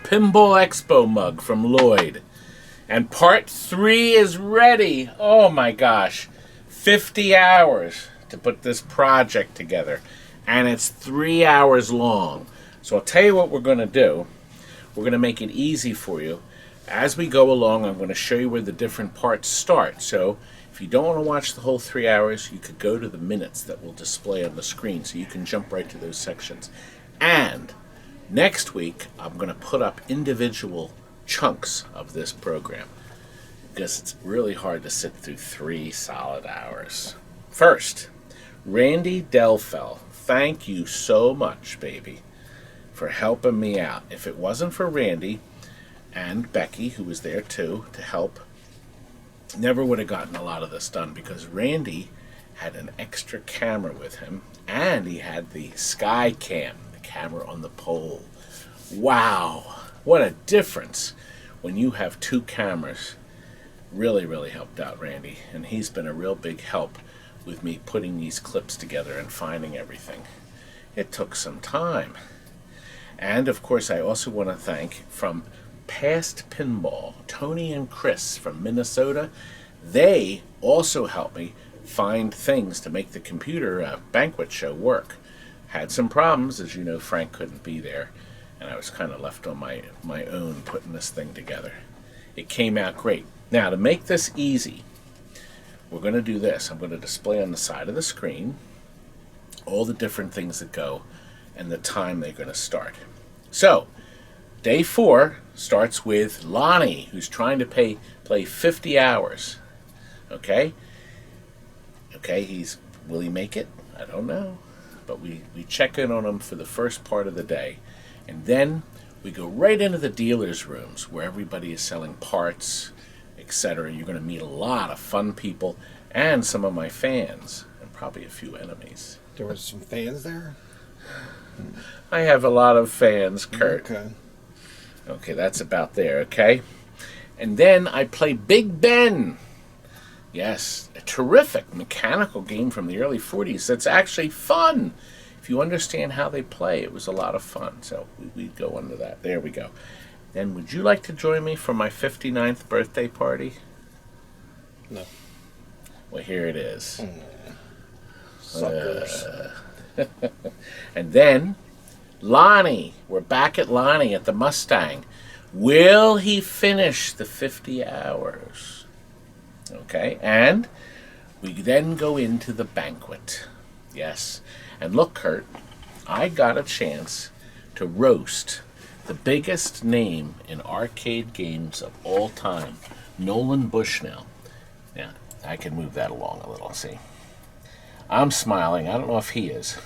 Pinball Expo mug from Lloyd. And part 3 is ready. Oh my gosh. 50 hours to put this project together. And it's 3 hours long. So I'll tell you what we're going to do. We're going to make it easy for you. As we go along, I'm going to show you where the different parts start. So if you don't want to watch the whole 3 hours, you could go to the minutes that will display on the screen so you can jump right to those sections. And next week, I'm going to put up individual chunks of this program because it's really hard to sit through 3 solid hours. First, Randy Delfell. Thank you so much, baby, for helping me out. If it wasn't for Randy and Becky, who was there too to help, never would have gotten a lot of this done because Randy had an extra camera with him and he had the Sky Cam, the camera on the pole. Wow, what a difference when you have 2 cameras. Really, really helped out Randy, and he's been a real big help with me putting these clips together and finding everything. It took some time. And of course, I also want to thank from Past Pinball, Tony and Chris from Minnesota. They also helped me find things to make the computer Banquet show work. Had some problems, as you know, Frank couldn't be there, and I was kind of left on my own putting this thing together. It came out great. Now, to make this easy, we're going to do this. I'm going to display on the side of the screen all the different things that go and the time they're going to start. So, day 4 starts with Lonnie, who's trying to play 50 hours. Okay? Okay, will he make it? I don't know. But we check in on him for the first part of the day. And then we go right into the dealer's rooms where everybody is selling parts, etc. You're going to meet a lot of fun people and some of my fans and probably a few enemies. There was some fans there? I have a lot of fans, Kurt. Okay. Okay, that's about there, okay? And then I play Big Ben. Yes, a terrific mechanical game from the early 40s that's actually fun. If you understand how they play, it was a lot of fun. So we'd go under that. There we go. Then would you like to join me for my 59th birthday party? No. Well, here it is. Suckers. And then Lonnie. We're back at Lonnie at the Mustang. Will he finish the 50 hours? Okay, and we then go into the Banquet. Yes. And look, Kurt, I got a chance to roast the biggest name in arcade games of all time, Nolan Bushnell. Now, I can move that along a little, see? I'm smiling. I don't know if he is.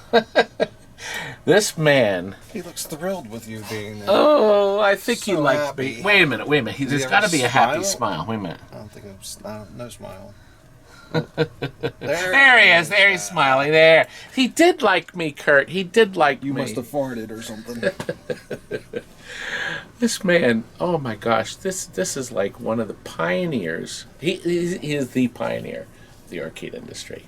This man... He looks thrilled with you being there. Oh, I think he So likes happy. me. Wait a minute. There's got to be a happy smile. Wait a minute. I don't think no smile. There he is. There he's smiling. There. He did like me, Kurt. He did like You me. must have farted or something. This man, oh my gosh, this is like one of the pioneers. He is the pioneer of the arcade industry.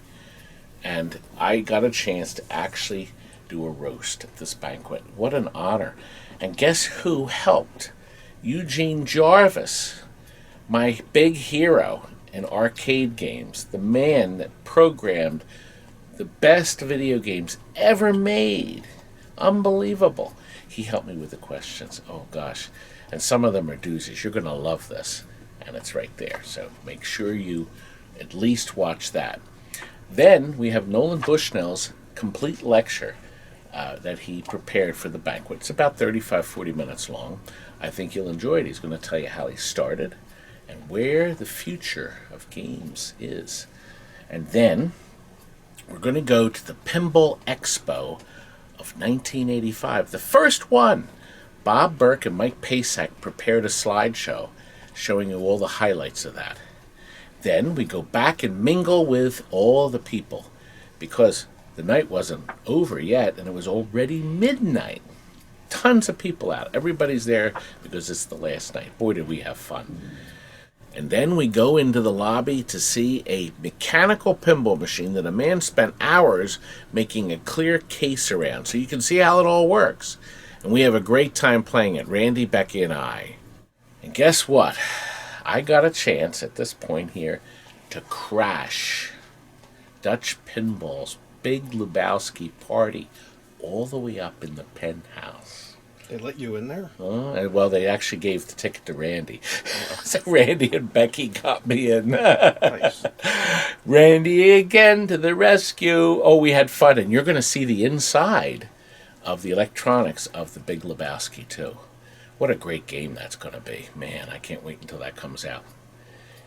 And I got a chance to actually do a roast at this Banquet. What an honor. And guess who helped? Eugene Jarvis, my big hero in arcade games, the man that programmed the best video games ever made. Unbelievable. He helped me with the questions. Oh gosh. And some of them are doozies. You're going to love this. And it's right there. So make sure you at least watch that. Then we have Nolan Bushnell's complete lecture that he prepared for the Banquet. It's about 35-40 minutes long. I think you'll enjoy it. He's going to tell you how he started and where the future of games is. And then we're going to go to the Pinball Expo of 1985. The first one. Bob Burke and Mike Pasak prepared a slideshow showing you all the highlights of that. Then we go back and mingle with all the people because the night wasn't over yet and it was already midnight. Tons of people out. Everybody's there because it's the last night. Boy, did we have fun. And then we go into the lobby to see a mechanical pinball machine that a man spent hours making a clear case around so you can see how it all works. And we have a great time playing it, Randy, Becky, and I. And guess what? I got a chance at this point here to crash Dutch Pinball's big Lebowski party all the way up in the Penthouse. They let you in there? Well, they actually gave the ticket to Randy. So Randy and Becky got me in. Nice. Randy again to the rescue. Oh, we had fun. And you're going to see the inside of the electronics of the big Lebowski, too. What a great game that's going to be. Man, I can't wait until that comes out.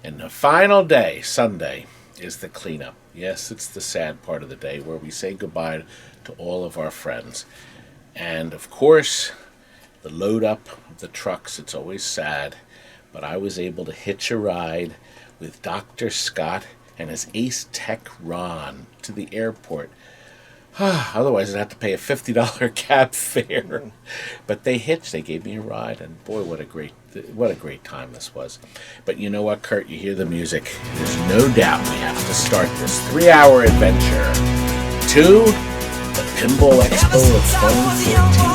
And the final day, Sunday, is the cleanup. Yes, it's the sad part of the day where we say goodbye to all of our friends. And, of course, the load up of the trucks, it's always sad. But I was able to hitch a ride with Dr. Scott and his ace tech Ron to the airport. Otherwise, I'd have to pay a $50 cab fare. But they hitched. They gave me a ride, and boy, what a great time this was. But you know what, Kurt? You hear the music. There's no doubt we have to start this 3-hour adventure to the Pinball Expo of 2014.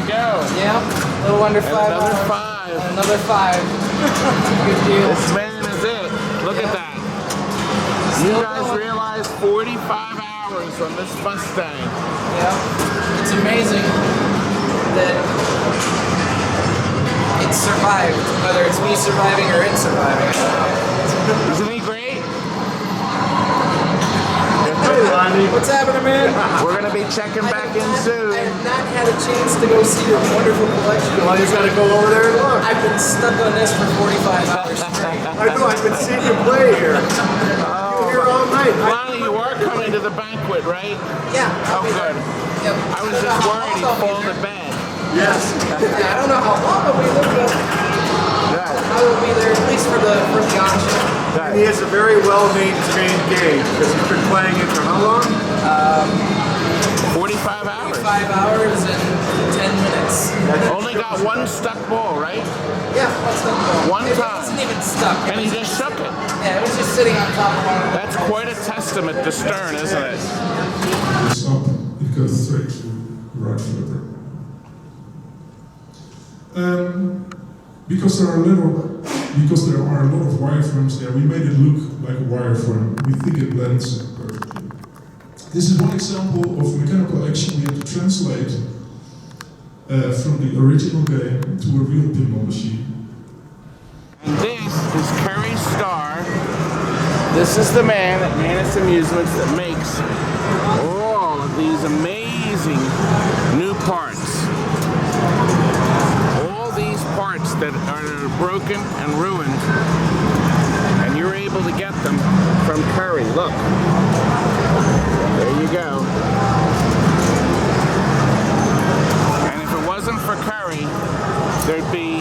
A little under 5 another hours. 5. And another 5. Good deal. This man is it. Look at that. You guys realize 45 hours on this Mustang. Yeah. It's amazing that it's survived. Whether it's me surviving or it surviving. Isn't he great? Hey, Lonnie. What's happening, man? We're going to be checking back in soon. I have not had a chance to go see your wonderful collection. Well, you just got to go over there and look. I've been stuck on this for 45 hours straight. I know, I've been seeing you play here. You're here all night. Lonnie, you are coming to the banquet, right? Yeah. Oh, good. Yep. I was just worried he'd fall to bed. Yes. Yeah, I don't know how long I'll be there, but I will be there at least for the auction. And he has a very well-maintained game because he's been playing it for how long? 45 hours. 5 hours and 10 minutes. Only got one stuck ball, right? Yeah, one stuck ball. One It time. wasn't even stuck. And he just shook it. Yeah, it was just sitting on top of one. That's quite a testament to Stern, isn't it? It's up, it goes straight to the right flipper. Because there are a lot of wireframes there, we made it look like a wireframe. We think it blends perfectly. This is one example of mechanical action we had to translate from the original game to a real pinball machine. And this is Curry Starr. This is the man at Tnt Amusements that makes all of these amazing new parts. All these parts that are broken and ruined, and you're able to get them from Curry. Look, there you go. And if it wasn't for Curry, there'd be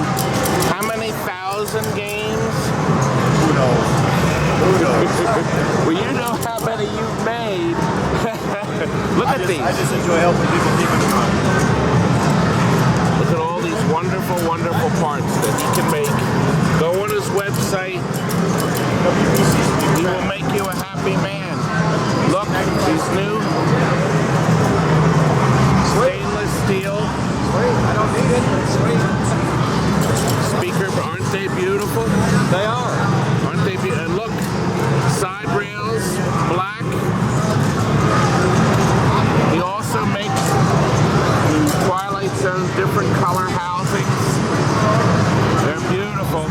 how many thousand games? Who knows? Who knows? Well, you know how many you've made. Look at these. I just enjoy helping people keep it going. Look at all these wonderful, wonderful parts that he can make. Go on his website. He will make you a happy man. Look, these new stainless steel. I don't need it, but it's sweet. Speaker, aren't they beautiful? They are. Aren't they beautiful? And look, side rails, black. He also makes the Twilight Zone different color housings. They're beautiful.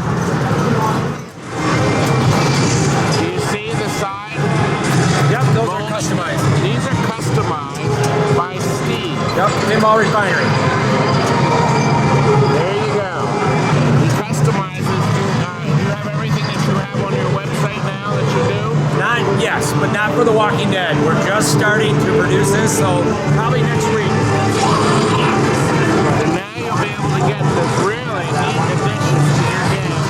Do you see the side? Yep, those are customized. These are customized by Steve. Yep, Pinball Refinery. There you go. He customizes. Do you have everything that you have on your website now that you do? Yes, but not for The Walking Dead. We're just starting to produce this, so probably next week. And now get this really neat addition to your game.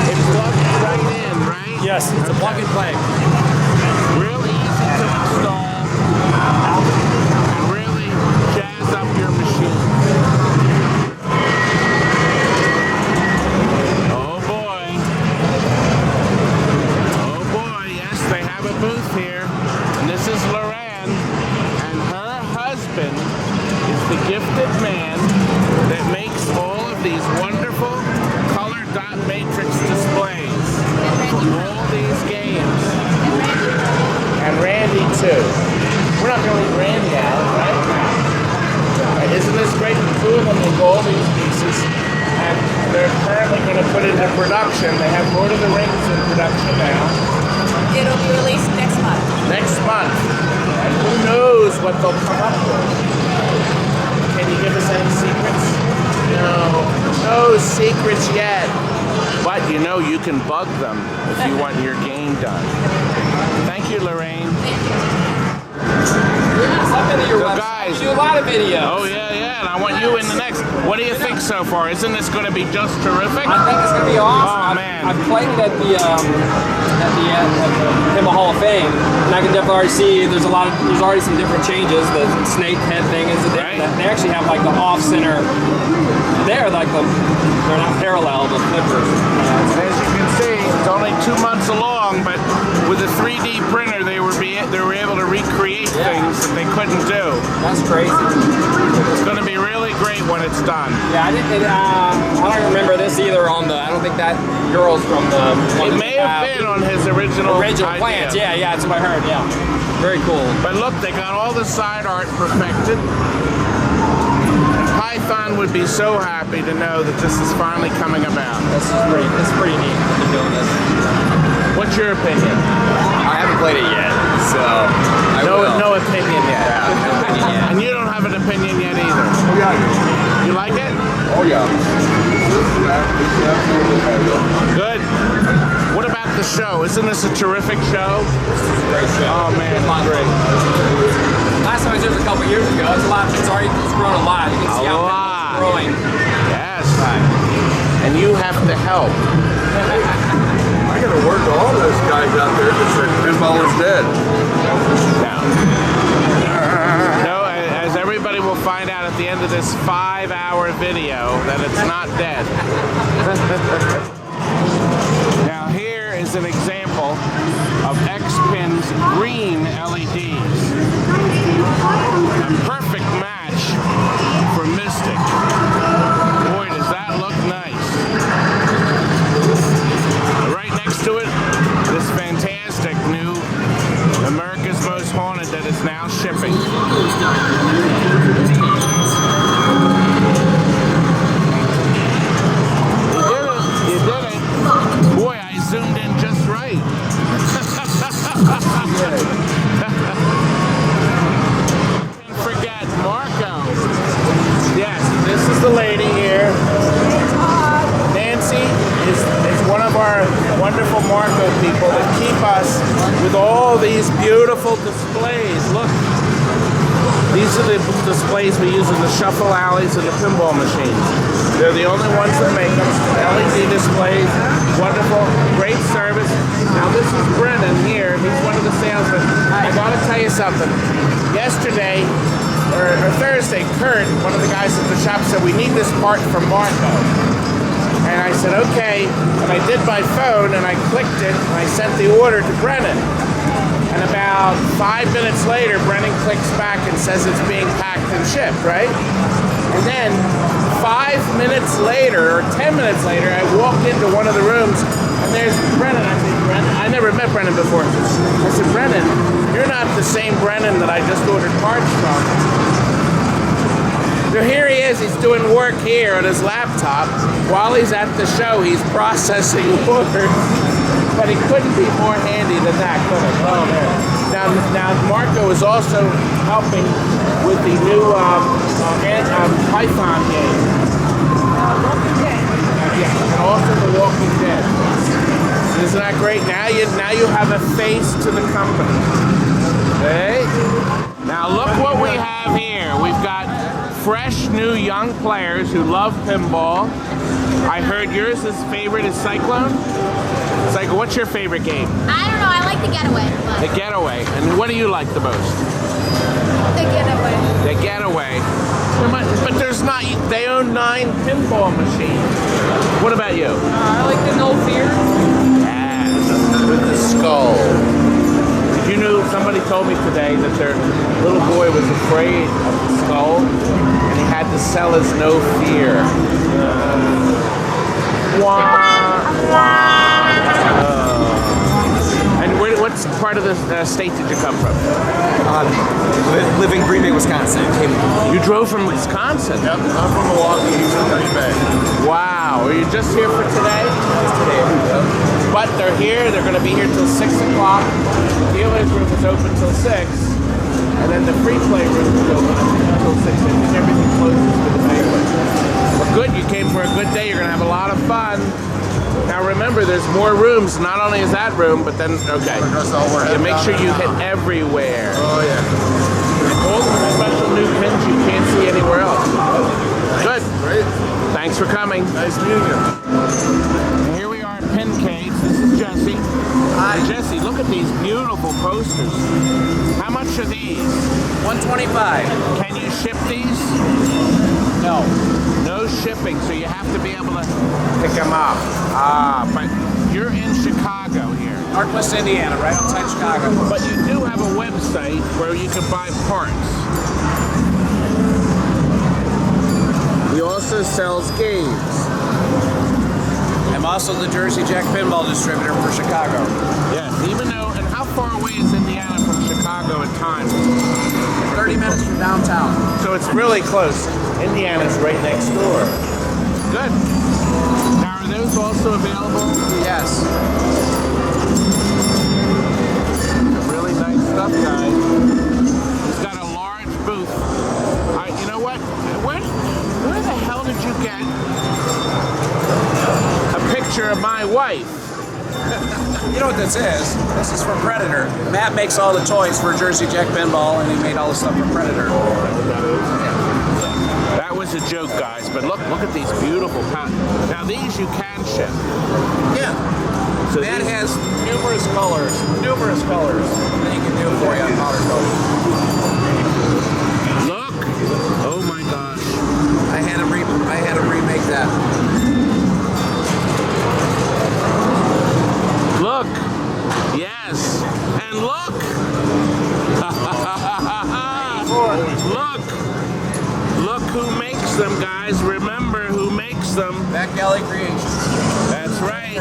It plugs right in, right? Yes, it's a plug and play. Real easy to install and really jazz up your machine. Oh boy. Oh boy, yes, they have a booth here. And this is Loran, and her husband is the gifted man that makes all of these wonderful color dot matrix displays for all these games. And Randy too. We're not going to leave Randy out, right? Isn't this great? The two of them make all these pieces, and they're currently going to put it into production. They have Lord of the Rings in production now. It'll be released next month. Next month. And who knows what they'll come up with. Can you give us any secrets? No secrets yet. But you know you can bug them if you want your game done. Thank you, Lorraine. I've been to your So website. guys, You do a lot of videos. Oh yeah, and I want you in the next. What do you think so far? Isn't this going to be just terrific? I think it's going to be awesome. Oh man. I've played it at the Pinball Hall of Fame, and I can definitely already see there's already some different changes. The snake head thing is Right. they actually have like the off center. They're not parallel, the flippers. As you can see, it's only 2 months along, but with a 3D printer, they were able to recreate things that they couldn't do. That's crazy. It's going to be really great when it's done. Yeah, I don't remember this either on the. I don't think that girl's from the. It may have been on his original idea. plans. Yeah, that's what I heard. Yeah, very cool. But look, they got all the side art perfected. Python would be so happy to know that this is finally coming about. It's pretty neat to be doing this. What's your opinion? I haven't played it yet, so I will. No opinion yet. Yeah, no opinion yet. And you don't have an opinion yet either. Oh yeah. You like it? Oh yeah. Good. What about the show? Isn't this a terrific show? Great show. Oh man, great. Last time I was here was a couple years ago. It's grown a lot. You can see how it's growing. Yes. And you have to help. I gotta work all those guys out there because their pinball is dead. No, as everybody will find out at the end of this 5-hour video, that it's not dead. Now here is an example of X-Pin's green LEDs. A perfect match for Mystic. Boy, does that look nice. Right next to it, this fantastic new America's Most Haunted that is now shipping. You did it. Boy, I zoomed in just right. Can't forget Marco. Yes, this is the lady here. Nancy is one of our wonderful Marco people that keep us with all these beautiful displays. Look, these are the displays we use in the shuffle alleys and the pinball machines. They're the only ones that make them. LED displays, wonderful, great service. Now this is Brennan here. He's one of the salesmen. I gotta tell you something. Yesterday, or Thursday, Kurt, one of the guys at the shop, said we need this part from Marco. And I said, okay. And I did my phone and I clicked it and I sent the order to Brennan. And about 5 minutes later, Brennan clicks back and says it's being packed and shipped, right? And then 5 minutes later, or 10 minutes later, I walked into one of the rooms and there's Brennan. I said, Brennan, I never met Brennan before. I said, Brennan, you're not the same Brennan that I just ordered parts from. So here he is, he's doing work here on his laptop. While he's at the show, he's processing orders. But he couldn't be more handy than that, could he? Oh, man. Now Marco is also helping with the new Python game. Yeah, and also The Walking Dead. Isn't that great? Now you have a face to the company. Okay? Now look what we have here. We've got fresh new young players who love pinball. I heard yours is favorite is Cyclone. Cycle, what's your favorite game? I don't know. I like the Getaway. The Getaway. And what do you like the most? The Getaway. The Getaway. But there's not. They own 9 pinball machines. What about you? I like the No Fear. Yes, with the skull. Did you know somebody told me today that their little boy was afraid of the skull, and he had to sell his No Fear. And what part of the state did you come from? Living, breathing Wisconsin. You drove from Wisconsin? Yep, I'm from Milwaukee, he's from Green Bay. Wow, are you just here for today? But they're here, they're going to be here till 6 o'clock. The dealer's room is open till 6. And then the free play room is open until 6. And everything closes for the banquet. Well, good, you came for a good day. You're going to have a lot of fun. Now remember, there's more rooms. Not only is that room, but then, okay. You make sure you hit everywhere. Oh, yeah. All the special new pins you can't see anywhere else. Good. Great. Thanks for coming. Nice meeting you. Here we are at Pincades. This is Jesse. Hi. Jesse, look at these beautiful posters. How much are these? $125. Can you ship these? No. No shipping, so you have to be able to pick them up. But you're in Chicago here. Northwest Indiana, right outside Chicago. But you do have a website where you can buy parts. He also sells games. I'm also the Jersey Jack pinball distributor for Chicago. Yes, even though, and how far away is Indiana from Chicago at times? 30 minutes from downtown. So it's really close. Indiana's right next door. Good. Now, are those also available? Yes. Really nice stuff, guys. He's got a large booth. You know what? Where the hell did you get a picture of my wife? You know what this is? This is from Predator. Matt makes all the toys for Jersey Jack pinball, and he made all the stuff for Predator. That was a joke, guys, but look at these beautiful patterns. Now these you can ship. Yeah. So Matt these, has numerous colors that he can do for you on powder coat. look. Oh my gosh. I had him remake that. Look. Yes. And look. Look who makes them, guys. Remember who makes them. Back Alley Creations. That's right.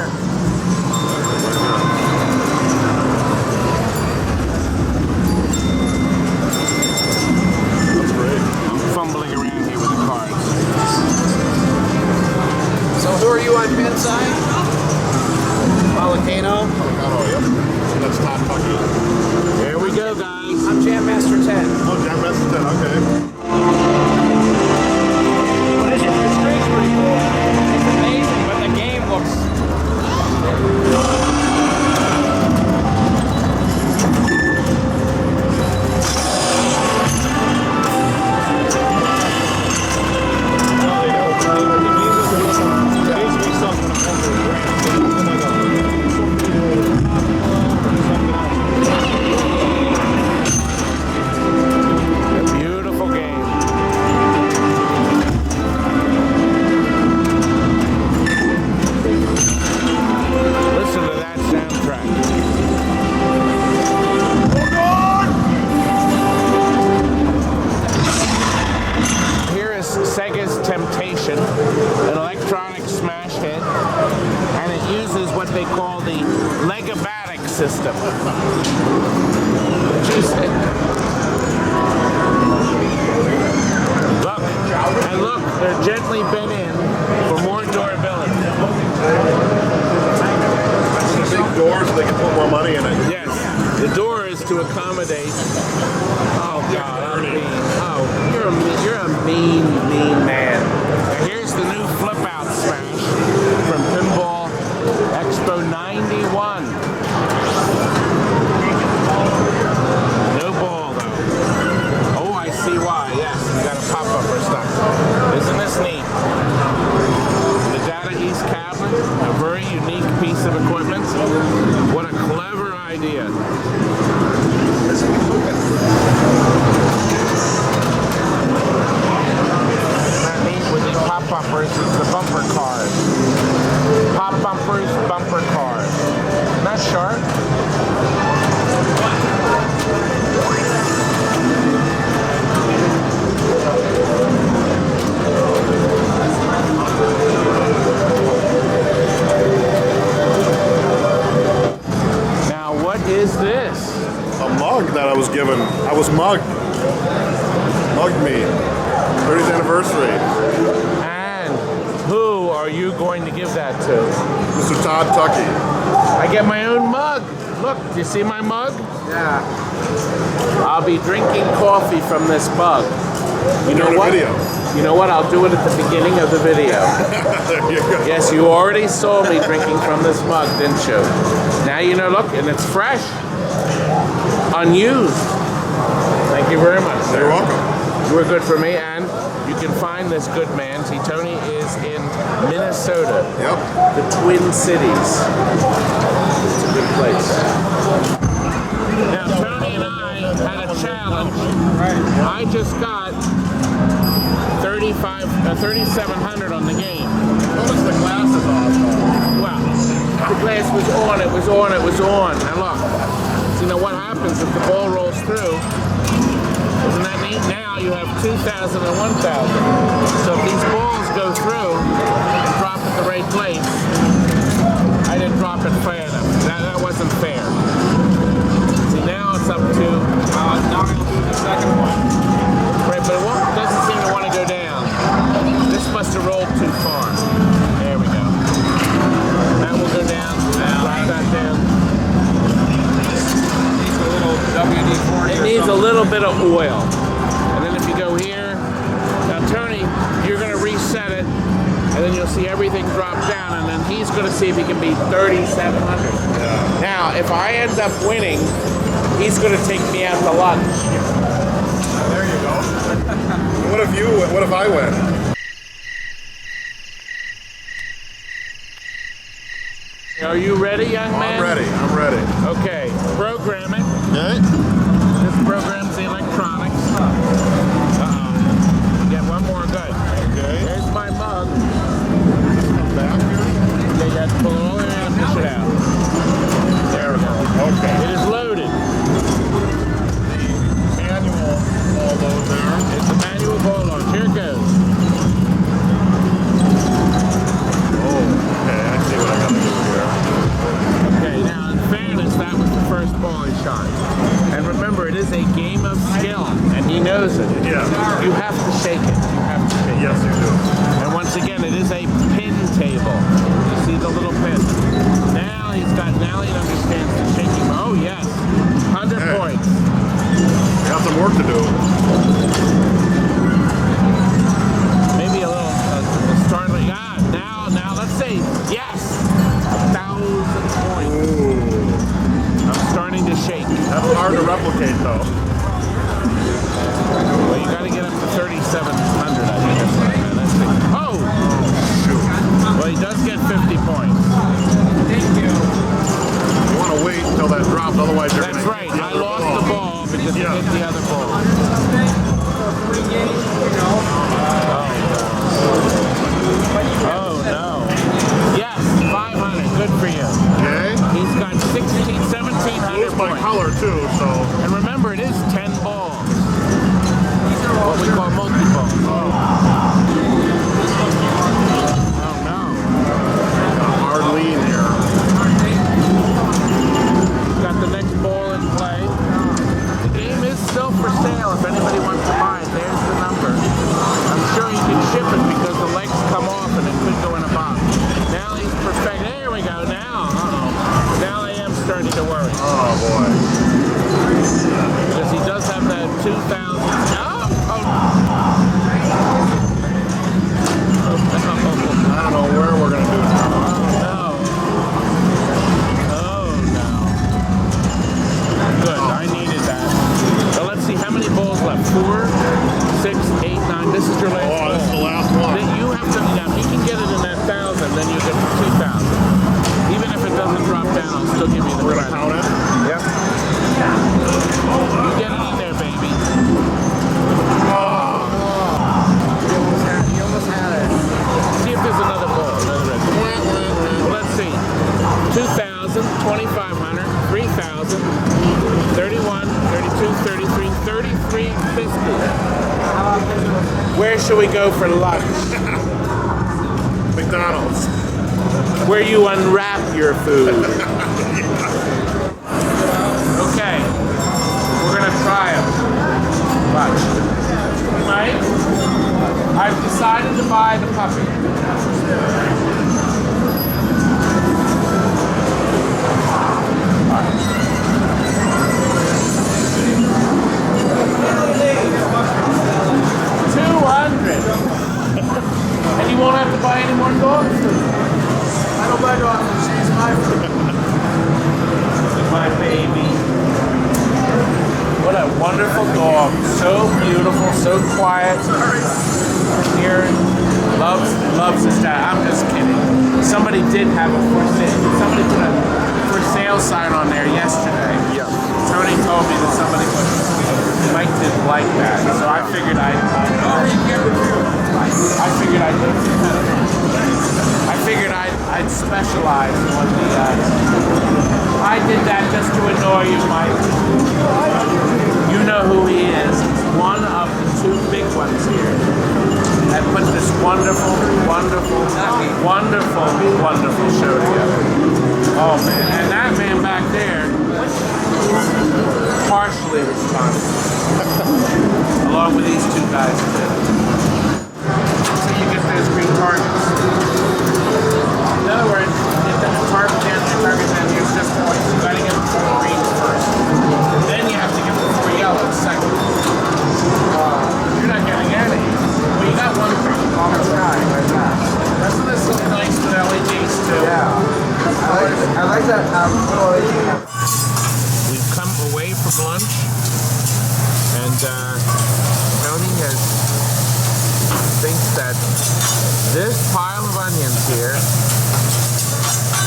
That's great. I'm fumbling around here with the cards. So who are you on pin side? Volcano. Oh, yep. That's Todd Bucky. Here we go, guys. I'm Jam Master 10. Oh, Jack Messenger, okay. This screen's pretty cool. It's amazing, but the game looks... Beautiful game. Listen to that soundtrack. Here is Sega's Temptation, an electronic smash hit, and it uses what they call the LEBOWSKI system. Look, they're gently bent in for more durability. Big doors so they can put more money in it. Yes, the door is to accommodate. Oh God, I'm mean. Oh, you're a mean man. Now here's the new flip out smash from Pinball Expo 91. Yes, we got a pop-up or stuff. Isn't this neat? The Data East cabinet, a very unique piece of equipment. What a clever idea. Isn't that neat with the pop bumpers? It's the bumper cars. Pop bumpers, bumper cars. Isn't that sharp? Now, what is this? A mug that I was given. I was mugged. Mugged me. 30th anniversary. And who are you going to give that to? Mr. Todd Tucky. I get my own mug. Look, do you see my mug? Yeah. I'll be drinking coffee from this mug. You know Doing a what? video. You know what? I'll do it at the beginning of the video. There you go. Yes, you already saw me drinking from this mug, didn't you? Now you know, look, and it's fresh. Unused. Thank you very much, sir. You're welcome. You were good for me, and you can find this good man. See, Tony is in Minnesota. Yep. The Twin Cities. It's a good place. Now, Tony and I had a challenge. I just got 3,700 on the game. Notice the glass is off. Well, the glass was on, it was on, it was on. Now look, see now what happens if the ball rolls through? Isn't that neat? Now you have 2,000 and 1,000. So if these balls go through and drop at the right place, I didn't drop it fair enough. That wasn't fair. See now it's up to... Now we're going to do the second one. Right, but it doesn't seem to want to go down. This must have rolled too far. There we go. That will go down. Drop that down. Needs a little WD-40. It needs a little bit of oil. And then if you go here, now Tony, you're going to reset it, and then you'll see everything drop down, and then he's going to see if he can beat 3,700. Yeah. Now, if I end up winning, he's going to take me out to lunch. There you go. What if I win? Are you ready, young man? I'm ready. Okay, program it. Okay. This program's the electronics. Uh-oh. Get one more good. Okay. There's my mug. Back here. Okay, you have to pull it all the way in and push it out. There we go. Okay. It is loaded. Manual ball load there. It's the manual ball launch. Here it goes. Oh, okay. I see what I gotta do here. Okay, now in fairness, that was the first ball he shot. And remember, it is a game of skill, and he knows it. Yeah. You have to shake it. You have to shake it. Yes, you do. And once again, it is a pin table. You see the little pin. Now he understands the shaking. Oh yes, 100 Hey. points. We got some work to do. Maybe a little startling. Now let's say yes, 1,000 points. Ooh. I'm starting to shake. That's hard to replicate, though. Well, you got to get up to 3,700. I think that's what I meant. That's it. Oh, Shoot. well, he does get 50 points. Thank you. You want to wait until that drops, otherwise you're That's gonna right. hit the I other lost the ball because Yeah. he hit the other ball. Where should we go for lunch? McDonald's. Where you unwrap your food. Okay, we're gonna try them. Watch. Mike, I've decided to buy the puppy. And you won't have to buy any more dog food. I don't buy dog food. She's my food. My baby. What a wonderful dog. So beautiful, so quiet. Here, loves his dad. I'm just kidding. Somebody did have a for sale. Somebody put a for sale sign on there yesterday. Yeah. Tony told me that somebody put. Mike didn't like that, so I figured I'd specialize on the. I did that just to annoy you, Mike. You know who he is. He's one of the two big ones here that put this wonderful, wonderful, wonderful, wonderful show together. Oh man, and that man back there, partially responsible, along with these two guys. So you get those green targets. In other words, if the target down, the target down here is just points. You gotta get the 4 greens first. Then you have to get the 4 yellows second. You're not getting any. Well, you got one green on the sky right now. Doesn't this look nice with LEDs too? Yeah. I like that little LED. We've come away from lunch, and Tony thinks that this pile of onions here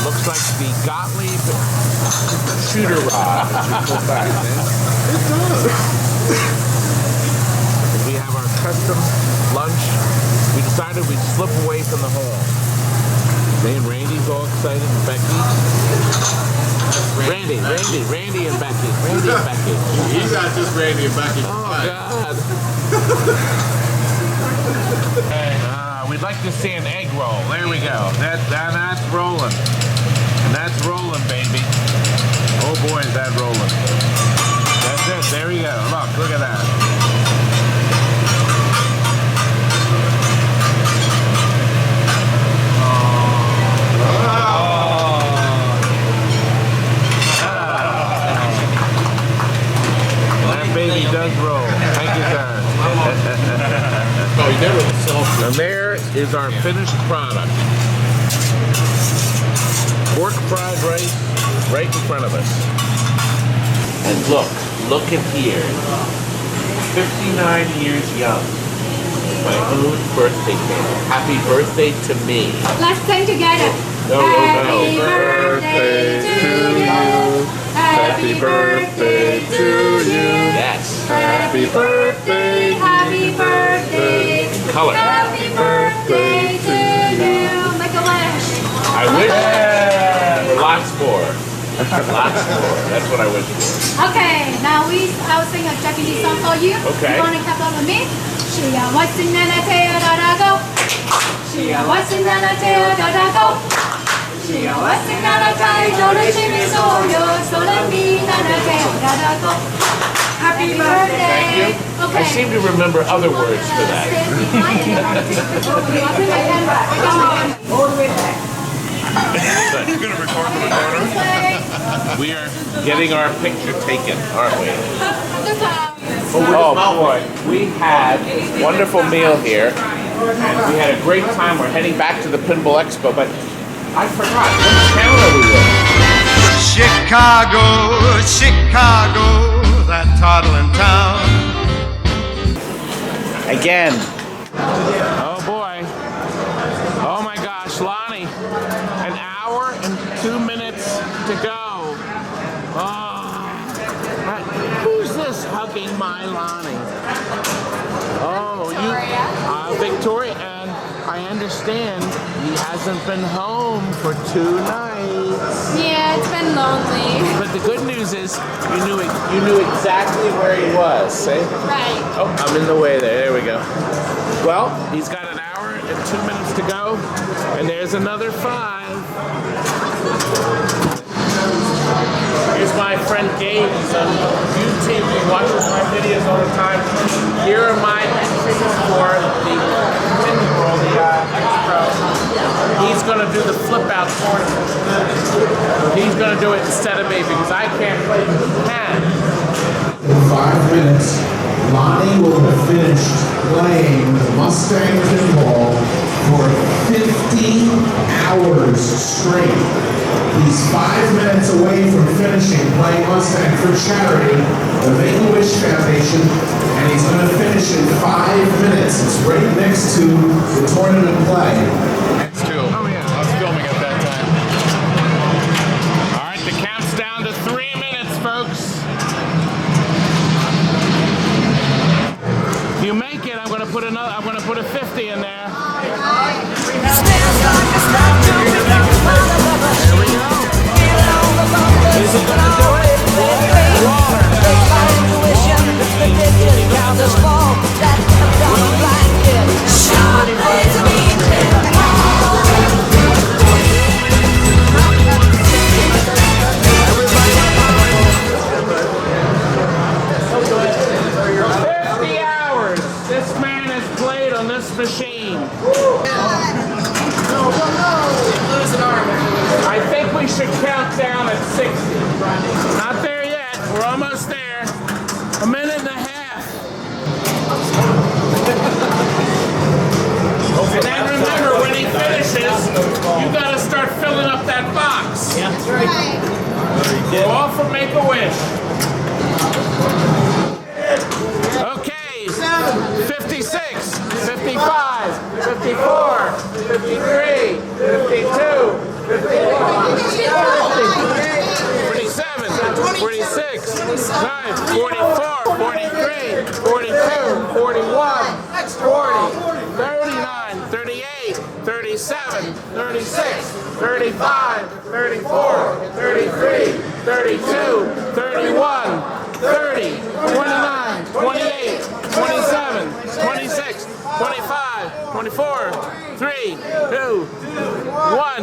looks like the Gottlieb shooter rod. It does. We have our custom lunch. We decided we'd slip away from the hall. Me and Randy's all excited, and Becky. Randy and Becky. Randy and Becky. He's not just Randy and Becky. Oh, God. We'd like to see an egg roll. There we go. That's rolling. And that's rolling, baby. Oh, boy, is that rolling. That's it. There we go. Look at that. Baby does roll. Thank you, sir. And there is our finished product. Pork fried rice right in front of us. And look at here. 59 years young. My own birthday cake. Happy birthday to me. Let's sing together. Happy birthday to you. Happy birthday to you. Yes. Happy birthday. Happy birthday. Color. Happy birthday to you. Make a wish. I wish for lots more. Lots more. That's what I wish for. Okay, now I'll sing a Japanese song for you. Okay. You want to come up with me? Shiawase nanate adadago. Shiawase nanate adadago. Shiawase nanate dorishimi soyo. Solemi nanate adadago. Happy birthday. Thank you. Okay. I seem to remember other words for that. All the way back. You're going to record from the corner? We are getting our picture taken, aren't we? Oh, boy, we had a wonderful meal here, and we had a great time. We're heading back to the Pinball Expo, but I forgot, what town are we in? Chicago, Chicago, that toddling town. Again. Oh boy. Oh my gosh, Lonnie. An hour and 2 minutes to go. Oh. Who's this hugging my Lonnie? Oh, Victoria, and I understand he hasn't been home for 2 nights. Yeah, it's been lonely. But the good news is you knew exactly where he was, see? Right. Oh, I'm in the way there. There we go. Well, he's got an hour and 2 minutes to go, and there's another 5. Here's my friend Gabe. He's on YouTube. He watches my videos all the time. Here are my entries for the PINBALL Expo. He's going to do the flip-out tournament. He's going to do it instead of me because I can't play. He can. In 5 minutes, Lonnie will have finished playing the Mustang Pinball for 50 hours straight. He's 5 minutes away from finishing playing Mustang for charity, the Make-A-Wish Foundation, and he's going to finish in 5 minutes. It's right next to the tournament play. It's cool. Oh, yeah. I was filming at that time. All right, the count's down to 3 minutes, folks. If you make it, I'm going to put another. I'm going to put a 50 in there. There we go. Is it going to do it? Water. Machine. I think we should count down at 60. Not there yet. We're almost there. A minute and a half. And then remember, when he finishes, you got to start filling up that box. Yeah, that's right. We're all for Make-A-Wish. Okay. 56, 55, 54, 53, 52, 51, 47, 46, 9, 44, 43, 42, 41, 40, 39, 38, 37, 36, 35, 34, 33, 32, 31, 30, 29, 28, 27, 26, 25, 24, 3, 2, 1,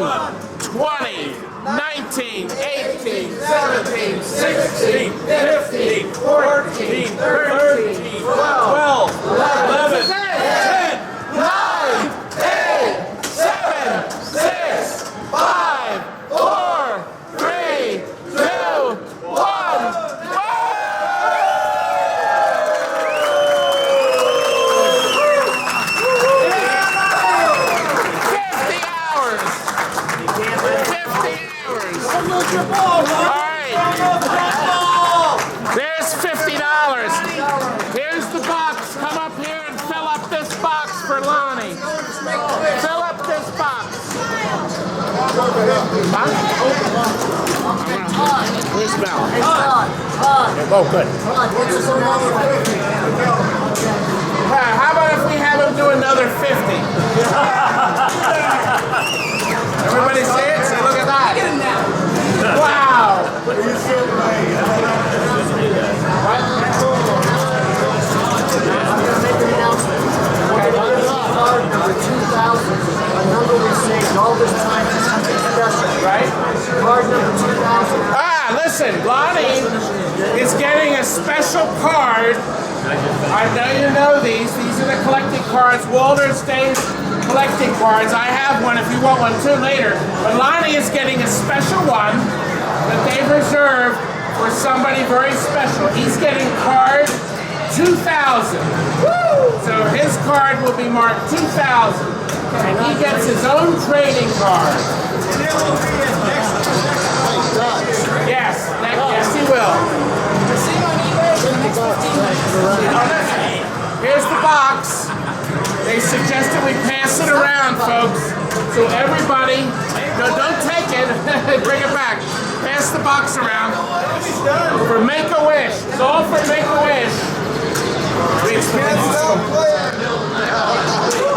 20, 19, 18, 17, 16, 15, 14, 13, 12, 11, 10, 9, 8, 7, 6, 5, 4, 3, 2, 1. Alright, there's $50. Here's the box. Come up here and fill up this box for Lonnie. Fill up this box. Where's Mel? Oh, good. How about if we have him do another 50? Everybody see it? So look at that. Wow! What? Number 2000, a number we saved all this time for something special. Right? Card number 2000. Ah, listen, Lonnie is getting a special card. I know you know these. These are the collecting cards. Walter's Days collecting cards. I have one if you want one too later. But Lonnie is getting a special one that they've reserved for somebody very special. He's getting card 2000. Woo! So his card will be marked 2000. And he gets his own trading card. Yes, yes he will. Here's the box. They suggested we pass it around, folks. So everybody, no, don't take it. Bring it back. Pass the box around. For Make-A-Wish. It's all for Make-A-Wish.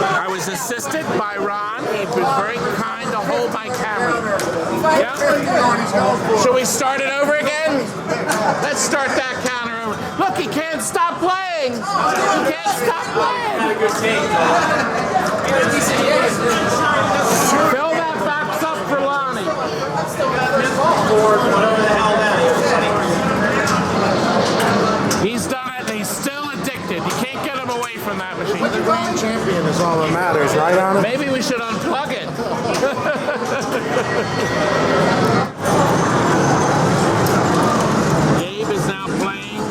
I was assisted by Ron. He was very kind to hold my camera. Yep. Should we start it over again? Let's start that counter over. Look, he can't stop playing. He can't stop playing. good take, Fill that box up for Lonnie. He's done it and he's still addicted. You can't get him away from that machine. The grand champion is all that matters, right, Anna? Maybe we should unplug it. Gabe is now playing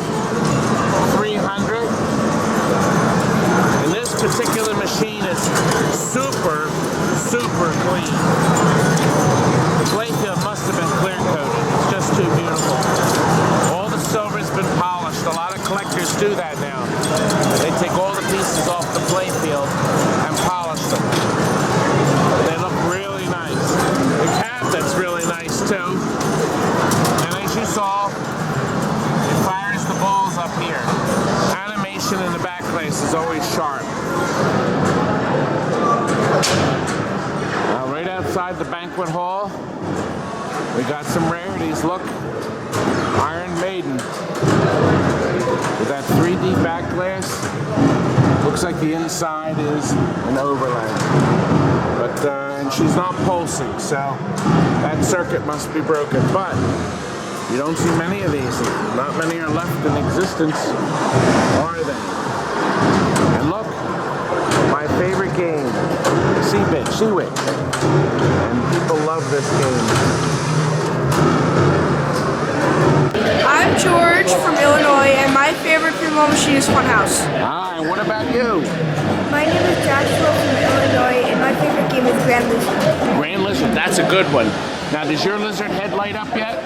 300. And this particular machine is super clean. The playfield must have been clear coated. It's just too beautiful. All the silver's been polished. A lot of collectors do that now. They take all the pieces off the playfield and polish them. They look really nice. The cabinet's really nice too. And as you saw, it fires the balls up here. Animation in the backplace is always sharp. Now right outside the banquet hall, we got some rarities. Look, Iron Maiden with that 3D back glass. Looks like the inside is an overlay, but and she's not pulsing, so that circuit must be broken. But you don't see many of these. Not many are left in existence, are they? And look, my favorite game, Seawitch. And people love this game. I'm George from Illinois, and my favorite pinball machine is Funhouse. Ah, and what about you? My name is Joshua from Illinois, and my favorite game is Grand Lizard. Grand Lizard, that's a good one. Now, does your lizard head light up yet?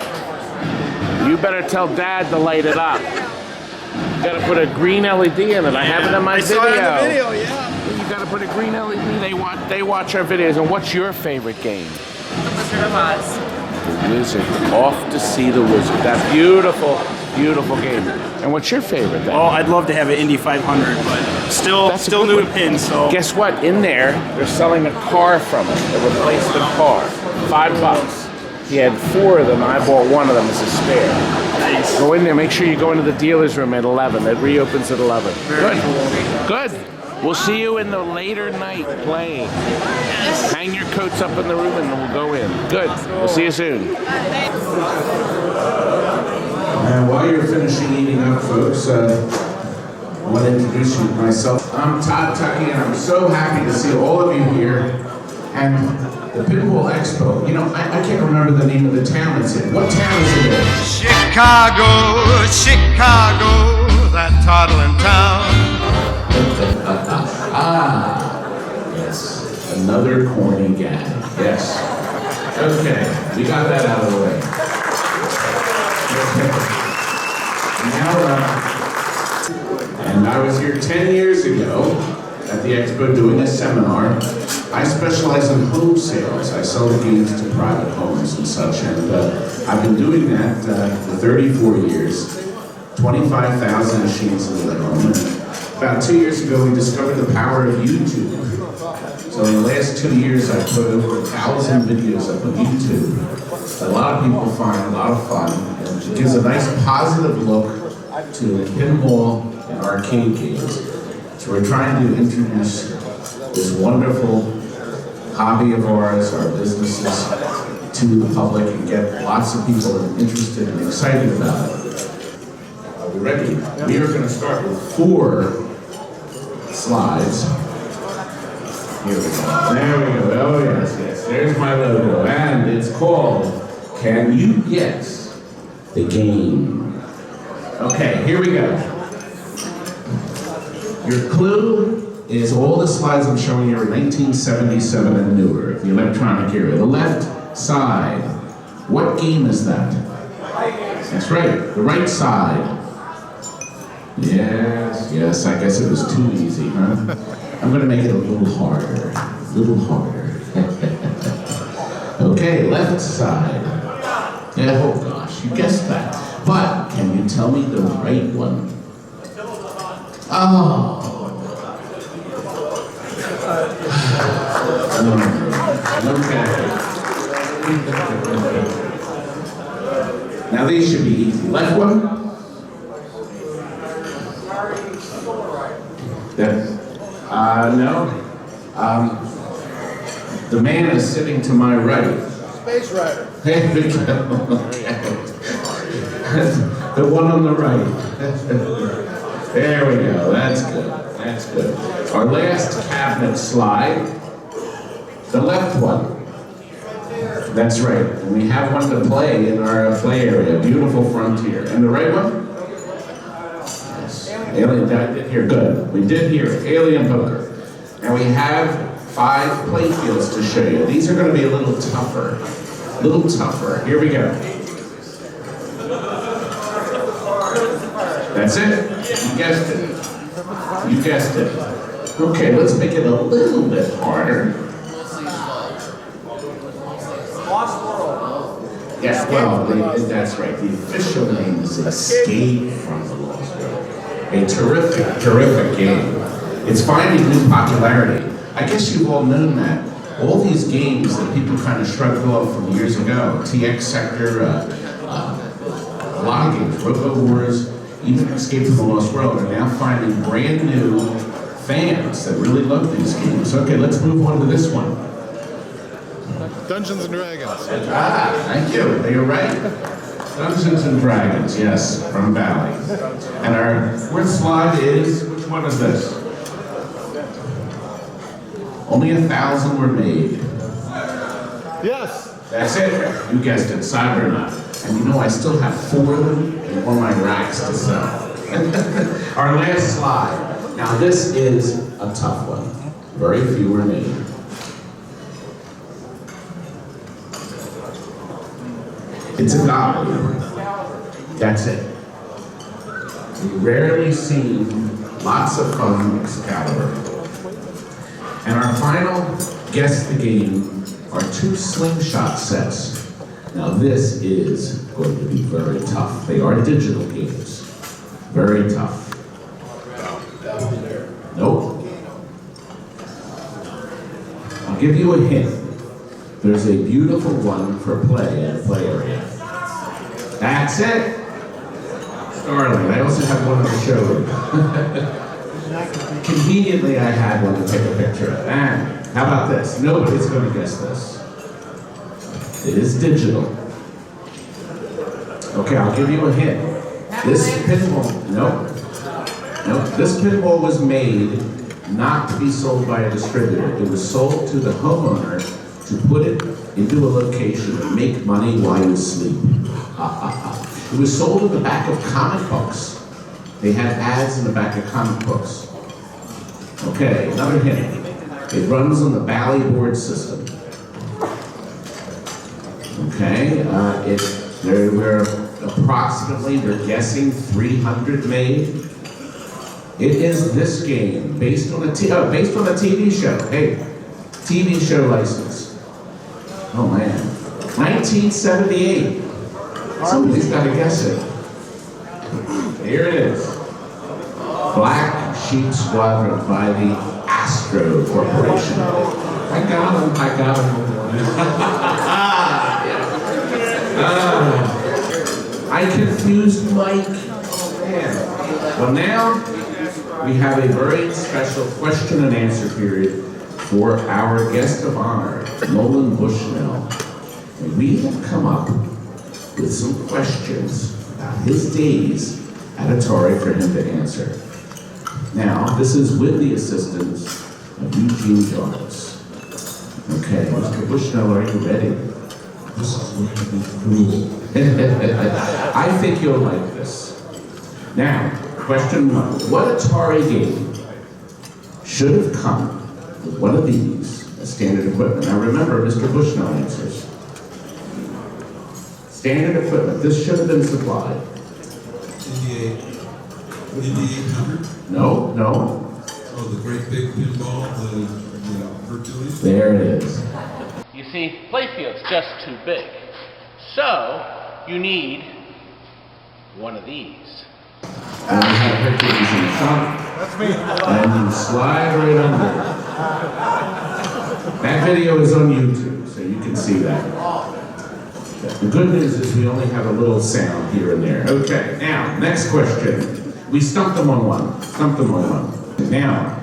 You better tell Dad to light it up. You gotta put a green LED in it. I have it in my video. I saw it in the video, yeah. You gotta put a green LED. They watch our videos. And what's your favorite game? The Wizard of Oz. The Wizard. Off to see the Wizard. That beautiful game. And what's your favorite then? Oh, I'd love to have an Indy 500, but still new to pin, so. Guess what? In there, they're selling a car from it. A replacement car. $5. He had 4 of them. I bought one of them as a spare. Nice. Go in there. Make sure you go into the dealer's room at 11. It reopens at 11. Very cool. Good. We'll see you in the later night playing. Hang your coats up in the room and we'll go in. Good. We'll see you soon. And while you're finishing eating up, folks, I want to introduce you to myself. I'm Todd Tucky, and I'm so happy to see all of you here. And the Pinball Expo, you know, I can't remember the name of the town it's in. What town is it in? Chicago, that toddling town. Yes, another corny gag. Yes. Okay, we got that out of the way. Okay. Now, and I was here 10 years ago at the Expo doing a seminar. I specialize in home sales. I sell the games to private homes and such, and I've been doing that for 34 years. 25,000 machines in the home. About 2 years ago, we discovered the power of YouTube. So in the last 2 years, I put over 1,000 videos up on YouTube. A lot of people find a lot of fun. And it gives a nice positive look to pinball and arcade games. So we're trying to introduce this wonderful hobby of ours, our businesses, to the public and get lots of people interested and excited about it. Are we ready? We are going to start with 4 slides. Here we go. There we go. Oh, yes. There's my logo. And it's called Can You Guess the Game? Okay, here we go. Your clue is all the slides I'm showing you are 1977 and newer, the electronic era. The left side. What game is that? That's right. The right side. Yes, I guess it was too easy, huh? I'm going to make it a little harder. Okay, left side. Yeah, oh gosh, you guessed that. But, can you tell me the right one? Oh. Okay. Now these should be easy. Left one? Yes. No. The man is sitting to my right. Space Rider. Hey, the one on the right. There we go. That's good. That's good. Our last cabinet slide. The left one. That's right. And we have one to play in our play area. Beautiful Frontier. And the right one? Yes. Alien. Here, good. We did hear it. Alien Poker. And we have 5 play fields to show you. These are going to be a little tougher. A little tougher. Here we go. That's it. You guessed it. You guessed it. Okay, let's make it a little bit harder. Yes, well, that's right. The official name is Escape from the Lost World. A terrific, terrific game. It's finding new popularity. I guess you've all known that. All these games that people kind of shrugged off from years ago, TX Sector, a lot of games, Robo Wars, even Escape from the Lost World, are now finding brand new fans that really love these games. Okay, let's move on to this one. Dungeons and Dragons. Thank you. Are you right? Dungeons and Dragons, yes, from Valley. And our fourth slide is, which one is this? Only 1,000 were made. Yes. That's it. You guessed it, Cybernaut. And you know, I still have 4 of them in one of my racks to sell. Our last slide. Now this is a tough one. Very few were made. It's a gobble. That's it. We rarely see lots of fun Excalibur. And our final Guess the Game are 2 slingshot sets. Now this is going to be very tough. They are digital games. Very tough. Nope. I'll give you a hint. There's a beautiful one for play in the play area. That's it. Starling. I also have one to show you. Conveniently, I had one to take a picture of. And how about this? Nobody's going to guess this. It is digital. Okay, I'll give you a hint. This pinball, nope. This pinball was made not to be sold by a distributor. It was sold to the homeowner to put it into a location and make money while you sleep. It was sold in the back of comic books. They had ads in the back of comic books. Okay, another hint. It runs on the Bally board system. Okay, there were approximately, they're guessing 300 made. It is this game based on a TV show. Hey, TV show license. Oh man, 1978. Somebody's got to guess it. Here it is. Black Sheep Squadron by the Astro Corporation. I got him. I confused Mike. Oh man. Well now, we have a very special question and answer period for our guest of honor, Nolan Bushnell. And we have come up with some questions about his days at Atari for him to answer. Now, this is with the assistance of Eugene Jarvis. Okay, Mr. Bushnell, are you ready? This is going to be cool. I think you'll like this. Now, question 1. What Atari game should have come with one of these as standard equipment? Now remember, Mr. Bushnell answers. Standard equipment. This should have been supplied. Indy 800? No. Oh, the great big pinball, the Hercules? There it is. You see, playfield's just too big. So, you need one of these. And we have Hercules in the front. That's me. And you slide right under. That video is on YouTube, so you can see that. The good news is we only have a little sound here and there. Okay, now, next question. We stumped them on one. Now,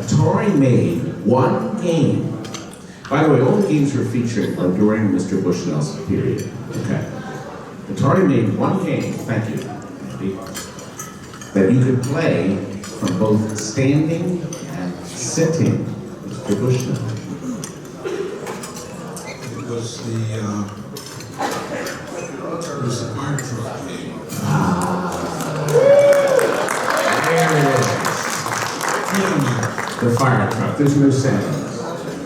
Atari made one game. By the way, all the games were featured during Mr. Bushnell's period. Okay. Atari made one game, thank you, Andy, that you could play from both standing and sitting. Mr. Bushnell. It was the fire truck game. There it is. The fire truck. There's no saying.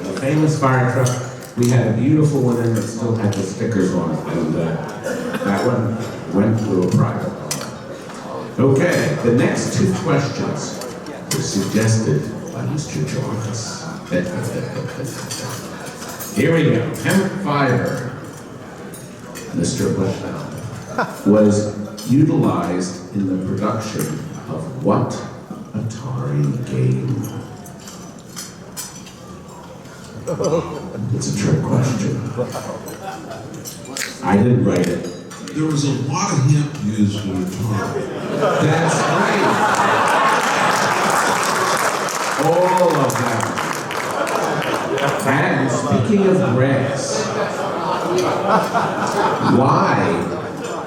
The famous fire truck. We had a beautiful one in that still had the stickers on it, and that one went to a private. Okay, the next two questions were suggested by Mr. Jarvis. Here we go. Hemp fiber, Mr. Bushnell, was utilized in the production of what Atari game? It's a trick question. I didn't write it. There was a lot of hemp used in Atari. That's right. All of them. And speaking of grass, why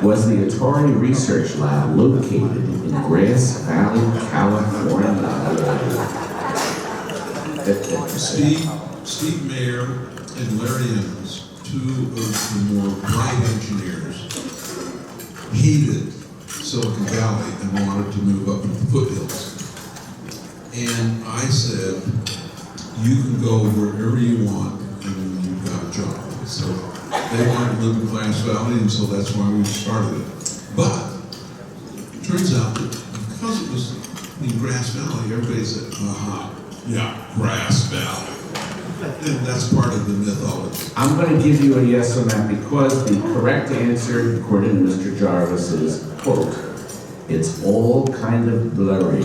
was the Atari Research Lab located in Grass Valley, California? Steve Mayer and Larry Emmons, two of the more bright engineers, hated Silicon Valley and wanted to move up into the foothills. And I said, you can go wherever you want and you've got a job. So they wanted to live in Grass Valley, and so that's why we started it. But it turns out that because it was in Grass Valley, everybody said, yeah, Grass Valley. And that's part of the mythology. I'm going to give you a yes on that because the correct answer, according to Mr. Jarvis, is, quote, it's all kind of blurry.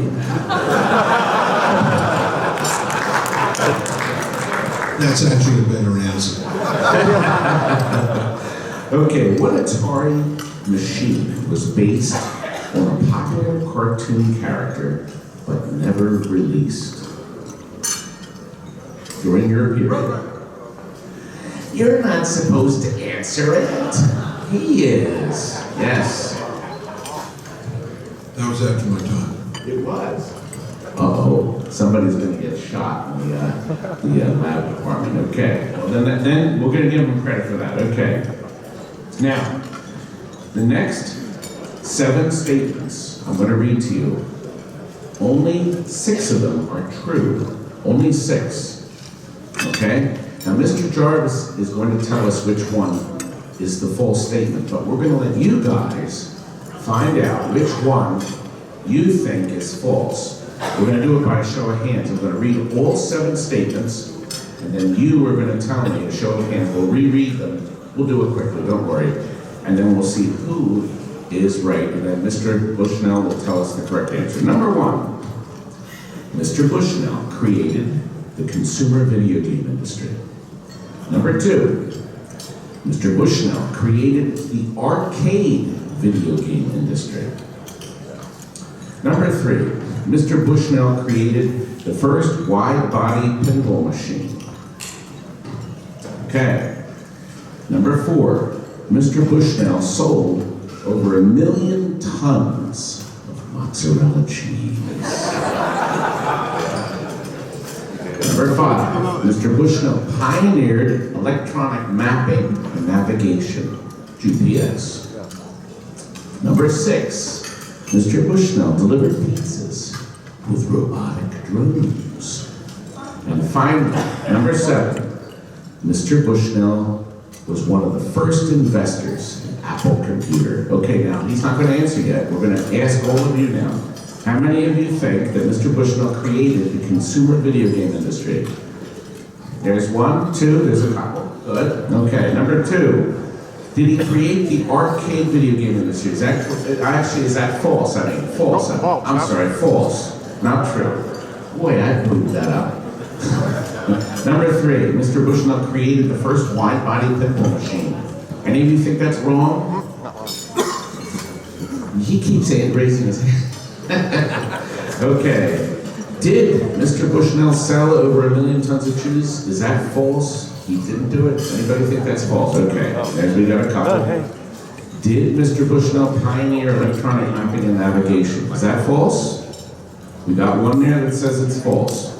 That's actually a better answer. Okay, what Atari machine was based on a popular cartoon character but never released during your period? You're not supposed to answer it. He is. Yes. That was after my time. It was. Uh-oh, somebody's going to get shot in the lab department. Okay, well then we're going to give him credit for that. Okay. Now, the next 7 statements I'm going to read to you, only 6 of them are true. Only 6. Okay? Now, Mr. Jarvis is going to tell us which one is the false statement, but we're going to let you guys find out which one you think is false. We're going to do it by a show of hands. I'm going to read all 7 statements, and then you are going to tell me a show of hands. We'll reread them. We'll do it quickly, don't worry. And then we'll see who is right, and then Mr. Bushnell will tell us the correct answer. Number 1, Mr. Bushnell created the consumer video game industry. Number 2, Mr. Bushnell created the arcade video game industry. Number 3, Mr. Bushnell created the first wide-body pinball machine. Okay. Number 4, Mr. Bushnell sold over 1 million tons of mozzarella cheese. Number 5, Mr. Bushnell pioneered electronic mapping and navigation, GPS. Number 6, Mr. Bushnell delivered pizzas with robotic drones. And finally, number 7, Mr. Bushnell was one of the first investors in Apple Computer. Okay, now, he's not going to answer yet. We're going to ask all of you now. How many of you think that Mr. Bushnell created the consumer video game industry? There's 1, 2, there's a couple. Good. Okay, number 2. Did he create the arcade video game industry? Is that false? I mean, false. I'm sorry, false. Not true. Boy, I moved that up. Number 3, Mr. Bushnell created the first wide-body pinball machine. Any of you think that's wrong? He keeps raising his hand. Okay. Did Mr. Bushnell sell over 1 million tons of cheese? Is that false? He didn't do it? Anybody think that's false? Okay, there's we got a couple. Did Mr. Bushnell pioneer electronic mapping and navigation? Is that false? We got one there that says it's false.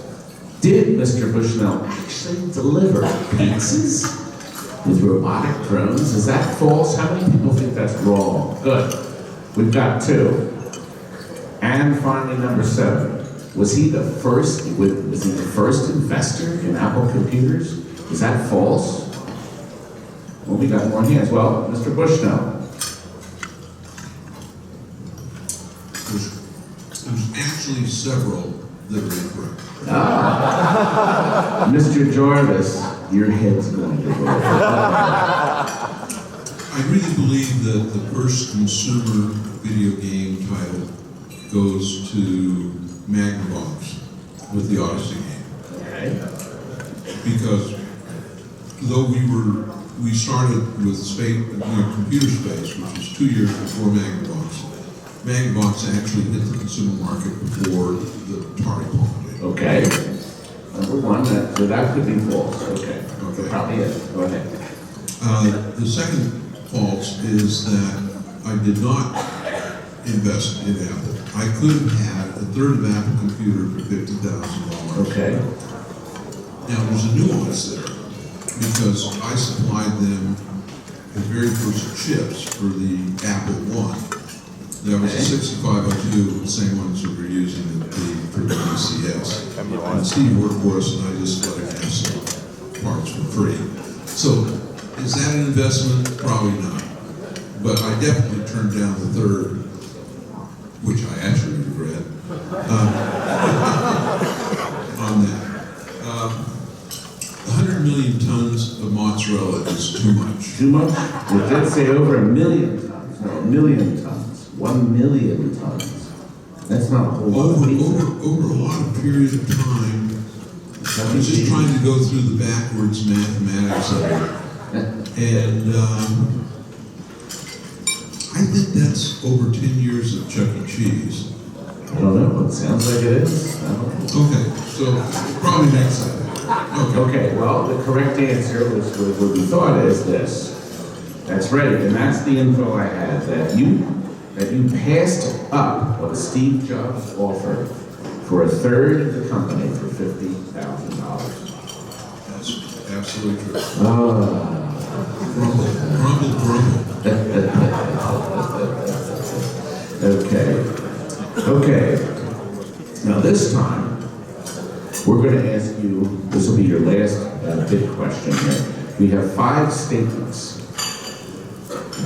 Did Mr. Bushnell actually deliver pizzas with robotic drones? Is that false? How many people think that's wrong? Good. We've got 2. And finally, number 7. Was he the first investor in Apple computers? Is that false? Well, we got more hands. Well, Mr. Bushnell. There's actually several that are incorrect. Mr. Jarvis, your head's going to go. I really believe that the first consumer video game title goes to Magnavox with the Odyssey game. Okay. Because though we started with computer space, which was 2 years before Magnavox. Magnavox actually hit the consumer market before the Atari Pong did. Okay. Number 1, so that could be false. Okay. Okay. Probably is. Go ahead. The second false is that I did not invest in Apple. I could have had a third of Apple computer for $50,000. Okay. Now there's a nuance there because I supplied them the very first chips for the Apple I. That was a 6502, the same ones that we're using for the DCS. And Steve worked for us, and I just let him have some parts for free. So, is that an investment? Probably not. But I definitely turned down the third, which I actually regret, on that. 100 million tons of mozzarella is too much. Too much? It did say over 1 million tons. No, 1 million tons. 1 million tons. That's not a whole lot of pizza. Over a lot of period of time, I was just trying to go through the backwards mathematics of it. And I think that's over 10 years of Chuck E. Cheese. I don't know. It sounds like it is. Okay, so probably makes sense. Okay, well, the correct answer was what we thought is this. That's right, and that's the info I had, that you passed up what Steve Jobs offered for a third of the company for $50,000. That's absolutely true. Okay. Now this time, we're going to ask you, this will be your last big question here. We have 5 statements.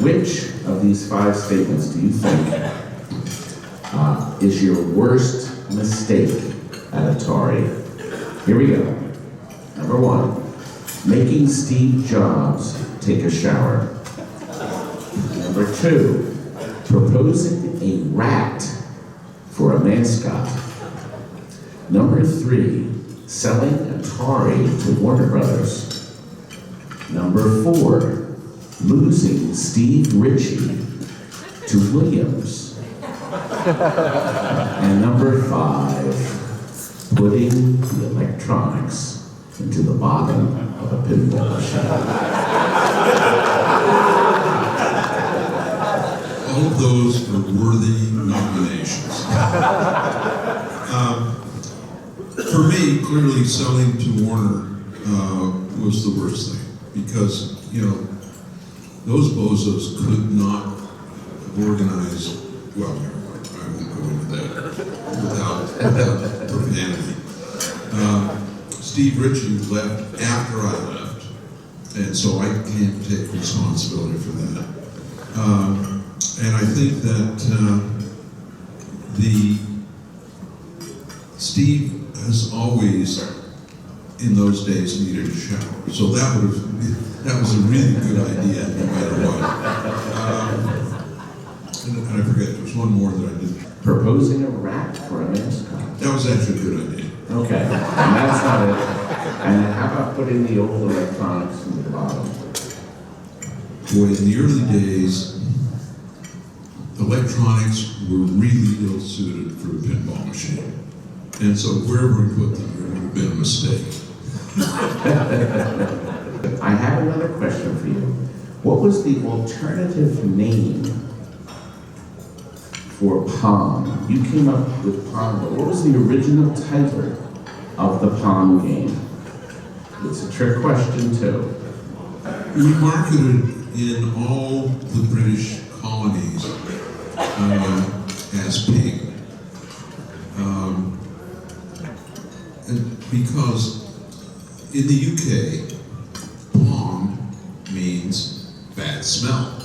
Which of these 5 statements do you think is your worst mistake at Atari? Here we go. Number 1, making Steve Jobs take a shower. Number 2, proposing a rat for a mascot. Number 3, selling Atari to Warner Brothers. Number 4, losing Steve Ritchie to Williams. And number 5, putting the electronics into the bottom of a pinball machine. All of those are worthy nominations. For me, clearly selling to Warner was the worst thing because, those bozos could not organize, well, I won't go into that without profanity. Steve Ritchie left after I left, and so I can't take responsibility for that. And I think that Steve has always, in those days, needed a shower. So that was a really good idea, no matter what. And I forget, there was one more that I did. Proposing a rat for a mascot. That was actually a good idea. Okay, and that's not it. And how about putting the old electronics in the bottom? Boy, in the early days, electronics were really ill-suited for a pinball machine. And so wherever we put them, there would have been a mistake. I have another question for you. What was the alternative name for Pong? You came up with Pong, but what was the original title of the Pong game? It's a trick question too. We marketed in all the British colonies as Ping. And because in the UK, Pong means bad smell.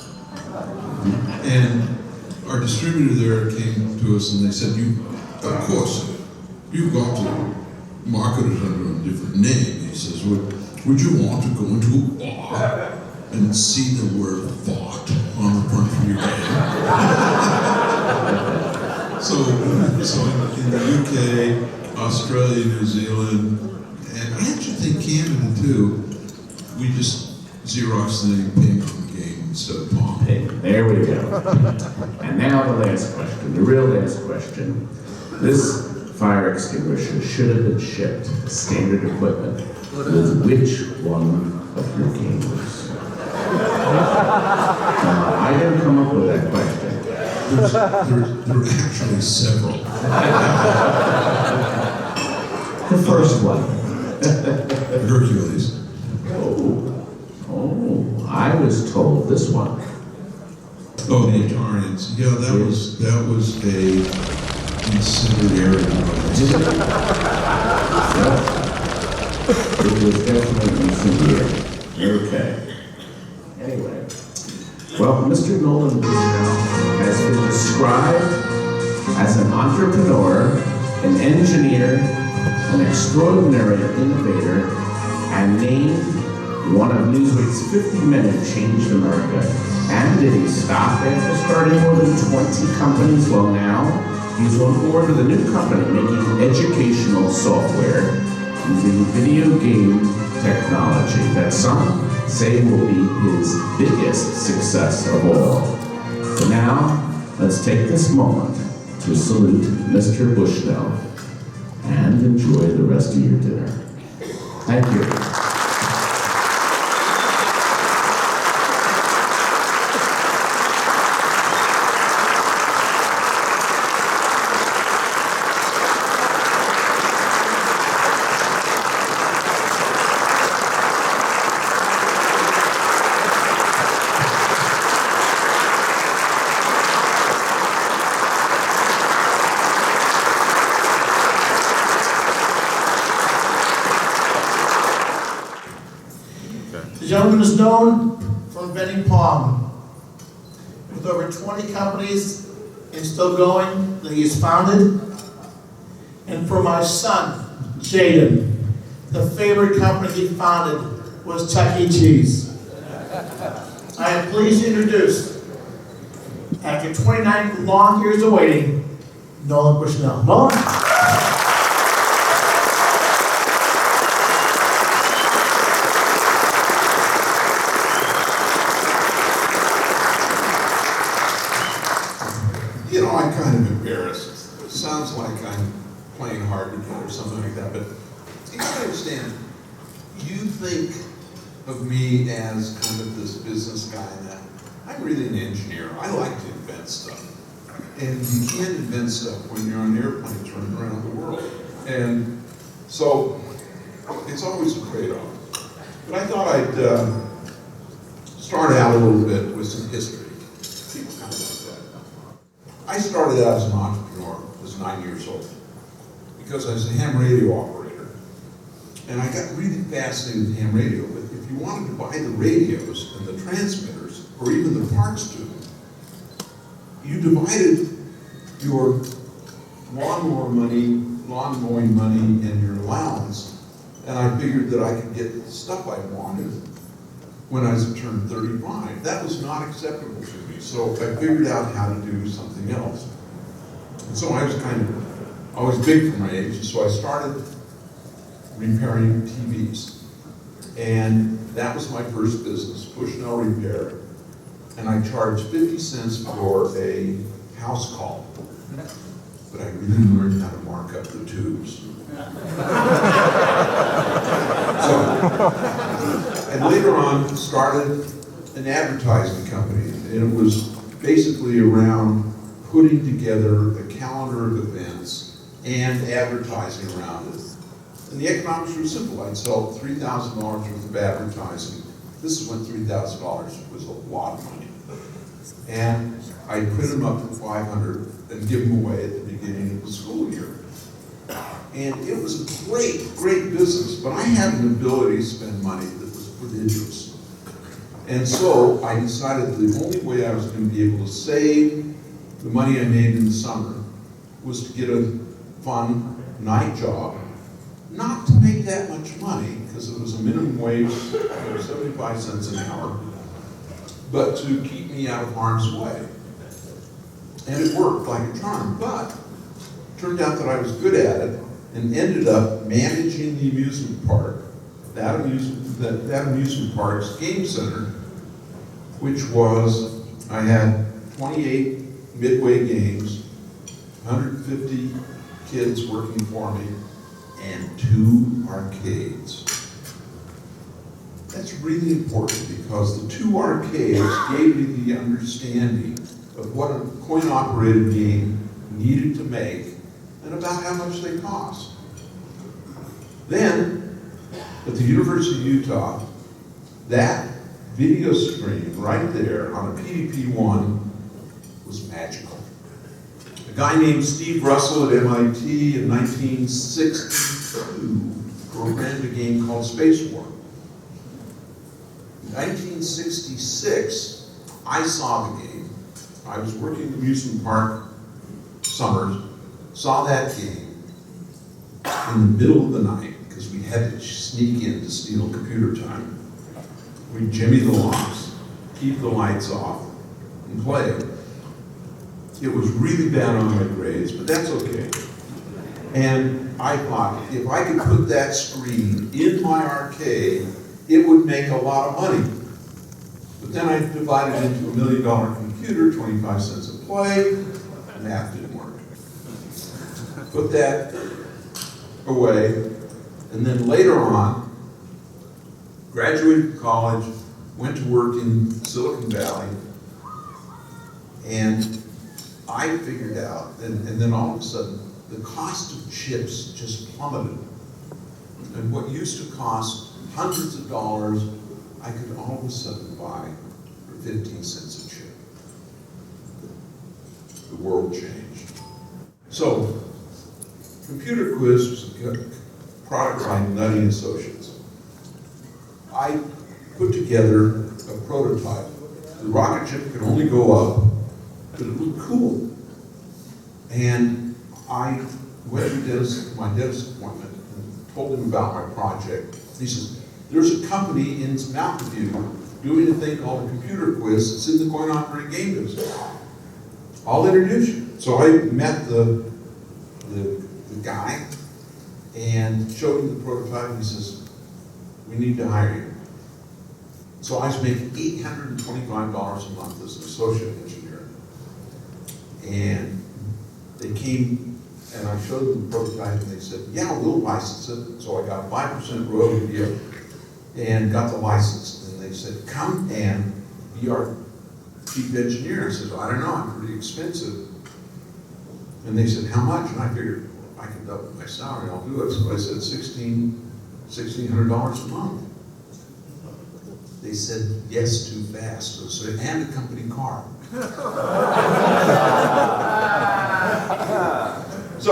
And our distributor there came to us and they said, of course, you've got to market it under a different name. He says, would you want to go into a bar and see the word "fart" on the front of your name? So in the UK, Australia, New Zealand, and I actually think Canada too, we just Xerox the name Ping on the game instead of Pong. Ping. There we go. And now the last question, the real last question. This fire extinguisher should have been shipped standard equipment with which one of your gamers? I didn't come up with that question. There are actually several. The first one. Hercules. Oh, I was told this one. Oh, the Atarians. Yeah, that was a incendiary device. It was definitely incendiary. Okay. Anyway. Well, Mr. Nolan Bushnell has been described as an entrepreneur, an engineer, an extraordinary innovator, and named one of Newsweek's 50 Men Who Changed America. And did he stop after starting more than 20 companies? Well, now he's on board with a new company making educational software using video game technology that some say will be his biggest success of all. So now, let's take this moment to salute Mr. Bushnell and enjoy the rest of your dinner. Thank you. The gentleman is known for inventing Pong. With over 20 companies and still going that he's founded. And for my son, Jaden, the favorite company he founded was Chuck E. Cheese. I am pleased to introduce, after 29 long years of waiting, Nolan Bushnell. Nolan? You know, I'm kind of embarrassed. It sounds like I'm playing hard to get or something like that, but you gotta understand, you think of me as kind of this business guy, and that I'm really an engineer. I like to invent stuff. And you can't invent stuff when you're on airplanes running around the world. And so, it's always a trade-off. But I thought I'd start out a little bit with some history. People kind of like that. I started out as an entrepreneur, I was 9 years old, because I was a ham radio operator. And I got really fascinated with ham radio, but if you wanted to buy the radios and the transmitters, or even the parts to them, you divided your lawn mowing money and your allowance, and I figured that I could get the stuff I wanted when I turned 35. That was not acceptable to me, so I figured out how to do something else. And so I was I was big for my age, and so I started repairing TVs. And that was my first business, Bushnell Repair. And I charged 50 cents for a house call. but I really learned how to mark up the tubes. And later on started an advertising company, and it was basically around putting together a calendar of events and advertising around it. And the economics were simple. I'd sell $3,000 worth of advertising. This is when $3,000 was a lot of money. And I'd print them up for $500 and give them away at the beginning of the school year. And it was a great, great business, but I had an ability to spend money that was prodigious. And so I decided the only way I was going to be able to save the money I made in the summer was to get a fun night job, not to make that much money, because it was a minimum wage, 75 cents an hour, but to keep me out of harm's way. And it worked like a charm, but it turned out that I was good at it and ended up managing the amusement park, that amusement park's game center, which was, I had 28 midway games, 150 kids working for me, and 2 arcades. That's really important because the 2 arcades gave me the understanding of what a coin-operated game needed to make and about how much they cost. Then, at the University of Utah, that video screen right there on a PDP-1 was magical. A guy named Steve Russell at MIT in 1962 programmed a game called Space War. In 1966, I saw the game. I was working at the amusement park summers, saw that game in the middle of the night, because we had to sneak in to steal computer time. We'd jimmy the locks, keep the lights off, and play. It was really bad on my grades, but that's okay. And I thought, if I could put that screen in my arcade, it would make a lot of money. But then I divided it into $1 million computer, 25 cents a play, math didn't work. Put that away, and then later on, graduated from college, went to work in Silicon Valley, and I figured out, and then all of a sudden, the cost of chips just plummeted. And what used to cost hundreds of dollars, I could all of a sudden buy for 15 cents a chip. The world changed. So, Computer Quiz was a product by Nutty Associates. I put together a prototype. The rocket ship could only go up, but it looked cool. And I went to my dentist appointment and told him about my project. He says, there's a company in Mountain View doing a thing called a Computer Quiz. It's in the coin-operated game business. I'll introduce you. So I met the guy and showed him the prototype, and he says, we need to hire you. So I was making $825 a month as an associate engineer. And they came and I showed them the prototype and they said, yeah, we'll license it. So I got 5% royalty deal and got the license. And they said, come and be our chief engineer. I said, well, I don't know, I'm pretty expensive. And they said, how much? And I figured, I can double my salary, I'll do it. So I said, $1,600 a month. They said, yes, too fast. So, and a company car. So,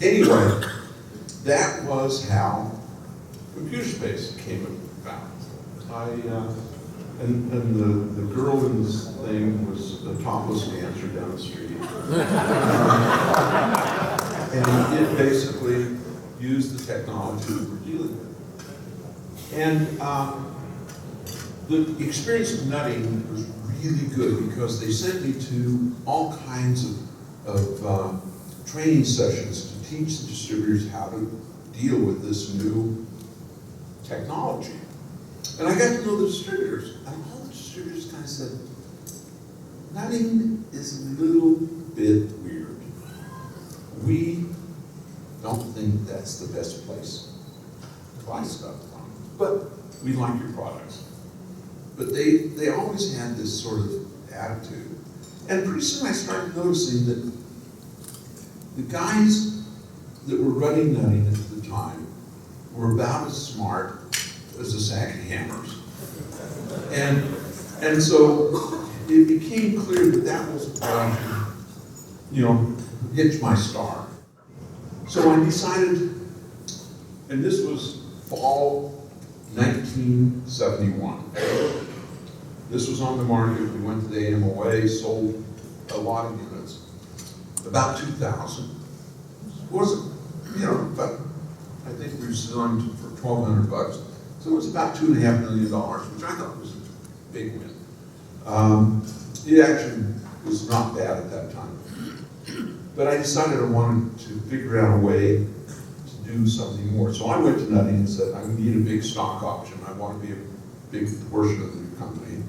anyway, that was how computer space came about. And the girl in this thing was a topless dancer down the street. And it basically used the technology we were dealing with. And the experience of nutting was really good because they sent me to all kinds of training sessions to teach the distributors how to deal with this new technology. And I got to know the distributors, and all the distributors kind of said, nutting is a little bit weird. We don't think that's the best place to buy stuff from, but we like your products. But they always had this sort of attitude. And pretty soon I started noticing that the guys that were running Nutting at the time were about as smart as a sack of hammers. And so it became clear that that was hitch my star. So I decided, and this was fall 1971. This was on the market. We went to the AMOA, sold a lot of units, about 2,000. Wasn't, but I think we were selling for $1,200. So it was about $2.5 million, which I thought was a big win. It actually was not bad at that time. But I decided I wanted to figure out a way to do something more. So I went to Nutting and said, I need a big stock option. I want to be a big portion of the company.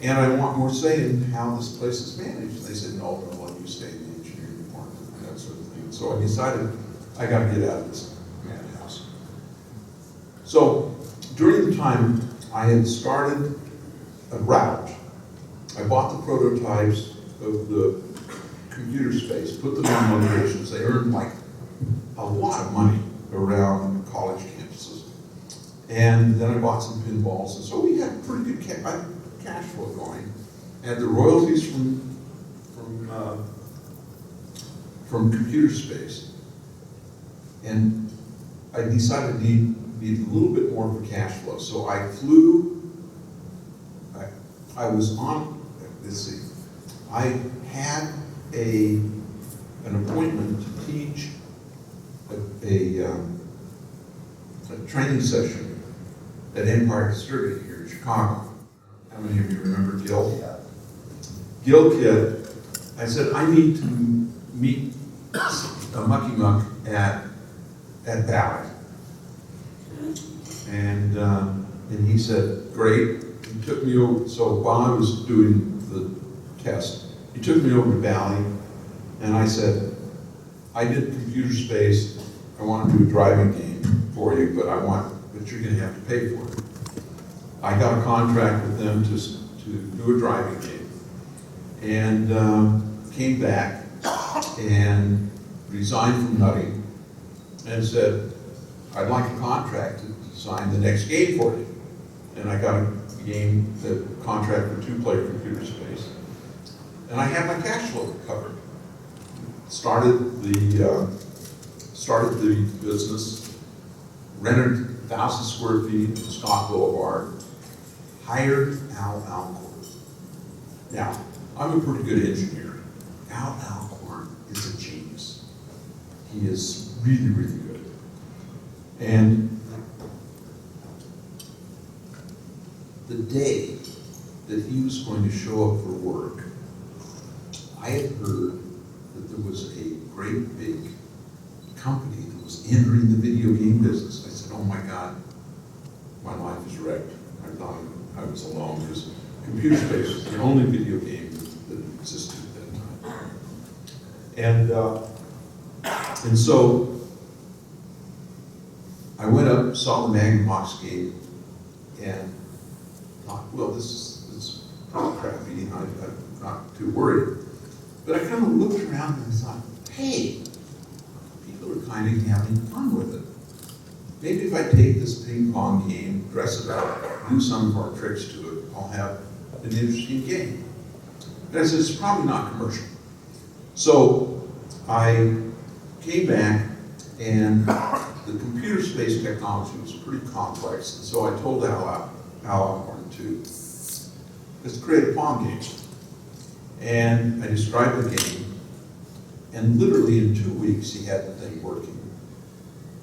And I want more say in how this place is managed. They said, no, you stay in the engineering department and that sort of thing. So I decided I got to get out of this madhouse. So during the time, I had started a route. I bought the prototypes of the computer space, put them on locations. They earned like a lot of money around college campuses. And then I bought some pinballs. And so we had pretty good cash flow going. And the royalties from computer space. And I decided I need a little bit more of a cash flow. So I flew, I was on, let's see, I had an appointment to teach a training session at Empire Distributing here in Chicago. How many of you remember Gil? Yeah. Gil Kidd. I said, I need to meet a mucky muck at Ballard. And he said, great. He took me over, so while I was doing the test, he took me over to Valley, and I said, I did computer space, I want to do a driving game for you, but you're going to have to pay for it. I got a contract with them to do a driving game, and came back and resigned from Nutting, and said, I'd like a contract to design the next game for you. And I got a contract for 2-player computer space. And I had my cash flow covered. Started the business, rented 1,000 square feet in Scott Boulevard, hired Al Alcorn. Now, I'm a pretty good engineer. Al Alcorn is a genius. He is really, really good. And the day that he was going to show up for work, I had heard that there was a great big company that was entering the video game business. I said, oh my God, my life is wrecked. I thought I was alone because computer space was the only video game that existed at that time. And so I went up, saw the Magnavox game, and thought, well, this is pretty crappy, and I'm not too worried. But I kind of looked around and thought, hey, people are kind of having fun with it. Maybe if I take this ping pong game, dress it up, do some of our tricks to it, I'll have an interesting game. And I said, it's probably not commercial. So I came back, and the computer space technology was pretty complex. And so I told Al Alcorn to let's create a Pong game. And I described the game, and literally in 2 weeks he had the thing working.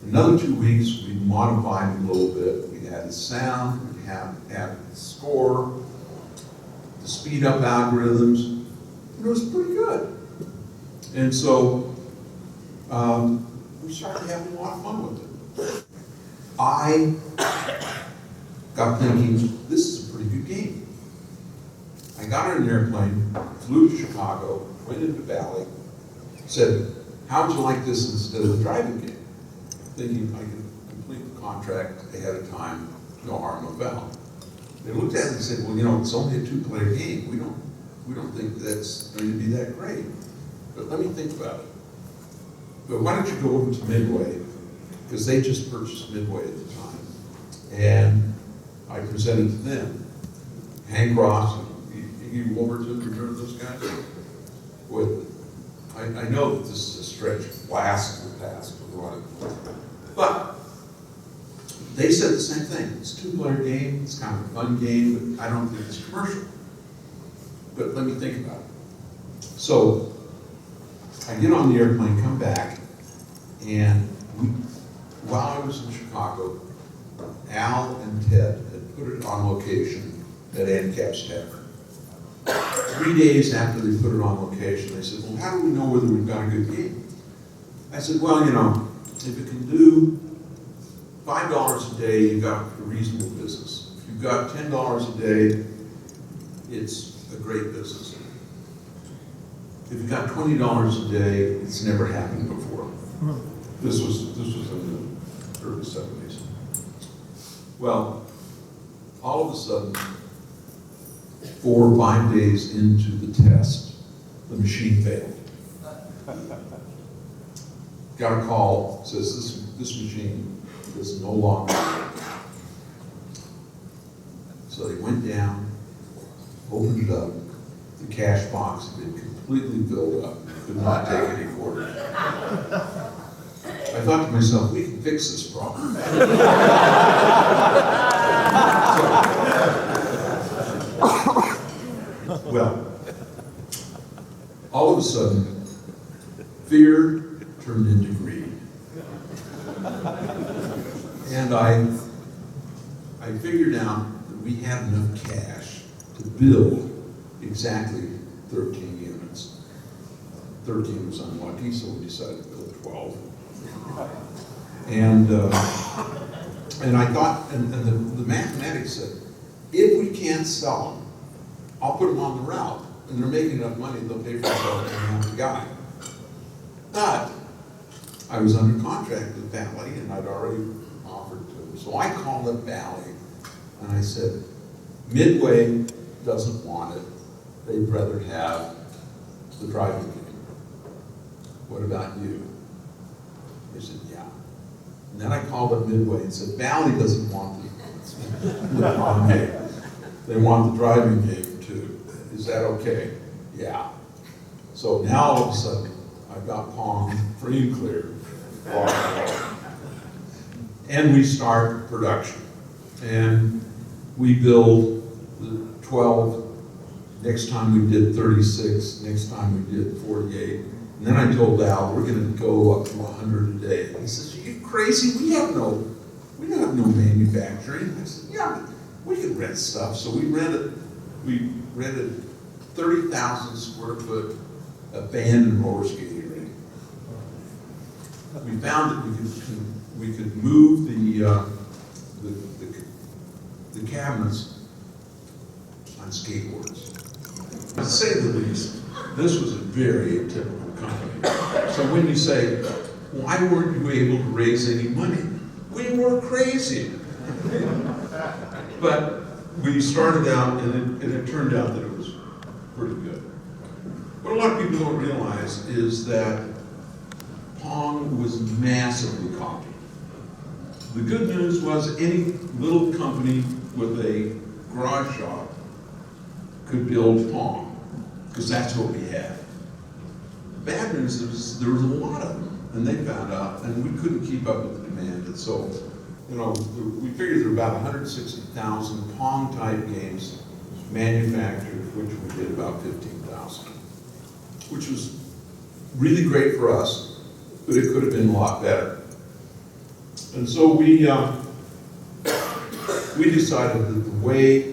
Another 2 weeks we modified it a little bit. We added sound, we added the score, the speed up algorithms, and it was pretty good. And so we started having a lot of fun with it. I got thinking, this is a pretty good game. I I got on an airplane, flew to Chicago, went into Valley, said, how would you like this instead of the driving game? Thinking I could complete the contract ahead of time, no harm, no foul. They looked at it and said, well, you know, it's only a 2-player game. We don't think that's going to be that great. But let me think about it. But why don't you go over to Midway, because they just purchased Midway at the time. And I presented to them. Hank Ross, Iggy Wolverton, remember those guys? Boy, I know that this is a stretch blast of the past, but they said the same thing. It's a 2-player game, it's kind of a fun game, but I don't think it's commercial. But let me think about it. So I get on the airplane, come back, and while I was in Chicago, Al and Ted had put it on location at Ancap's Tavern. 3 days after they put it on location, they said, well, how do we know whether we've got a good game? I said, well, you know, if it can do $5 a day, you've got a reasonable business. If you've got $10 a day, it's a great business. If you've got $20 a day, it's never happened before. This was in the early 70s. Well, all of a sudden, 4 or 5 days into the test, the machine failed. Got a call, says this machine is no longer. So they went down, opened it up, the cash box had been completely filled up, could not take any quarters. I thought to myself, we can fix this problem. Well, all of a sudden, fear turned into greed. And I figured out that we had enough cash to build exactly 13 units. 13 was unlucky, so we decided to build 12. And I thought, and the mathematics said, if we can't sell them, I'll put them on the route, and they're making enough money, they'll pay for themselves and have the guy. But I was under contract with Valley, and I'd already offered to them. So I called up Valley, and I said, Midway doesn't want it. They'd rather have the driving game. What about you? They said, yeah. And then I called up Midway and said, Valley doesn't want the Pong game. They want the driving game too. Is that okay? Yeah. So now all of a sudden, I've got Pong free and clear. And we start production. And we build the 12. Next time we did 36. Next time we did 48. And then I told Al, we're going to go up to 100 a day. And he says, are you crazy? We don't have no manufacturing. I said, yeah, we can rent stuff. So we rented 30,000 square foot abandoned roller skating rink. We found that we could move the cabinets on skateboards. To say the least, this was a very atypical company. So when you say, why weren't you able to raise any money? We were crazy. But we started out, and it turned out that it was pretty good. What a lot of people don't realize is that Pong was massively copied. The good news was any little company with a garage shop could build Pong, because that's what we had. The bad news is there was a lot of them, and they found out, and we couldn't keep up with the demand. And so, you know, we figured there were about 160,000 Pong-type games manufactured, which we did about 15,000, which was really great for us, but it could have been a lot better. And so we decided that the way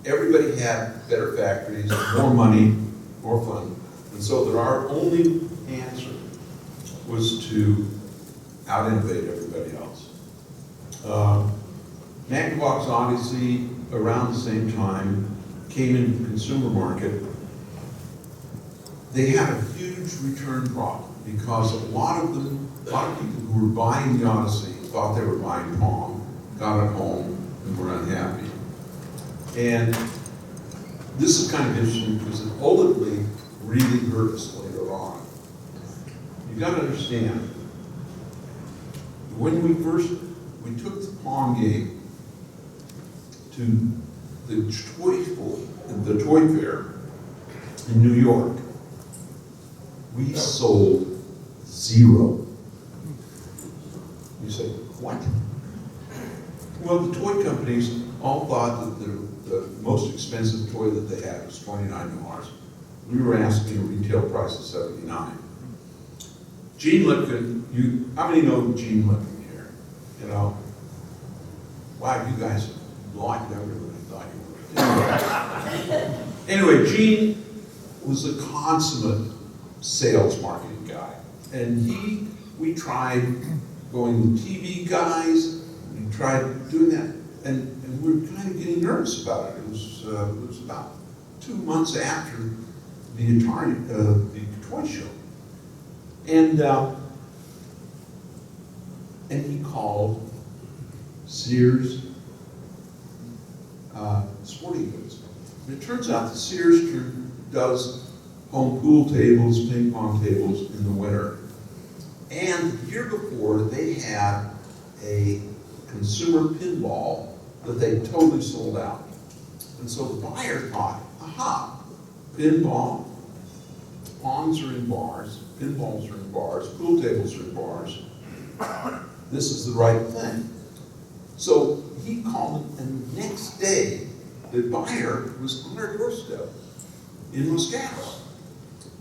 everybody had better factories, more money, more fun, and so that our only answer was to out-innovate everybody else. Magnavox Odyssey, around the same time, came into the consumer market, they had a huge return problem because a lot of people who were buying the Odyssey thought they were buying Pong, got it home, and were unhappy. And this is kind of interesting because it ultimately really hurt us later on. You got to understand, when we took the Pong game to the toy fair in New York, we sold 0. You say, what? Well, the toy companies all thought that the most expensive toy that they had was $29. We were asking a retail price of $79. Gene Lipkin, how many know Gene Lipkin here? You know, wow, you guys are a lot younger than I thought you were. Anyway, Gene was a consummate sales marketing guy. And we tried going with TV guys, we tried doing that, and we were kind of getting nervous about it. It was about 2 months after the toy show. And he called Sears Sporting Goods. And it turns out that Sears does home pool tables, ping pong tables in the winter. And the year before, they had a consumer pinball that they totally sold out. And so the buyer thought, aha, pinball, pongs are in bars, pinballs are in bars, pool tables are in bars. This is the right thing. So he called, and the next day, the buyer was on our doorstep in Moscato.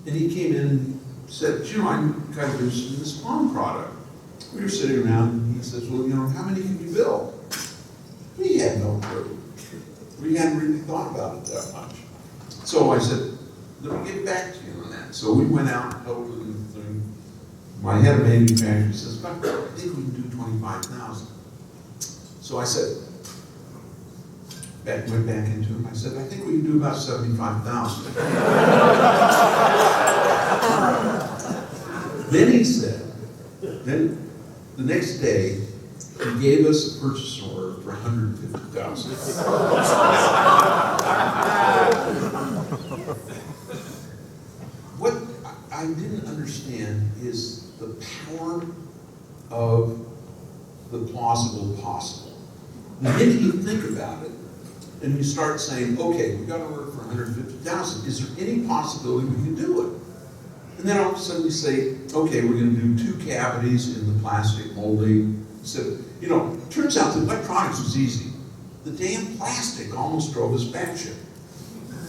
And he came in and said, you know, I'm kind of interested in this Pong product. We were sitting around, and he says, well, you know, how many can you build? We had no clue. We hadn't really thought about it that much. So I said, let me get back to you on that. So we went out and told them, my head of manufacturing says, I think we can do 25,000. So I said, went back into him, I said, I think we can do about 75,000. Then he said, then the next day, he gave us a purchase order for 150,000. What I didn't understand is the power of the plausible possible. The minute you think about it, and you start saying, okay, we got to order for 150,000, is there any possibility we can do it? And then all of a sudden we say, okay, we're going to do 2 cavities in the plastic molding. So, you know, it turns out that electronics was easy. The damn plastic almost drove us batshit.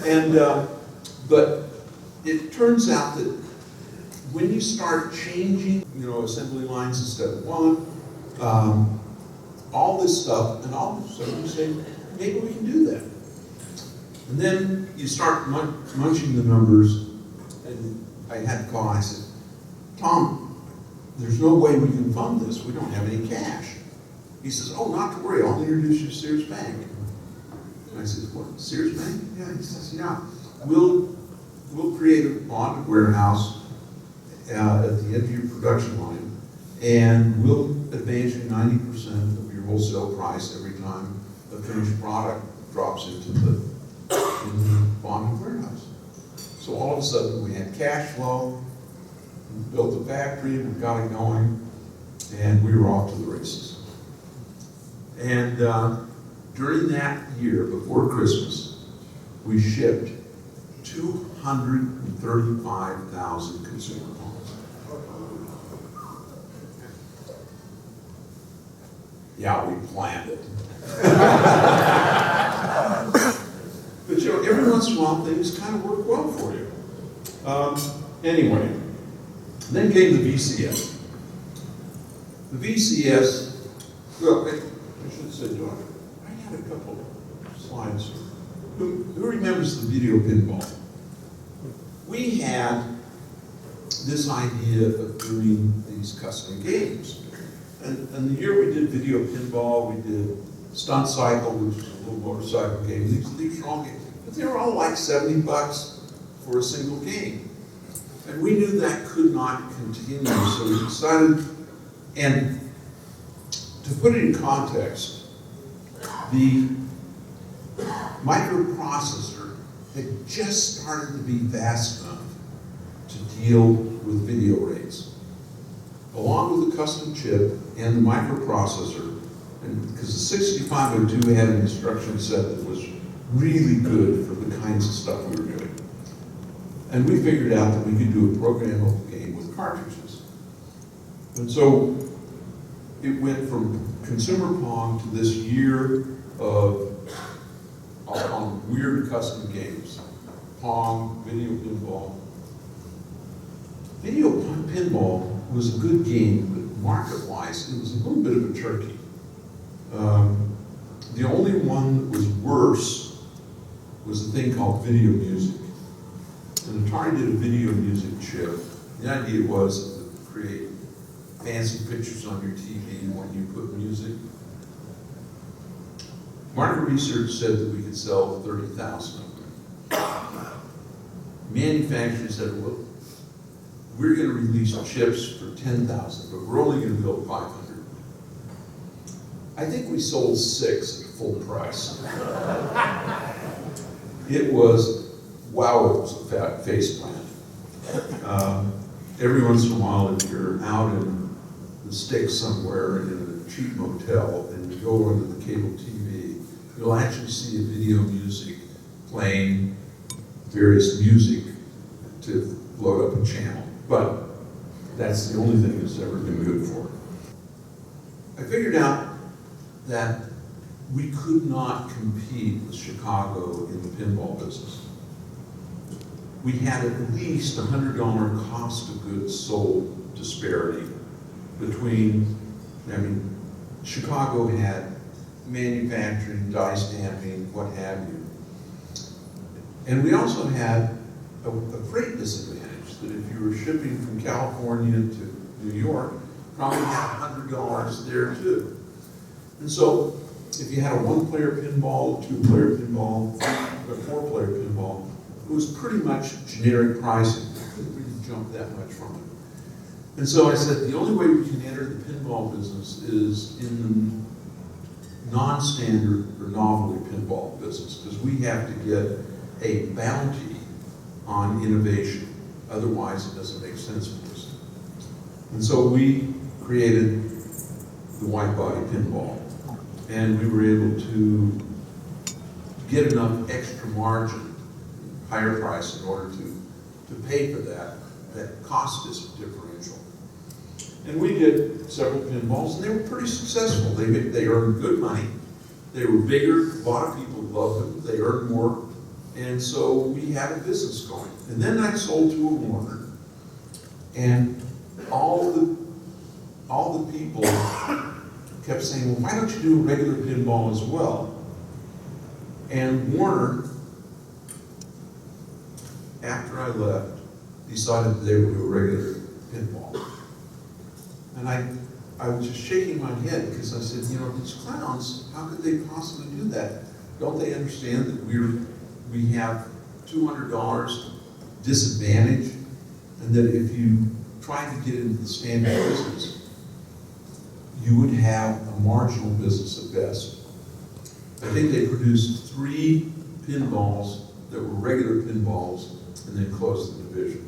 And, but it turns out that when you start changing, you know, assembly lines instead of one, all this stuff, and all of a sudden you say, maybe we can do that. And then you start munching the numbers, and I had to call, I said, Tom, there's no way we can fund this. We don't have any cash. He says, oh, not to worry, I'll introduce you to Sears Bank. And I said, what, Sears Bank? Yeah, he says, yeah. We'll create a bonded warehouse at the end of your production line, and we'll advance you 90% of your wholesale price every time a finished product drops into the bonded warehouse. So all of a sudden we had cash flow, we built a factory, we got it going, and we were off to the races. And during that year, before Christmas, we shipped 235,000 consumer homes. Yeah, we planned it. But you know, every once in a while things kind of work well for you. Anyway, then came the VCS. The VCS, well, I should say, I had a couple of slides here. Who remembers the video pinball? We had this idea of doing these custom games. And the year we did video pinball, we did Stunt Cycle, which was a little motorcycle game. These were all games. but they were all like 70 bucks for a single game. And we knew that could not continue, so we decided, and to put it in context, the microprocessor had just started to be vast enough to deal with video rates. Along with the custom chip and the microprocessor, and because the 6502 had an instruction set that was really good for the kinds of stuff we were doing. And we figured out that we could do a programmable game with cartridges. And so it went from consumer Pong to this year of, I'll call them weird custom games. Pong, video pinball. Video pinball was a good game, but market-wise, it was a little bit of a turkey. The only one that was worse was a thing called video music. And Atari did a video music chip. The idea was to create fancy pictures on your TV when you put music. Market research said that we could sell 30,000 of them. Manufacturers said, well, we're going to release chips for 10,000, but we're only going to build 500. I think we sold 6 at full price. It was, wow, it was a face plant. Every once in a while, if you're out in the sticks somewhere in a cheap motel and you go onto the cable TV, you'll actually see a video music playing various music to load up a channel. But that's the only thing it's ever been good for. I figured out that we could not compete with Chicago in the pinball business. We had at least $100 cost of goods sold disparity between, I mean, Chicago had manufacturing, die stamping, what have you. And we also had a freight disadvantage, that if you were shipping from California to New York, probably had $100 there too. And so, if you had a 1-player pinball, 2-player pinball, a 4-player pinball, it was pretty much generic pricing. You couldn't really jump that much from it. And so I said, the only way we can enter the pinball business is in the non-standard or novelty pinball business, because we have to get a bounty on innovation. Otherwise, it doesn't make sense for us. And so we created the white body pinball. And we were able to get enough extra margin, higher price, in order to pay for that cost differential. And we did several pinballs, and they were pretty successful. They earned good money. They were bigger. A lot of people loved them. They earned more. And so we had a business going. And then I sold to a Warner, and all the people kept saying, well, why don't you do a regular pinball as well? And Warner, after I left, decided they would do a regular pinball. And I was just shaking my head, because I said, you know, these clowns, how could they possibly do that? Don't they understand that we have $200 disadvantage, and that if you try to get into the standard business, you would have a marginal business at best. I think they produced 3 pinballs that were regular pinballs and then closed the division.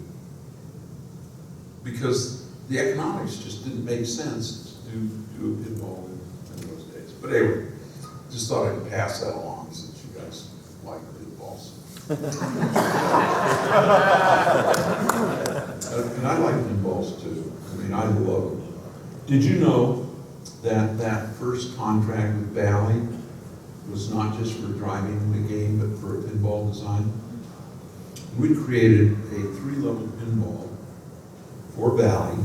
Because the economics just didn't make sense to do a pinball in those days. But anyway, just thought I'd pass that along since you guys like pinballs. And I like pinballs too. I mean, I love them. Did you know that first contract with Bally was not just for driving the game, but for a pinball design? We created a 3-level pinball for Bally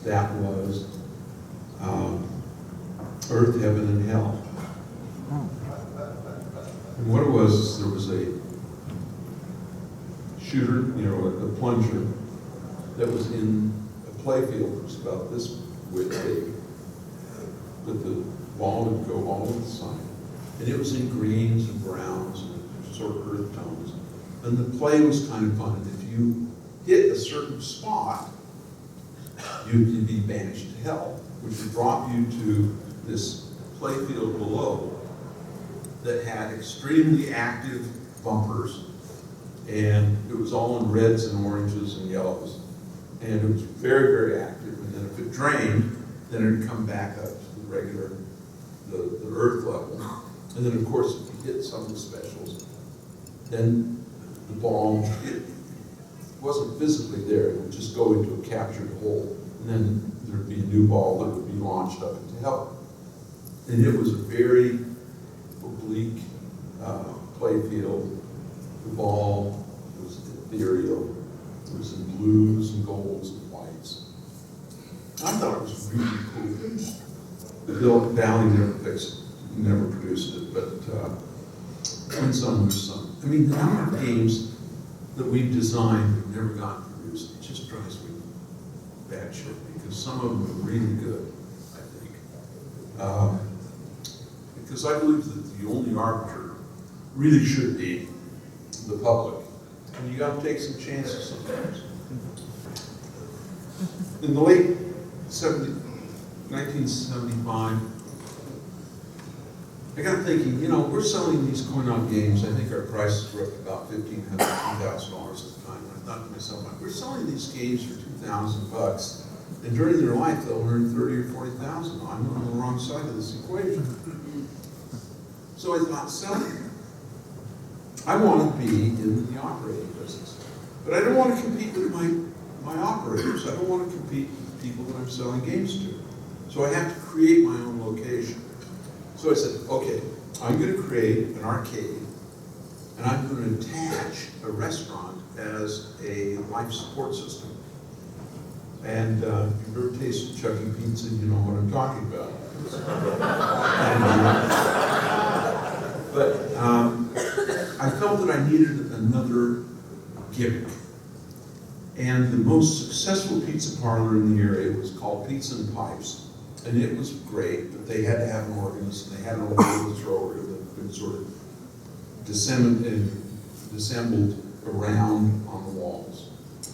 that was Earth, Heaven, and Hell. And what it was is there was a shooter, you know, a plunger that was in a playfield that was about this width big, but the ball would go all over the side. And it was in greens and browns and sort of earth tones. And the play was kind of fun. And if you hit a certain spot, you could be banished to hell, which would drop you to this play field below that had extremely active bumpers, and it was all in reds and oranges and yellows, and it was very, very active. And then if it drained, then it would come back up to the regular, the earth level. And then of course, if you hit some of the specials, then the ball, it wasn't physically there, it would just go into a captured hole, and then there'd be a new ball that would be launched up into hell. And it was a very oblique play field. The ball was ethereal. It was in blues and golds and whites. I thought it was really cool. Bill Downey never produced it, but Win Some, Lose Some. I mean, the number of games that we've designed that never got produced, it just drives me bad shit, because some of them are really good, I think. Because I believe that the only arbiter really should be the public. And you gotta take some chances sometimes. In the late 1975, I got thinking, you know, we're selling these coin-op games. I think our prices were up to about $1,500, $2,000 at the time. And I thought to myself, we're selling these games for $2,000, and during their life they'll earn $30,000 or $40,000. I'm on the wrong side of this equation. So I thought, selling. I want to be in the operating business, but I don't want to compete with my operators. I don't want to compete with the people that I'm selling games to. So I have to create my own location. So I said, okay, I'm going to create an arcade, and I'm going to attach a restaurant as a life support system. And if you've ever tasted Chuck E. Pizza, you know what I'm talking about. But I felt that I needed another gimmick. And the most successful pizza parlor in the area was called Pizza and Pipes. And it was great, but they had to have an organist, and they had an organ thrower that had been sort of disassembled around on the walls.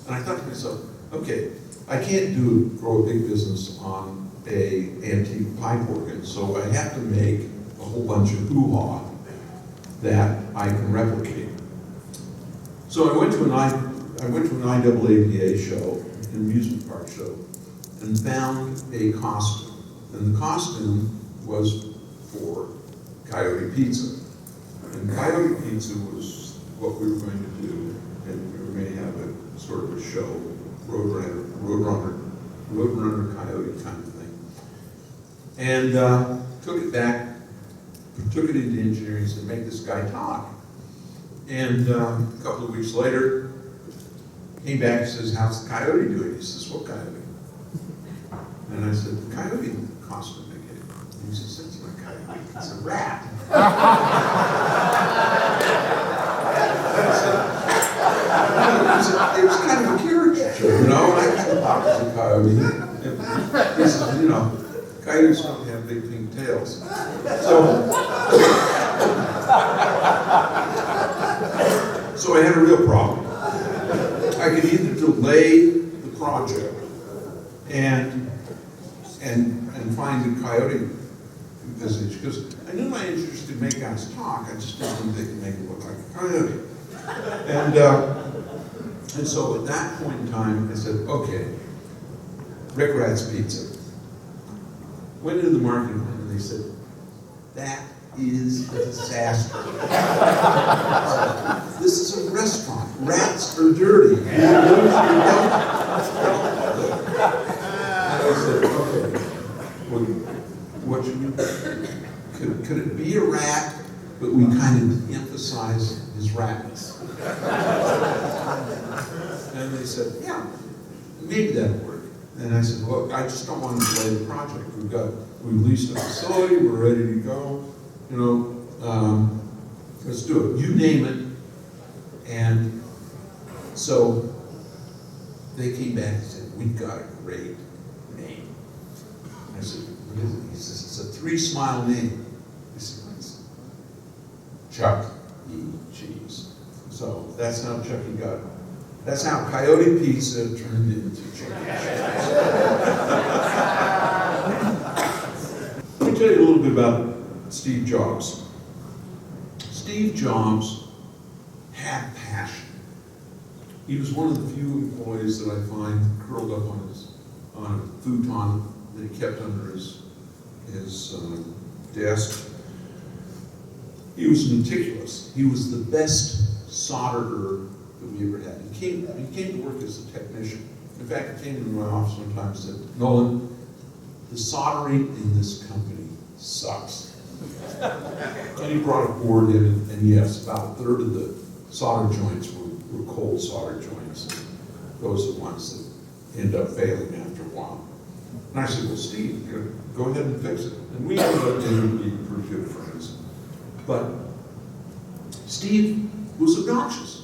And I thought to myself, okay, I can't grow a big business on a antique pipe organ, so I have to make a whole bunch of hoo-ha that I can replicate. So I went to an IAAPA show, an amusement park show, and found a costume. And the costume was for Coyote Pizza. And Coyote Pizza was what we were going to do, and we were going to have a sort of a show, Roadrunner Coyote kind of thing. And took it back, took it into engineering, and said, make this guy talk. And a couple of weeks later, came back and says, how's the coyote doing? He says, what coyote? And I said, the coyote costume I gave. And he says, it's not a coyote, it's a rat. It was kind of a caricature, you know? I kind of thought it was a coyote. He says, you know, coyotes don't have big pink tails. So I had a real problem. I could either delay the project and find a coyote visage, because I knew my interest to make guys talk, I just didn't think they could make it look like a coyote. And so at that point in time, I said, okay, Rick Rat's Pizza. Went into the marketing and they said, that is a disaster. This is a restaurant. Rats are dirty. And I said, okay, what should we do? Could it be a rat, but we kind of emphasize his ratness? And they said, yeah, maybe that'll work. And I said, look, I just don't want to delay the project. We've leased a facility, we're ready to go. You know, let's do it. You name it. And so they came back and said, we've got a great name. I said, what is it? He says, it's a 3-smile name. I said, what is it? Chuck E. Cheese. That's how Chucky got. That's how Coyote Pizza turned into Chucky. Let me tell you a little bit about Steve Jobs. Steve Jobs had passion. He was one of the few employees that I find curled up on a futon that he kept under his desk. He was meticulous. He was the best solderer that we ever had. He came to work as a technician. In fact, he came into my office one time and said, "Nolan, the soldering in this company sucks." And he brought a board in, and yes, about a third of the solder joints were cold solder joints. Those are the ones that end up failing after a while. And I said, "Well, Steve, go ahead and fix it." And we ended up being pretty good friends. But Steve was obnoxious.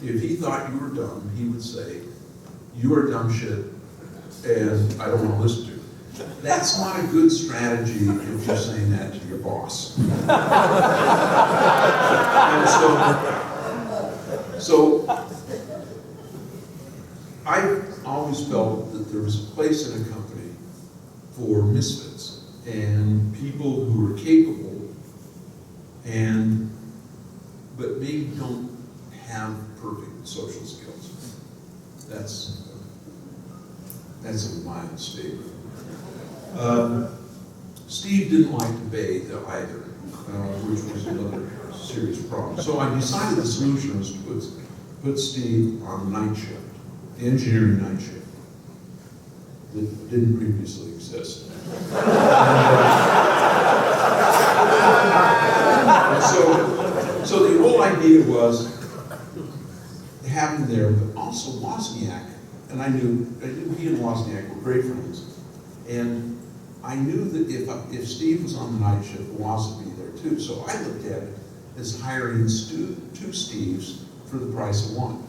If he thought you were dumb, he would say, "You are dumb shit, and I don't want to listen to you." That's not a good strategy if you're saying that to your boss. And so I always felt that there was a place in a company for misfits and people who are capable but maybe don't have perfect social skills. That's a mild statement. Steve didn't like to bathe either, which was another serious problem. So I decided the solution was to put Steve on the night shift, the engineering night shift, that didn't previously exist. So the whole idea was having there, but also Wozniak, and I knew he and Wozniak were great friends, and I knew that if Steve was on the night shift, Woz would be there too. So I looked at it as hiring two Steves for the price of one.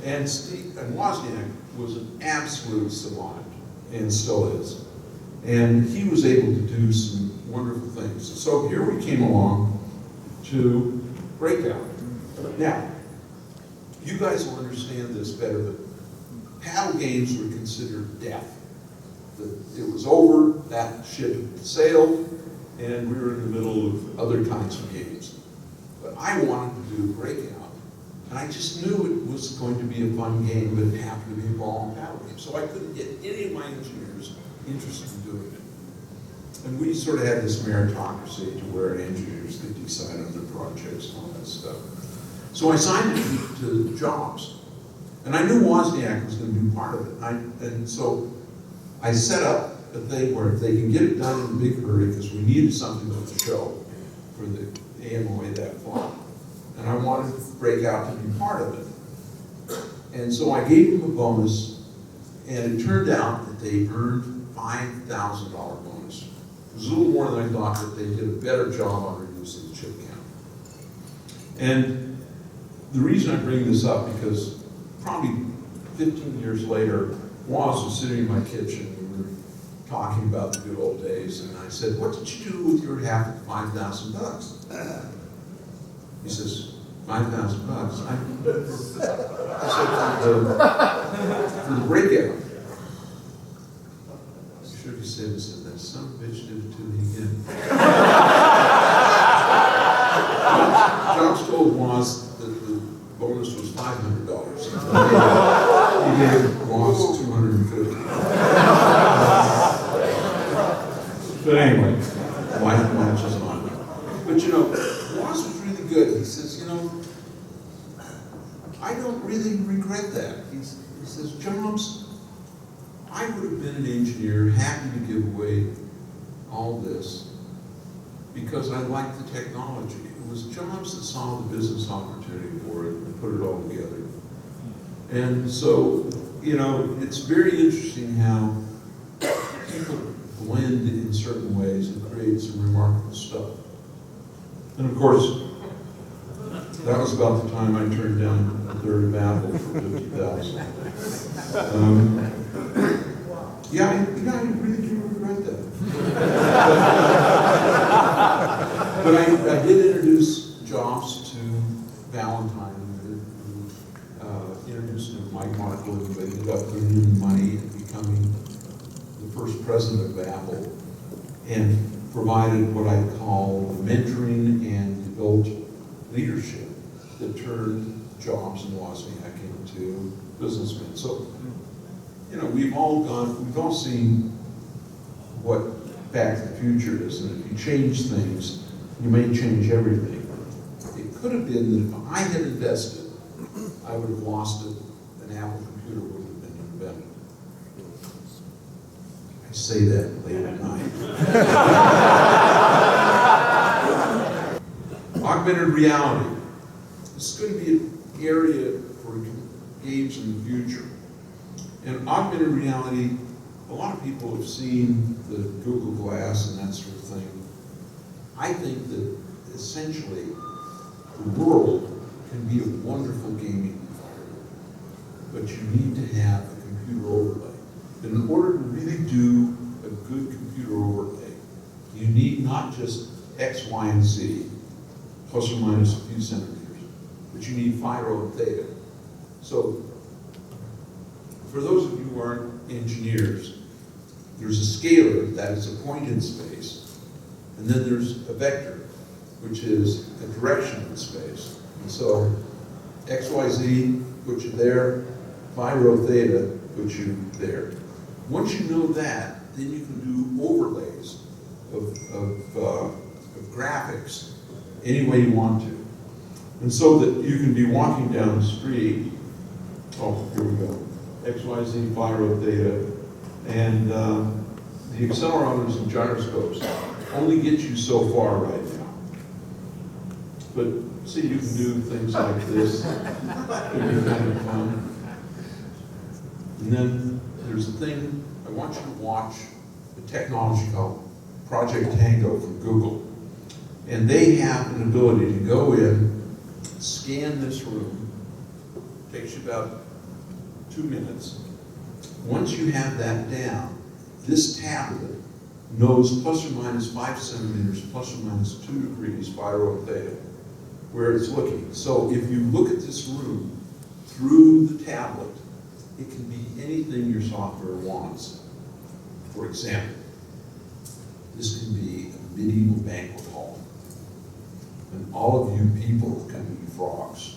And Wozniak was an absolute savant, and still is. And he was able to do some wonderful things. So here we came along to Breakout. Now, you guys will understand this better, but paddle games were considered death. It was over, that ship had sailed, and we were in the middle of other kinds of games. But I wanted to do Breakout, and I just knew it was going to be a fun game, but it happened to be a ball and paddle game. So I couldn't get any of my engineers interested in doing it. And we sort of had this meritocracy to where engineers could decide on their projects and all that stuff. So I signed it to Jobs. And I knew Wozniak was going to be part of it. And so I set up a thing where if they can get it done in a big hurry, because we needed something to show for the AMOA that fall. And I wanted Breakout to be part of it. And so I gave them a bonus, and it turned out that they earned $5,000 bonus. It was a little more than I thought, but they did a better job on reducing the chip count. And the reason I bring this up, because probably 15 years later, Woz was sitting in my kitchen, we were talking about the good old days, and I said, "What did you do with your half of $5,000? He says, $5,000? I said, for the Breakout. He shook his head and said, "That son of a bitch did it to me again." Jobs told Woz that the bonus was $500. He gave Woz $250. But anyway, life marches on. But you know, Woz was really good. He says, "You know, I don't really regret that." He says, "Jobs, I would have been an engineer, happy to give away all this because I liked the technology. It was Jobs that saw the business opportunity for it and put it all together." And so, you know, it's very interesting how people blend in certain ways and create some remarkable stuff. And of course, that was about the time I turned down a third of Apple for $50,000. Yeah, I really do regret that. But I did introduce Jobs to introduced him to Mike Markle, who ended up giving him money and becoming the first president of Apple, and provided what I call mentoring and adult leadership that turned Jobs and Wozniak into businessmen. So, you know, we've all seen what Back to the Future is, and if you change things, you may change everything. It could have been that if I had invested, I would have lost it, an Apple computer would have been invented. I say that late at night. Augmented reality. This is going to be an area for games in the future. And augmented reality, a lot of people have seen the Google Glass and that sort of thing. I think that essentially the world can be a wonderful gaming environment, but you need to have a computer overlay. And in order to really do a good computer overlay, you need not just X, Y, and Z, plus or minus a few centimeters, but you need phi, rho, and theta. So, for those of you who aren't engineers, there's a scalar, that is a point in space, and then there's a vector, which is a direction in space. And so, X, Y, Z, put you there, phi, rho, theta, put you there. Once you know that, then you can do overlays of graphics any way you want to. And so that you can be walking down the street, oh, here we go, X, Y, Z, phi, rho, theta, and the accelerometers and gyroscopes only get you so far right now. But see, you can do things like this. It can be kind of fun. And then there's a thing, I want you to watch a technology called Project Tango from Google. And they have an ability to go in, scan this room, takes you about 2 minutes. Once you have that down, this tablet knows plus or minus 5 centimeters, plus or minus 2 degrees, phi, rho, theta, where it's looking. So if you look at this room through the tablet, it can be anything your software wants. For example, this can be a medieval banquet hall, and all of you people can be frogs.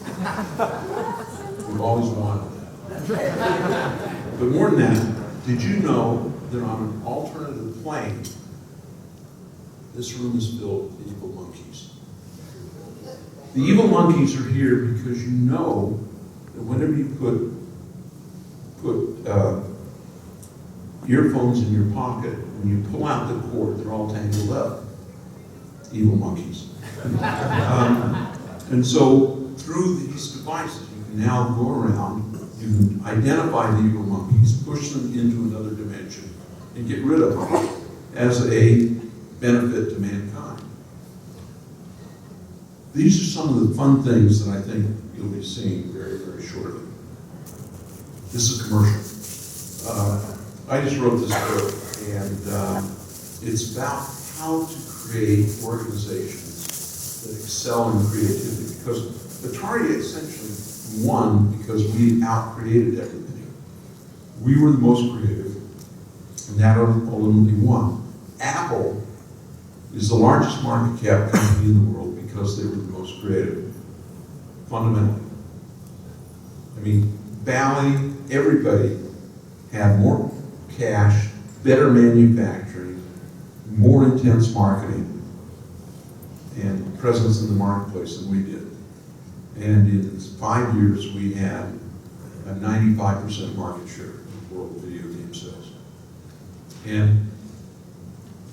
We've always wanted that. But more than that, did you know that on an alternative plane, this room is filled with evil monkeys? The evil monkeys are here because you know that whenever you put earphones in your pocket, when you pull out the cord, they're all tangled up. Evil monkeys. And so through these devices, you can now go around, you can identify the evil monkeys, push them into another dimension, and get rid of them as a benefit to mankind. These are some of the fun things that I think you'll be seeing very, very shortly. This is a commercial. I just wrote this book, and it's about how to create organizations that excel in creativity. Because Atari essentially won because we out-created everything. We were the most creative, and that ultimately won. Apple is the largest market cap company in the world because they were the most creative, fundamentally. I mean, Bally, everybody had more cash, better manufacturing, more intense marketing, and presence in the marketplace than we did. And in 5 years, we had a 95% market share of world video game sales. And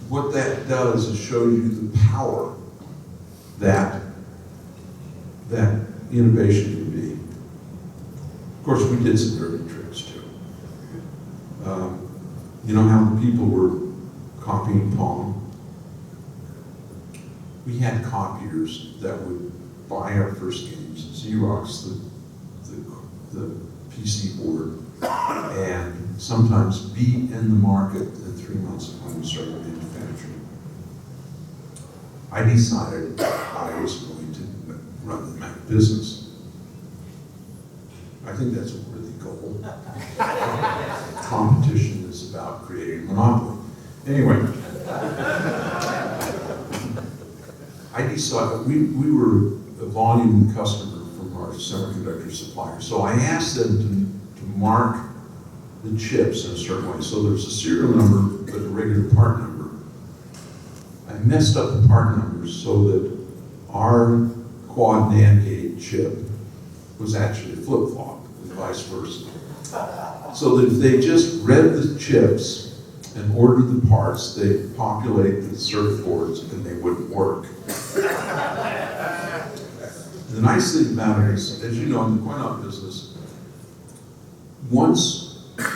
what that does is show you the power that innovation can be. Of course, we did some dirty tricks too. You know how the people were copying Pong? We had copiers that would buy our first games, Xerox the PC board, and sometimes be in the market in 3 months when we started manufacturing. I decided I was going to run the Mac business. think that's a worthy goal. Competition is about creating a monopoly. Anyway, I decided, we were a volume customer from our semiconductor supplier, so I asked them to mark the chips in a certain way. So there's a serial number, but a regular part number. I messed up the part numbers so that our quad NAND gate chip was actually a flip-flop and vice versa. So that if they just read the chips and ordered the parts, they'd populate the circuit boards and they wouldn't work. The nice thing about it is, as you know, in the coin-op business, once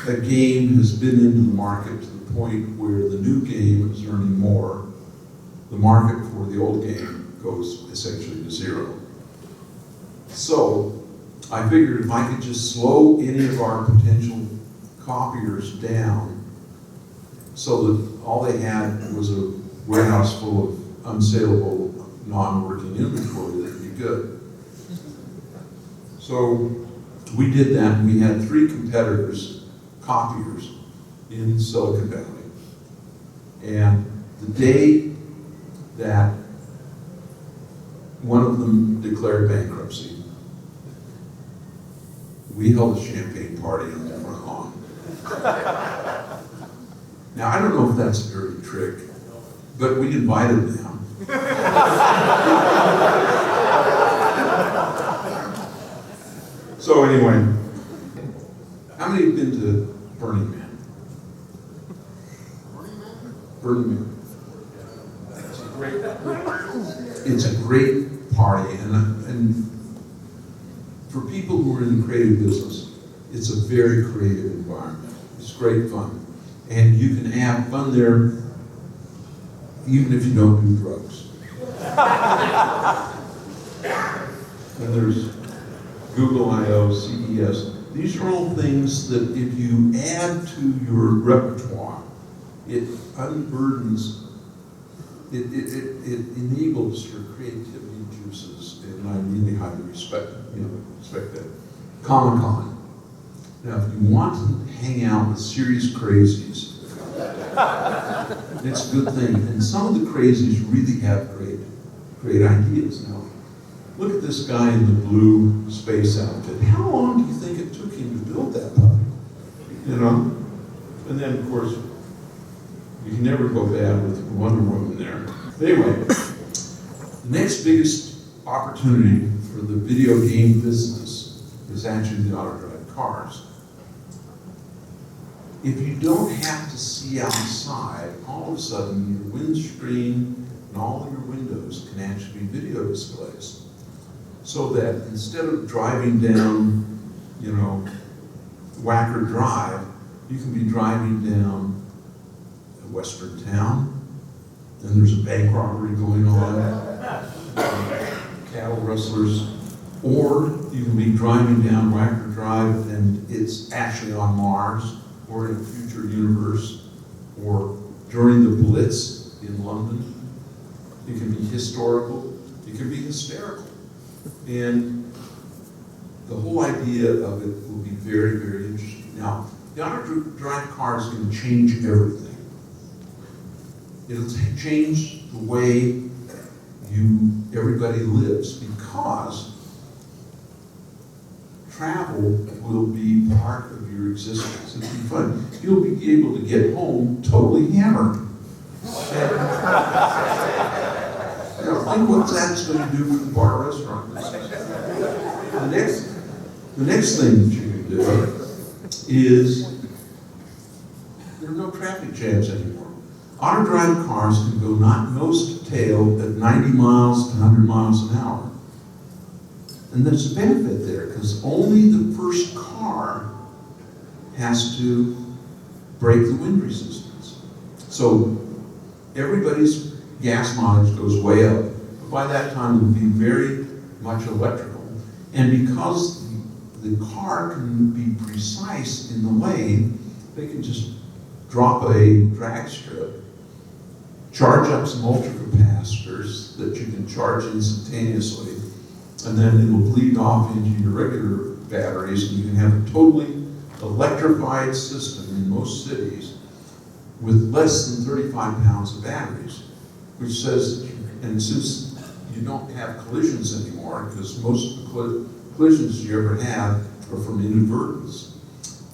a game has been into the market to the point where the new game is earning more, the market for the old game goes essentially to zero. So I figured if I could just slow any of our potential copiers down so that all they had was a warehouse full of unsaleable, non-working inventory, that'd be good. So we did that, and we had 3 competitors, copiers, in Silicon Valley. And the day that one of them declared bankruptcy, we held a champagne party on the front lawn. Now, I don't know if that's a dirty trick, but we invited them. So anyway, how many have been to Burning Man? Burning Man. It's a great party, and for people who are in the creative business, it's a very creative environment. It's great fun. And you can have fun there even if you don't do drugs. And there's Google I/O, CES. These are all things that if you add to your repertoire, it unburdens, it enables your creativity juices, and I really highly respect that. Comic-Con. Now, if you want to hang out with serious crazies, it's a good thing. And some of the crazies really have great ideas. Now, look at this guy in the blue space outfit. How long do you think it took him to build that puppy? You know? And then, of course, you can never go bad with Wonder Woman there. Anyway, the next biggest opportunity for the video game business is actually the auto-drive cars. If you don't have to see outside, all of a sudden your windscreen and all of your windows can actually be video displays. So that instead of driving down, Wacker Drive, you can be driving down a western town, and there's a bank robbery going on, cattle rustlers, or you can be driving down Wacker Drive and it's actually on Mars, or in a future universe, or during the Blitz in London. It can be historical, it can be hysterical. And the whole idea of it will be very, very interesting. Now, the auto-drive car is going to change everything. It'll change the way everybody lives, because travel will be part of your existence. It'll be fun. You'll be able to get home totally hammered. Think what that's going to do for the bar restaurant business. The next thing that you can do is there are no traffic jams anymore. Auto-drive cars can go nose to tail at 90 miles to 100 miles an hour. And there's a benefit there, because only the first car has to break the wind resistance. So everybody's gas mileage goes way up. But by that time, it will be very much electrical. And because the car can be precise in the lane, they can just drop a drag strip, charge up some ultracapacitors that you can charge instantaneously, and then it will bleed off into your regular batteries, and you can have a totally electrified system in most cities with less than 35 pounds of batteries, which says, and since you don't have collisions anymore, because most of the collisions you ever have are from inadvertence,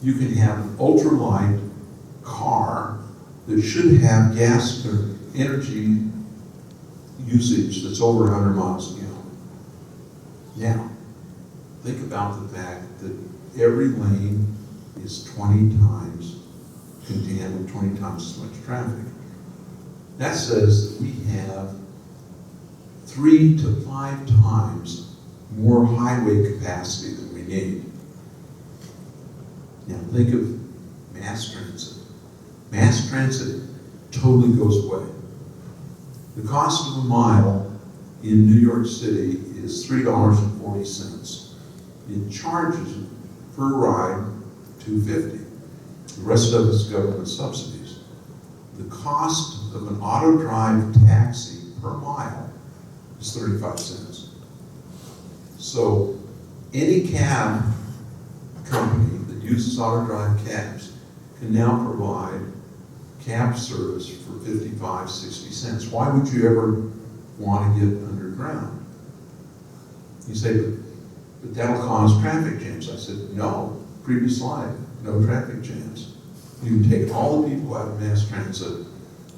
you can have an ultralight car that should have gas or energy usage that's over 100 miles a gallon. Now, think about the fact that every lane is 20 times contaminated, 20 times as much traffic. That says that we have 3 to 5 times more highway capacity than we need. Now think of mass transit. Mass transit totally goes away. The cost of a mile in New York City is $3.40. It charges per ride $2.50. The rest of it's government subsidies. The cost of an auto drive taxi per mile is 35 cents. So any cab company that uses auto drive cabs can now provide cab service for 55, 60 cents. Why would you ever want to get underground? You say, but that'll cause traffic jams. I said, no, previous slide, no traffic jams. You can take all the people out of mass transit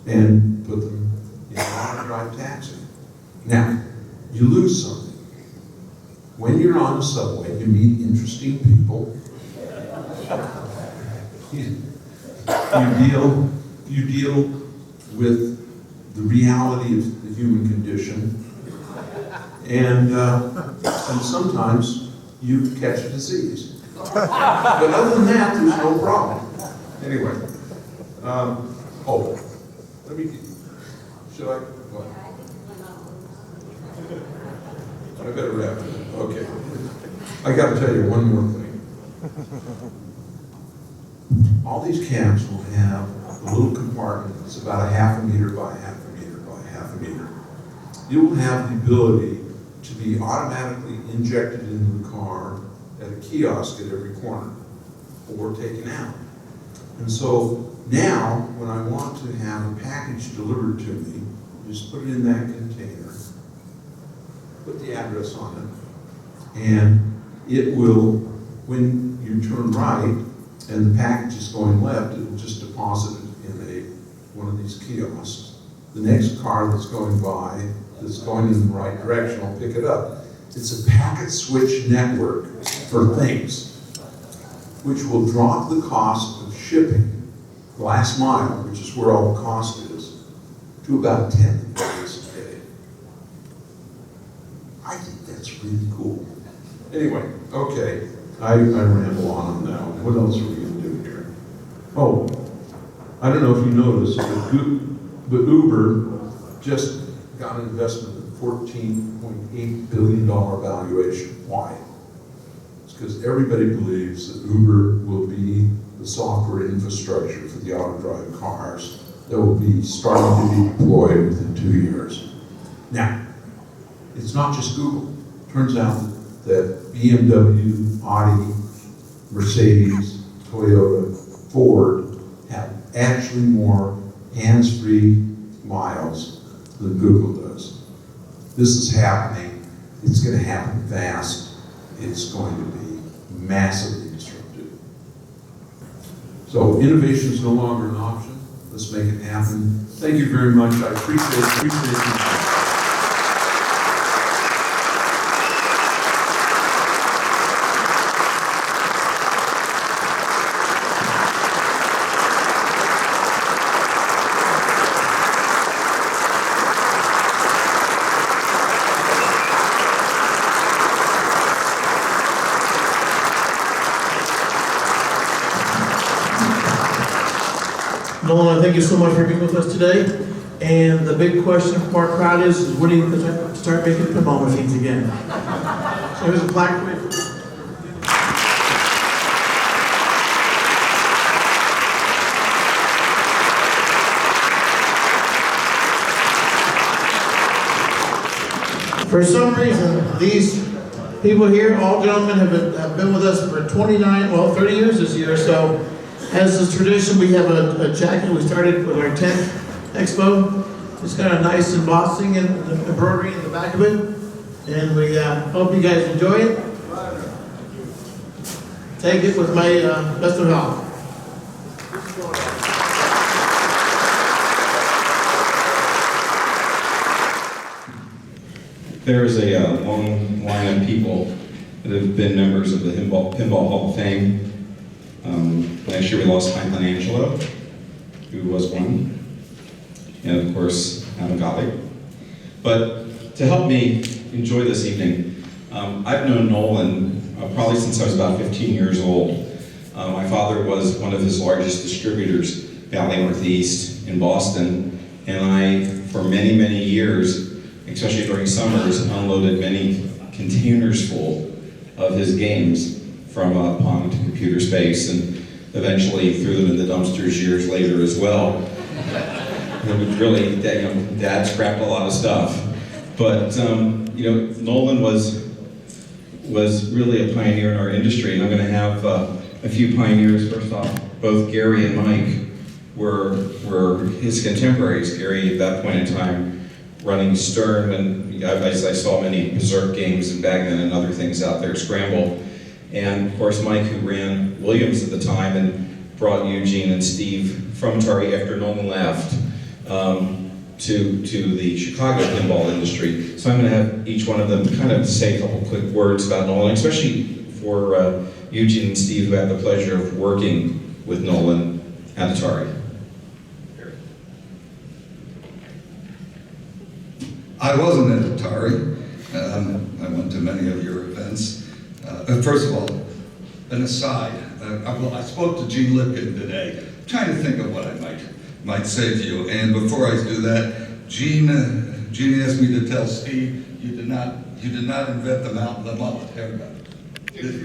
and put them in an auto drive taxi. Now, you lose something. When you're on the subway, you meet interesting people. You deal with the reality of the human condition, and sometimes you catch a disease. But other than that, there's no problem. Anyway, let me, should I, what? I better wrap it up. Okay. I got to tell you one more thing. All these cabs will have a little compartment that's about 1/2 meter by 1/2 meter by 1/2 meter. You will have the ability to be automatically injected into the car at a kiosk at every corner or taken out. And so now, when I want to have a package delivered to me, just put it in that container, put the address on it, and it will, when you turn right and the package is going left, it will just deposit it in one of these kiosks. The next car that's going by, that's going in the right direction, will pick it up. It's a packet switch network for things, which will drop the cost of shipping last mile, which is where all the cost is, to about 10 days a day. I think that's really cool. Anyway, okay, I ramble on that one. What else are we going to do here? Oh, I don't know if you noticed, but Uber just got an investment of $14.8 billion valuation. Why? It's because everybody believes that Uber will be the software infrastructure for the auto drive cars that will be starting to be deployed within 2 years. Now, it's not just Google. Turns out that BMW, Audi, Mercedes, Toyota, Ford have actually more hands-free miles than Google does. This is happening. It's going to happen fast. It's going to be massively disruptive. So innovation is no longer an option. Let's make it happen. Thank you very much. I appreciate you. Nolan, thank you so much for being with us today. And the big question from our crowd is when are you going to start making pinball machines again? So here's a plaque for you. For some reason, these people here. All gentlemen have been with us for 30 years this year. So, as is tradition, we have a jacket. We started with our Tent Expo. It's got a nice embossing and embroidery in the back of it. And we hope you guys enjoy it. Take it with my best of health. There is a long line of people that have been members of the Pinball Hall of Fame. Last year we lost Mike Angelo, who was one, and of course Amagali. But to help me enjoy this evening, I've known Nolan probably since I was about 15 years old. My father was one of his largest distributors, Valley Northeast in Boston, and I, for many, many years, especially during summers, unloaded many containers full of his games from Pong to Computer Space, and eventually threw them in the dumpsters years later as well. It was really, Dad scrapped a lot of stuff. But Nolan was really a pioneer in our industry, and I'm going to have a few pioneers. First off, both Gary and Mike were his contemporaries. Gary, at that point in time, running Stern, when I saw many Berserk games and Bagman and other things out there, Scramble. And of course Mike, who ran Williams at the time and brought Eugene and Steve from Atari after Nolan left to the Chicago pinball industry. So I'm going to have each one of them kind of say a couple quick words about Nolan, especially for Eugene and Steve, who had the pleasure of working with Nolan at Atari. I wasn't at Atari. I went to many of your events. First of all, an aside. I spoke to Gene Lipkin today, trying to think of what I might say to you. And before I do that, Gene asked me to tell Steve you did not invent the mullet haircut. Thank you. The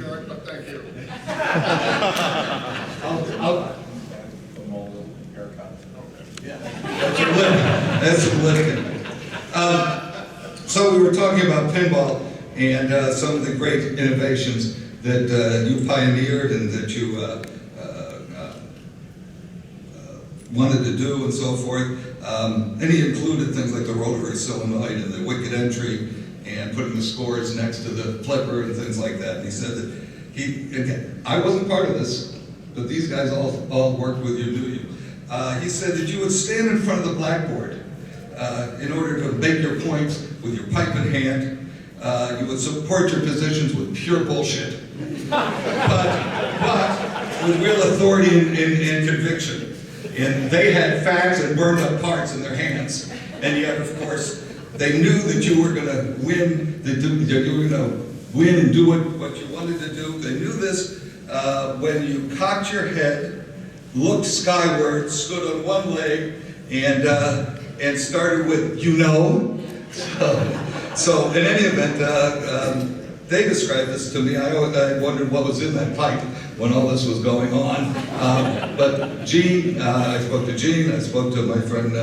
mullet haircut. Yeah, that's a Lipkin. So we were talking about pinball and some of the great innovations that you pioneered and that you wanted to do and so forth. And he included things like the rotary solenoid and the wicket entry and putting the scores next to the flipper and things like that. And he said that again, I wasn't part of this, but these guys all worked with you, knew you. He said that you would stand in front of the blackboard in order to make your points with your pipe in hand. You would support your positions with pure bullshit, but with real authority and conviction. And they had facts and burned up parts in their hands. And yet, of course, they knew that you were going to win, that you were going to win and do what you wanted to do. They knew this when you cocked your head, looked skyward, stood on one leg, and started with, you know. So in any event, they described this to me. I wondered what was in that pipe when all this was going on. But Gene, I spoke to Gene, I spoke to my friend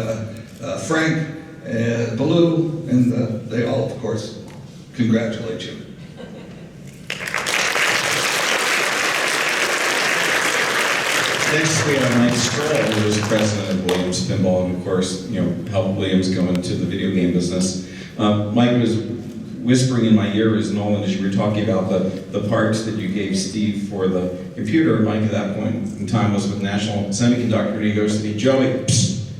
Frank, Baloo, and they all, of course, congratulate you. Next, we have Mike Stroll, who is president of Williams Pinball, and of course, helped Williams go into the video game business. Mike was whispering in my ear as Nolan, as you were talking about the parts that you gave Steve for the computer. Mike at that point in time was with National Semiconductor, and he goes to me, Joey, psst,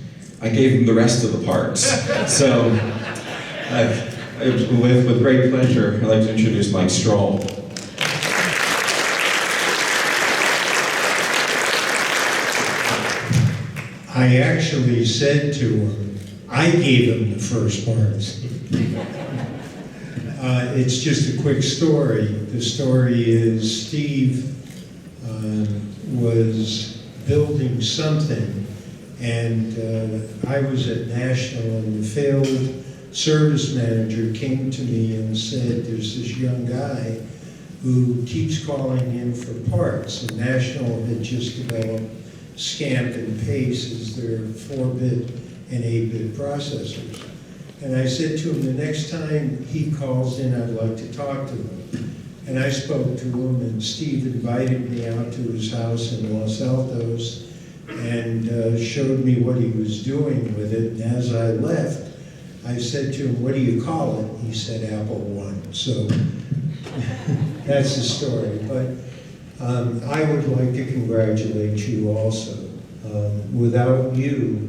I gave him the rest of the parts. So, with great pleasure, I'd like to introduce Mike Stroll. I actually said to him, I gave him the first parts. It's just a quick story. The story is Steve was building something, and I was at National, and the field service manager came to me and said, there's this young guy who keeps calling in for parts, and National had just developed Scamp and Pace as their 4-bit and 8-bit processors. And I said to him, the next time he calls in, I'd like to talk to him. And I spoke to him, and Steve invited me out to his house in Los Altos and showed me what he was doing with it. And as I left, I said to him, "What do you call it?" He said, "Apple One." So that's the story. But I would like to congratulate you also. Without you,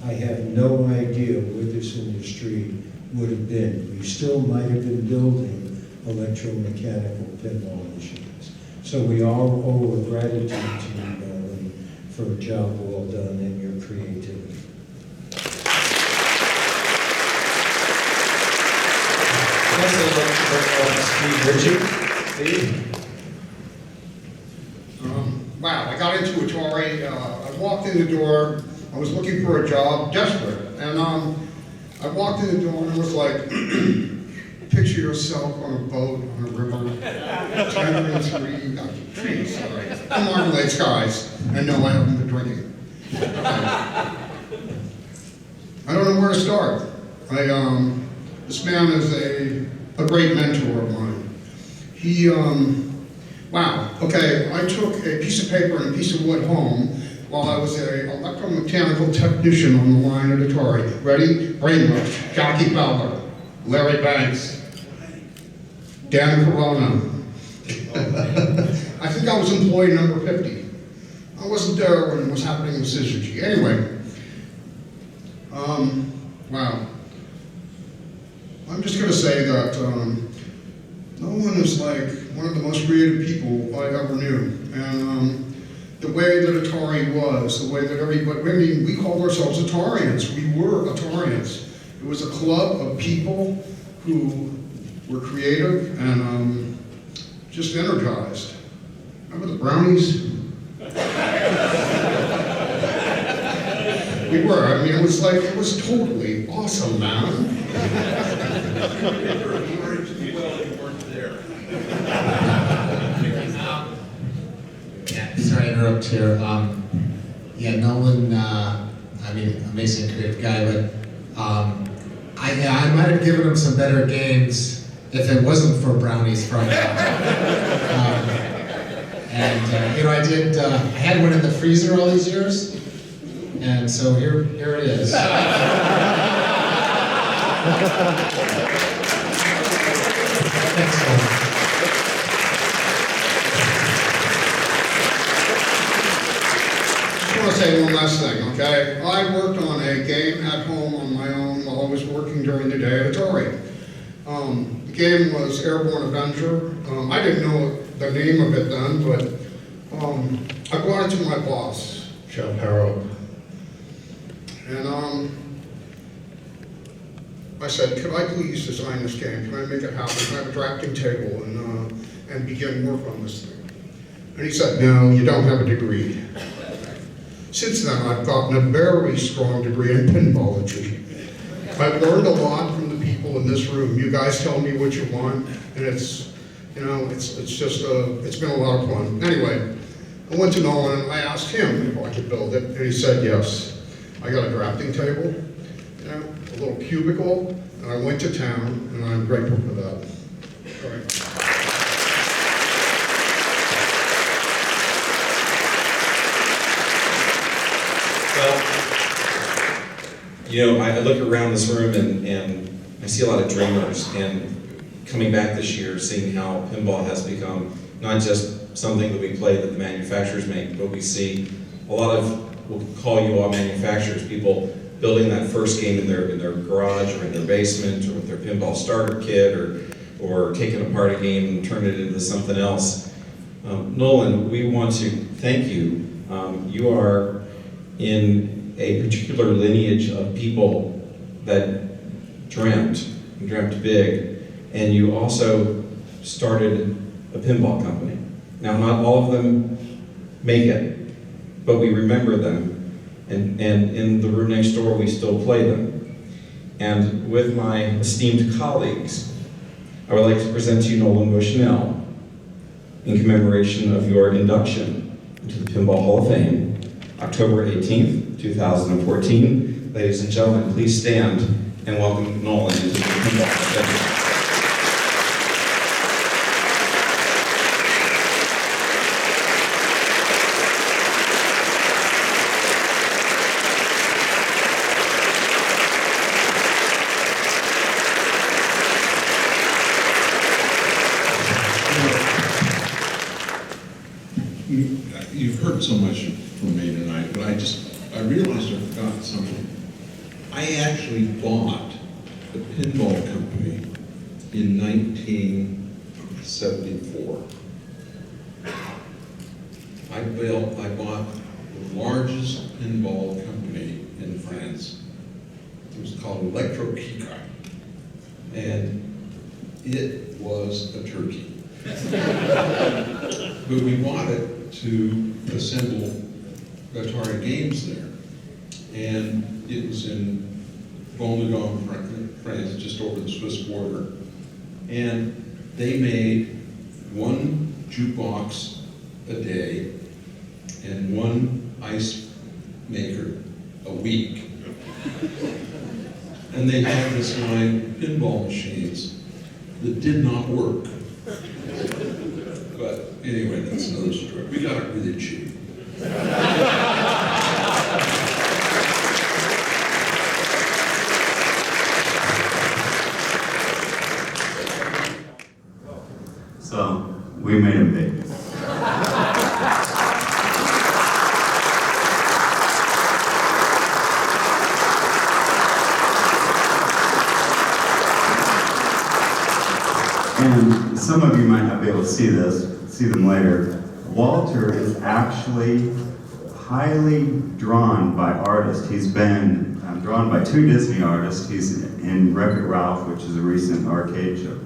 I have no idea where this industry would have been. We still might have been building electromechanical pinball machines. So we all owe a gratitude to you, Nolan, for a job well done and your creativity. Wow, I got into Atari, I walked in the door, I was looking for a job, desperate, and I walked in the door and it was like, picture yourself on a boat, on a river, trees, and marmalade skies, and no, I haven't been drinking. I don't know where to start. This man is a great mentor of mine. He, wow, okay, I took a piece of paper and a piece of wood home while I was an electromechanical technician on the line at Atari. Ready? Brainwash, Jockey Fowler, Larry Banks, Dan Corona. I think I was employee number 50. I wasn't there when it was happening with Syzygy. Anyway, wow. I'm just going to say that Nolan is like one of the most creative people I ever knew. And the way that Atari was, the way that everybody, I mean, we called ourselves Atarians. We were Atarians. It was a club of people who were creative and just energized. Remember the brownies? We were. I mean, it was totally awesome, man. Yeah, sorry to interrupt here. Yeah, Nolan, I mean, amazing creative guy, but I might have given him some better games if it wasn't for brownies Friday. You know, I had one in the freezer all these years, and so here it is. I want to say one last thing, okay? I worked on a game at home on my own while I was working during the day at Atari. The game was Airborne Avenger. I didn't know the name of it then, but I brought it to my boss, Jeff Harrow. And I said, could I please design this game? Can I make it happen? Can I have a drafting table and begin work on this thing? And he said, no, you don't have a degree. Since then, I've gotten a very strong degree in pinballogy. I've learned a lot from the people in this room. You guys tell me what you want, and it's, you know, it's just, it's been a lot of fun. Anyway, I went to Nolan and I asked him if I could build it, and he said yes. I got a drafting table, you know, a little cubicle, and I went to town, and I'm grateful for that. All right. Well, you know, I look around this room and I see a lot of dreamers, and coming back this year, seeing how pinball has become not just something that we play that the manufacturers make, but we see a lot of, we'll call you all manufacturers, people building that first game in their garage or in their basement or with their pinball starter kit or taking apart a game and turning it into something else. Nolan, we want to thank you. You are in a particular lineage of people that dreamt big, and you also started a pinball company. Now, not all of them make it, but we remember them, and in the room next door, we still play them. And with my esteemed colleagues, I would like to present to you Nolan Bushnell in commemoration of your induction into the Pinball Hall of Fame, October 18th, 2014. Ladies and gentlemen, please stand and welcome Nolan into the Pinball Hall of Fame. out something. I actually bought the pinball company in 1974. I bought the largest pinball company in France. It was called Electro-Kika. And it was a turkey. But we bought it to assemble Atari games there. And it was in Vendôme, France, just over the Swiss border. And they made one jukebox a day and one ice maker a week. And they had this line pinball machines that did not work. But anyway, that's another story. We got it really cheap. So, we made him big. And some of you might not be able to see them later. Walter is actually highly drawn by artists. He's been drawn by 2 Disney artists. He's in Wreck-It Ralph, which is a recent arcade show.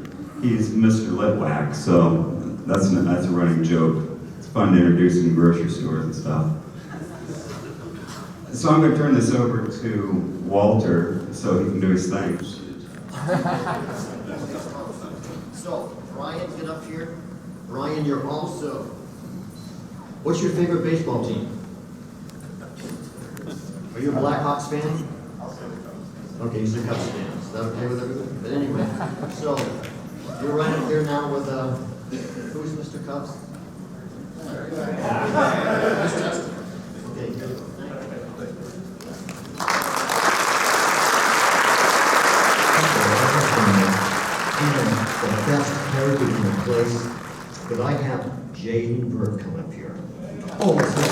He's Mr. Litwack, so that's a running joke. It's fun to introduce him in grocery stores and stuff. So I'm going to turn this over to Walter so he can do his thing. So, Ryan, get up here. Ryan, you're also... What's your favorite baseball team? Are you a Blackhawks fan? Okay, he's a Cubs fan. Is that okay with everyone? But anyway, so you're right up here now with who's Mr. Cubs? Okay, good. The best heritage in the place, but I have Jaden Burke come up here. Oh, let's hear it.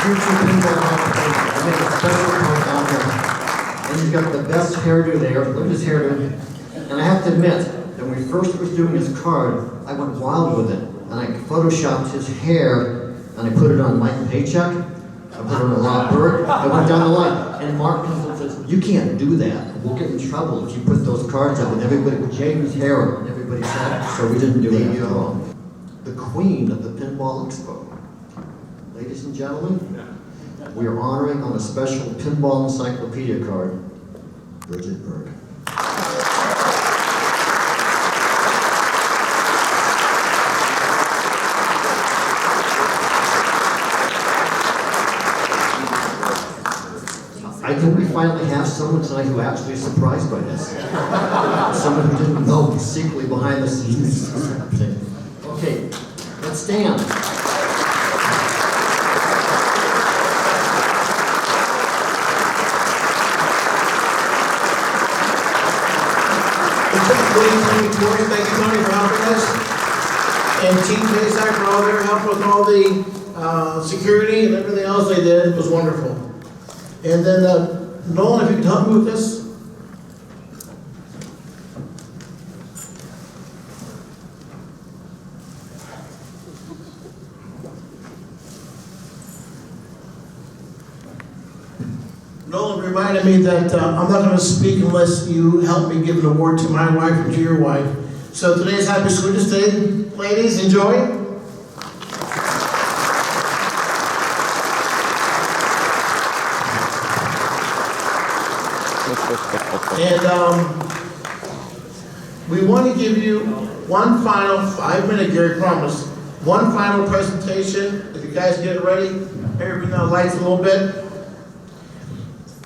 Future pinball competition. I made a special point on him. And he's got the best hairdo there. Look at his hairdo. And I have to admit, that when we first was doing his card, I went wild with it. And I photoshopped his hair, and I put it on Mike Paycheck. I put it on Rob Burke. I went down the line. And Mark comes and says, you can't do that. We'll get in trouble if you put those cards up. And everybody, James hair, and everybody said, so we didn't do it at all. The queen of the Pinball Expo. Ladies and gentlemen, we are honoring on a special pinball encyclopedia card, Bridget Berg. I think we finally have someone tonight who actually is surprised by this. Someone who didn't know secretly behind the scenes. Okay, let's stand. Thank you, Tony, for helping us. And Team Jason for all their help with all the security and everything else they did. It was wonderful. And then, Nolan, if you could help me with this. Nolan reminded me that I'm not going to speak unless you help me give an award to my wife or to your wife. So today's Happy Sweetest Day. Ladies, enjoy. And we want to give you one final 5-minute, Gary promised, one final presentation. If you guys get ready, everybody now lights a little bit.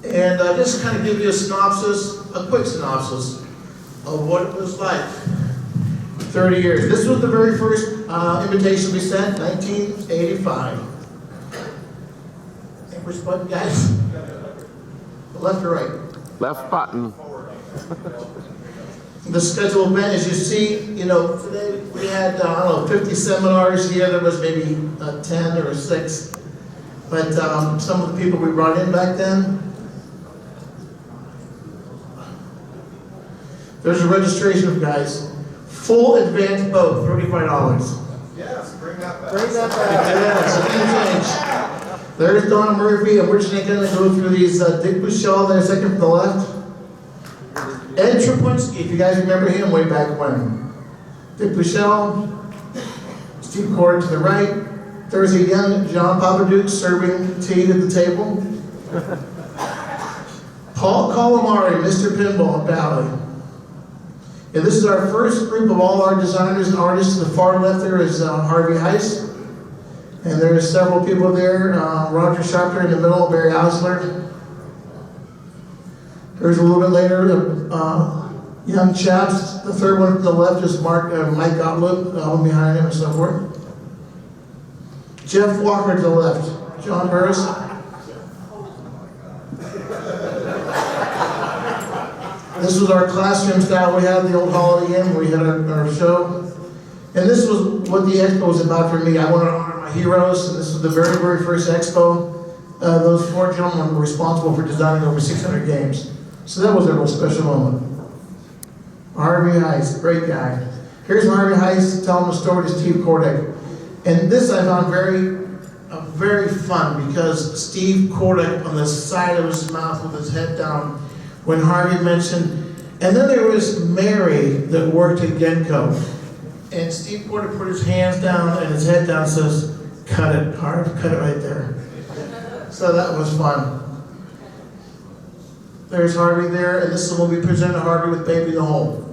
And just kind of give you a synopsis, a quick synopsis of what it was like 30 years. This was the very first invitation we sent, 1985. And which button, guys? Left or right? Left button. The scheduled event, as you see, you know, today we had, I don't know, 50 seminars here. There was maybe 10 or 6. But some of the people we brought in back then, there's a registration of guys. Full advance boat, $35. Yes, bring that back. Bring that back, yes, change. There's Don Murphy, and we're just going to go through these. Dick Bushell there, second from the left. Ed Trapunski, if you guys remember him way back when. Dick Bushell, Steve Cord to the right. Thursday again, John Papaduke serving tea at the table. Paul Calamari, Mr. Pinball at Bally. And this is our first group of all our designers and artists. To the far left there is Harvey Heiss. And there's several people there. Roger Sharper in the middle, Barry Osler. There's a little bit later, young chaps. The third one to the left is Mike Gottlieb, the one behind him and so forth. Jeff Walker to the left. John Burris. This was our classroom style we had at the old Holiday Inn where we had our show. And this was what the expo was about for me. I wanted to honor my heroes. And this was the very, very first expo. Those 4 gentlemen were responsible for designing over 600 games. So that was a real special moment. Harvey Heiss, great guy. Here's Harvey Heiss telling the story to Steve Kordek. And this I found very fun because Steve Kordek on the side of his mouth with his head down when Harvey mentioned, and then there was Mary that worked at Genco. And Steve Kordek put his hands down and his head down and says, cut it, Harv, cut it right there. So that was fun. There's Harvey there, and this is when we presented Harvey with Baby in the Hole.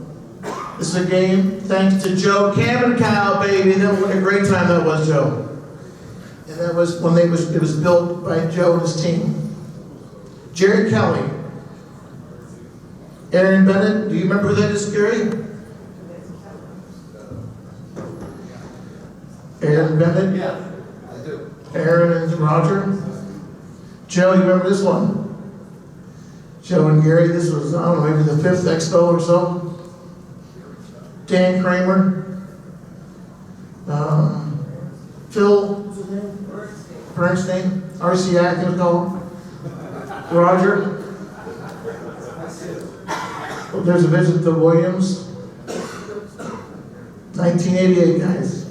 This is a game thanks to Joe Cow, baby. What a great time that was, Joe. And that was when it was built by Joe and his team. Jerry Kelly. Aaron Bennett, do you remember who that is, Gary? Aaron Bennett? Yeah, I do. Aaron and Roger. Joe, you remember this one? Joe and Gary, this was, I don't know, maybe the 5th expo or so. Dan Kramer. Phil Bernstein. RC Atkins called. Roger. Oh, there's a visit to Williams. 1988, guys.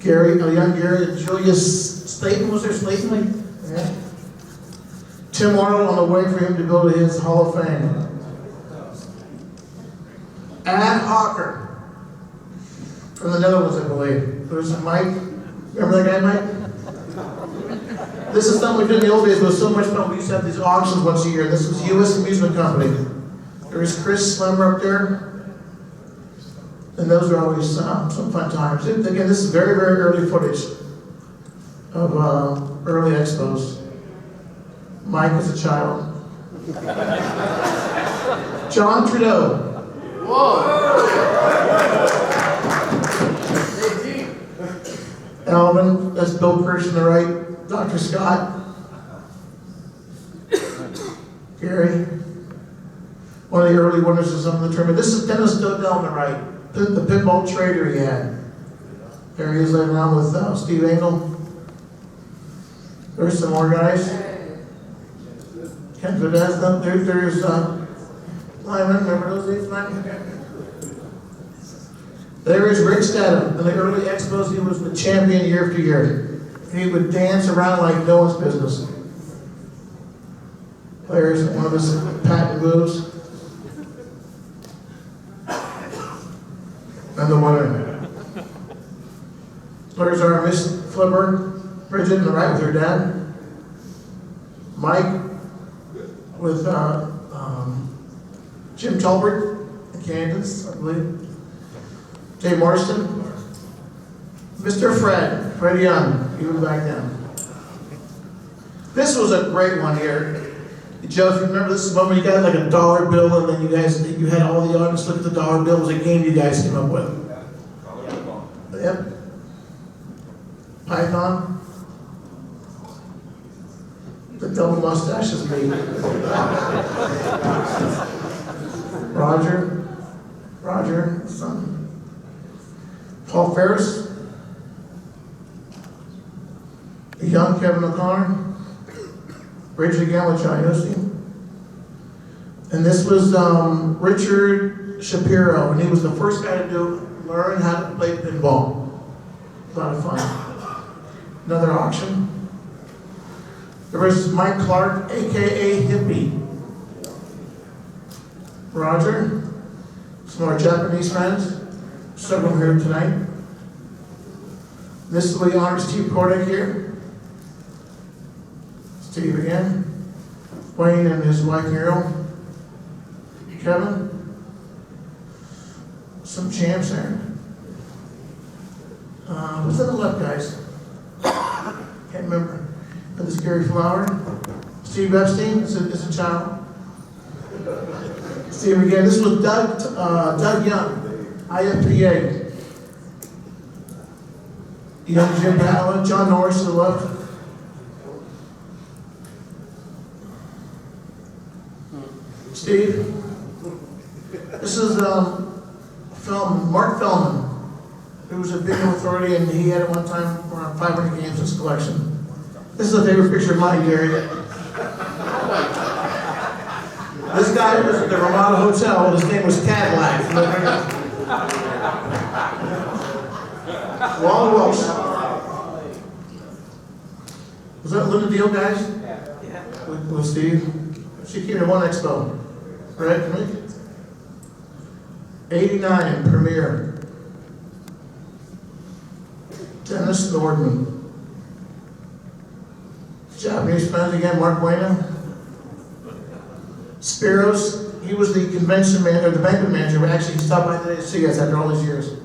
Gary, a young Gary, Julius Staten, was there Staten? Yeah. Tim Arnold on the way for him to go to his Hall of Fame. Ad Hawker from the Netherlands, I believe. There's Mike. Remember that guy, Mike? This is something we did in the old days. It was so much fun. We used to have these auctions once a year. This was U.S. Amusement Company. There's Chris Slimmer up there. And those are always some fun times. And again, this is very, very early footage of early expos. Mike as a child. John Trudeau. Alvin, that's Bill Kirsch on the right. Dr. Scott. Gary. One of the early winners of some of the tournament. This is Dennis Dodell on the right. The pinball trader he had. There he is laying around with Steve Engel. There's some more guys. Ken Vedesna. There's Lyman. Remember those names, Lyman? There is Rick Stedham. In the early expos, he was the champion year after year. He would dance around like no one's business. There's one of his patent moves. And the winner. There's our Miss Flipper, Bridget on the right with her dad. Mike with Jim Tolbert in Kansas, I believe. Jay Marston. Mr. Fred Young, he was back then. This was a great one here. Joe, if you remember, this is one where you got like a dollar bill and then you had all the audience look at the dollar bill. It was a game you guys came up with. Yep. Python. The double mustache as me. Roger, son. Paul Ferris. The young Kevin O'Connor. Rachel again with John Yossi. And this was Richard Shapiro, and he was the first guy to learn how to play pinball. A lot of fun. Another auction. There was Mike Clark, aka Hippie. Roger. Some of our Japanese friends. Several here tonight. This is the honors Steve Kordick here. Steve again. Wayne and his wife Muriel. Kevin. Some champs there. What's on the left, guys? Can't remember. And this Gary Flower. Steve Epstein is a child. Steve again. This was Doug Young, IFPA. Young Jim Allen, John Norris to the left. Steve. This is Mark Feldman, who was a video authority, and he had at one time around 500 games in his collection. This is a favorite picture of mine, Gary. This guy was at the Ramada Hotel. His name was Cadillac. Wally Walsh. Was that Linda Deal, guys? Yeah. With Steve? She came to one expo. Right, for me? 89 in Premier. Dennis Nordman. Japanese friends again, Mark Bueno. Spiros, he was the convention manager, the banquet manager, but actually he stopped by today to see us after all these years.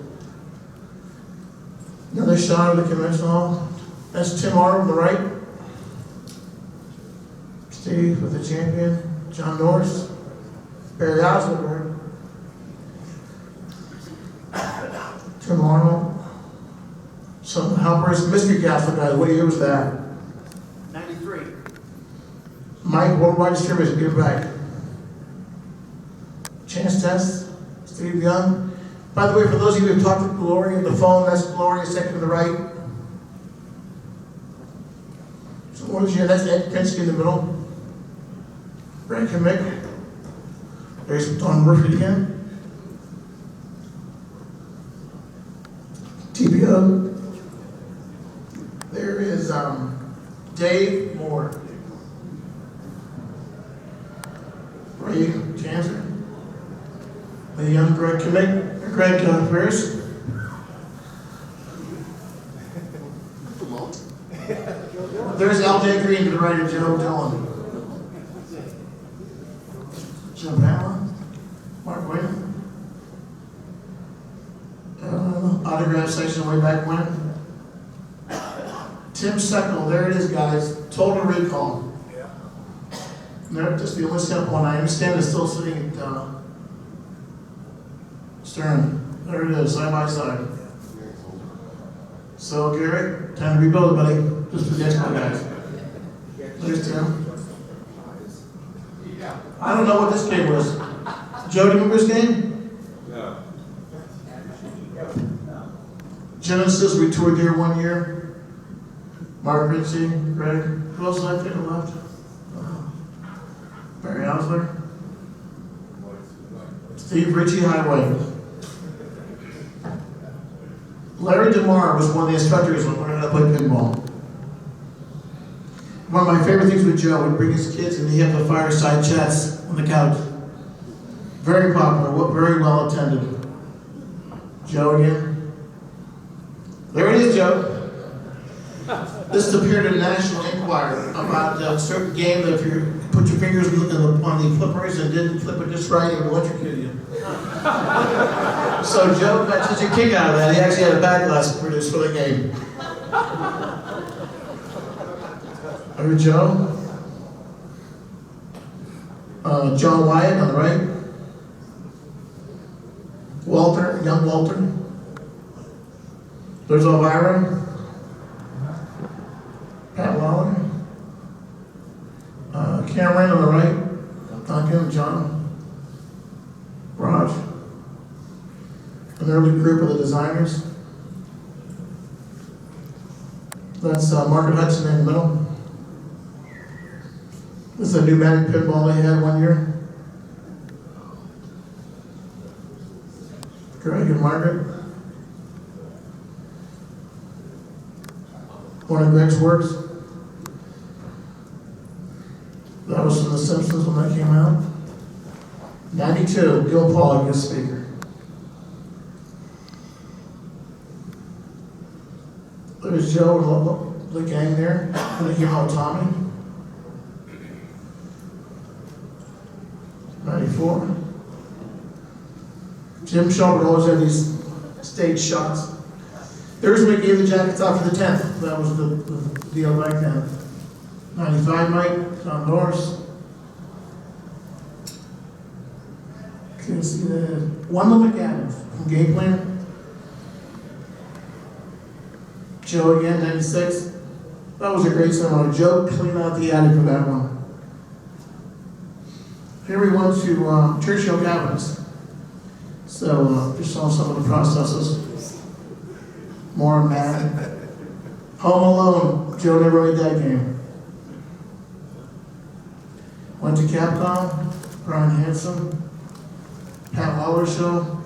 Another shot of the convention hall. That's Tim Arnold on the right. Steve with the champion. John Norris. Barry Oswald. Tim Arnold. Some helpers. Mystery Castle guys. What year was that? 93. Mike, Worldwide Distributors, give back. Chance Test. Steve Young. By the way, for those of you who have talked to Gloria on the phone, that's Gloria, second to the right. So orange here, that's Ed Penske in the middle. Brad Kamick. There's Don Murphy again. TPO. There is Dave Moore. Ray Chancer. The young Greg Kamick. Greg Ferris. There's LJ Green to the right of Joe Dillon. Jim Pamela. Mark Wayne. Autograph section way back when. Tim Seckle, there it is, guys. Total Recall. No, just the only simple one. I understand it's still sitting at Stern. There it is, side by side. So, Gary, time to rebuild it, buddy. Just for the expo guys. There's Tim. I don't know what this game was. Joe, do you remember this game? No. Genesis, we toured there one year. Mark Ritchie, Greg. Who else left there left? Barry Osler. Steve Ritchie Highway. Larry DeMar was one of the instructors when learning how to play pinball. One of my favorite things with Joe, he'd bring his kids and he'd have the fireside chats on the couch. Very popular, very well attended. Joe again. There it is, Joe. This appeared in National Enquirer about a certain game that if you put your fingers on the flippers and didn't flip it just right, it would electrocute you. So Joe got such a kick out of that, he actually had a backlash produced for the game. Over Joe. John Wyatt on the right. Walter, young Walter. There's Elvira. Pat Lawler. Cameron on the right, Duncan, John, Raj, an early group of the designers. That's Margaret Hudson in the middle. This is a pneumatic pinball they had one year. Greg and Margaret. One of Greg's works. That was from The Simpsons when that came out. 92, Gil Paul, guest speaker. There's Joe, the gang there, when they came out with Tommy. 94. Jim Shelburne always had these stage shots. There's when we gave the jackets out for the 10th. That was the deal back then. 95 Mike, John Norris. Can you see that? Wendell McAdams from Game Plan. Joe again, 96. That was a great seminar. Joe cleaned out the attic for that one. Here we went to Churchill Cabinets. So just saw some of the processes. More mad. Home Alone, Joe never played that game. Went to Capcom, Brian Hanson, Pat Lawler show.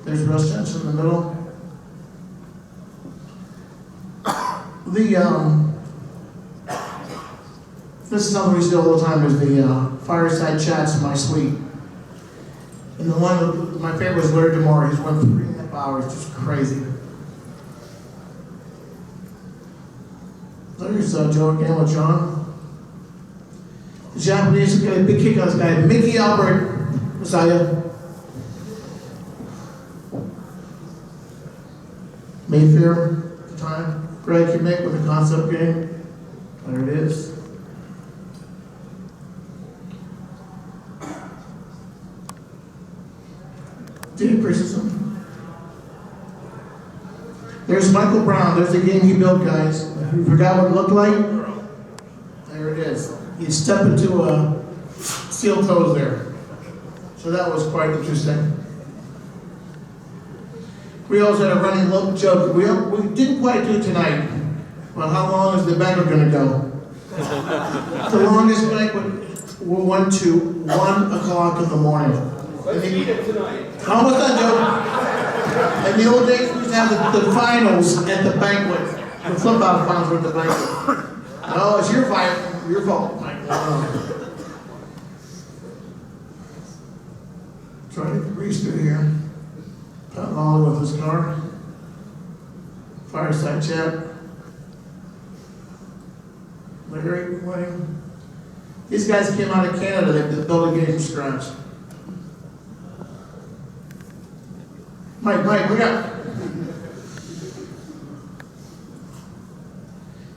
There's Russ Jensen in the middle. This is something we see all the time, is the fireside chats in my suite. And the one, my favorite was Larry DeMore. He's went 3.5 hours, just crazy. There's Joe again with John. The Japanese got a big kick on this guy, Mickey Albert Messiah. Mayfair at the time. Greg Kimmick with the concept game. There it is. Dave Christensen. There's Michael Brown. There's the game he built, guys. If you forgot what it looked like, there it is. You'd step into a steel toes there. So that was quite interesting. We also had a running joke. We didn't quite do it tonight. Well, how long is the banquet going to go? The longest banquet went to 1 o'clock in the morning. Let's eat it tonight. Almost done, Joe. In the old days, we used to have the finals at the banquet. The flip-out finals were at the banquet. Oh, it's your fault, Mike. Try to breeze through here. Pat Lawler with his car. Fireside chat. Larry Wayne. These guys came out of Canada. They built a game from scratch. Mike, look out.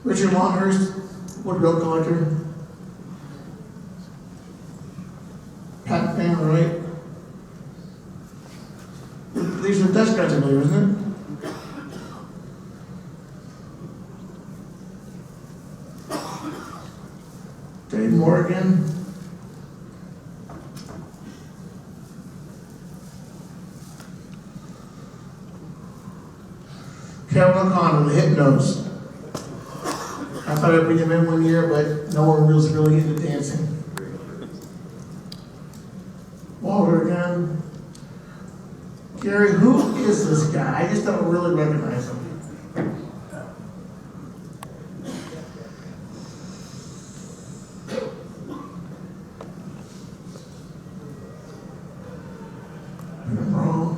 Richard Longhurst, wood goat collector. Pat Pan on the right. These are Dutch guys, I believe, isn't it? Dave Morgan. Kevin O'Connor, the Hypnos. I thought I'd bring him in one year, but no one was really into dancing. Walter again. Gary, who is this guy? I just don't really recognize him. I'm wrong.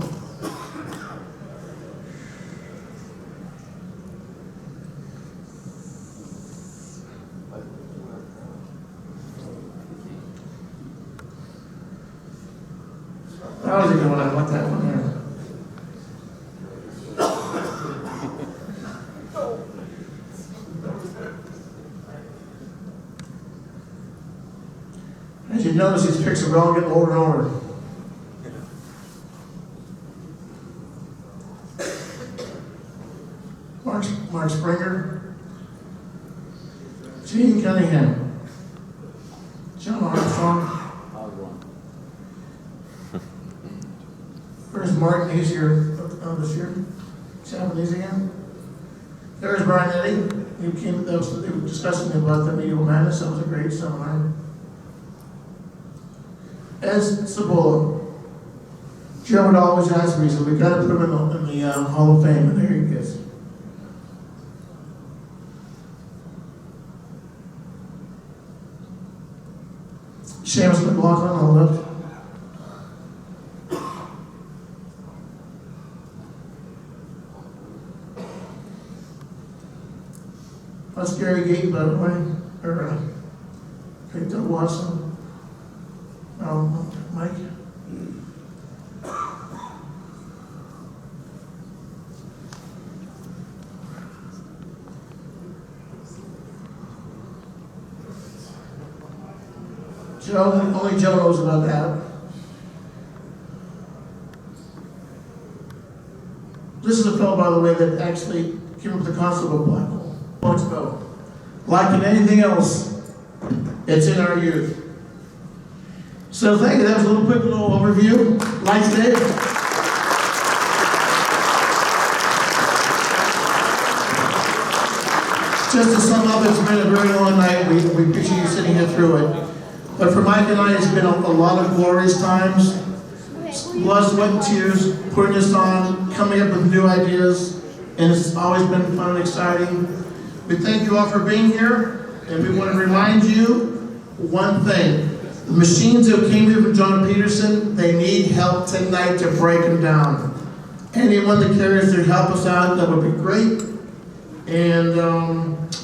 That was a good one. I want that one there. As you notice, these pictures are all getting older and older. Mark Springer, Gene Cunningham, John Armstrong. Where's Martin? He's here this year. Japanese again. There's Brian Eddy. They were discussing about the Medieval Madness. That was a great seminar. Ed Cibola. Joe would always ask me, so we got to put him in the Hall of Fame, and there he is. Seamus McLaughlin on the left. That's Gary Gate, by the way, or Doug Watson. Mike. Joe, only Joe knows about that. This is a fellow, by the way, that actually came up with the concept of black hole. Expo. Like in anything else, it's in our youth. So thank you. That was a quick little overview. Lights, Dave. Just to sum up, it's been a very long night. We appreciate you sitting here through it. But for Mike and I, it's been a lot of glorious times. Blood, sweat, and tears, putting this on, coming up with new ideas, and it's always been fun and exciting. We thank you all for being here, and we want to remind you one thing. The machines that came here from John Peterson, they need help tonight to break them down. Anyone that cares to help us out, that would be great. And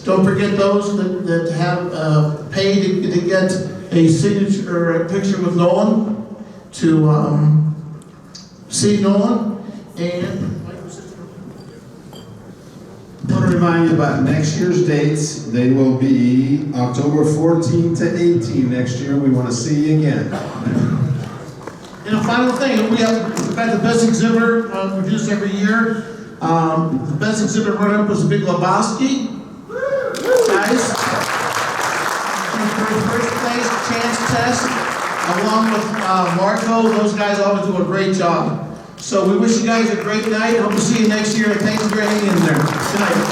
don't forget those that have paid to get a signature or a picture with Nolan, to see Nolan. And I want to remind you about next year's dates. They will be October 14 to 18 next year. We want to see you again. And a final thing, we've got the best exhibitor, we do this every year. The best exhibitor runner-up was the big LEBOWSKI. Guys. And for first place, chance test, along with Marco, those guys always do a great job. So we wish you guys a great night. Hope to see you next year, and thanks for hanging in there. Good night.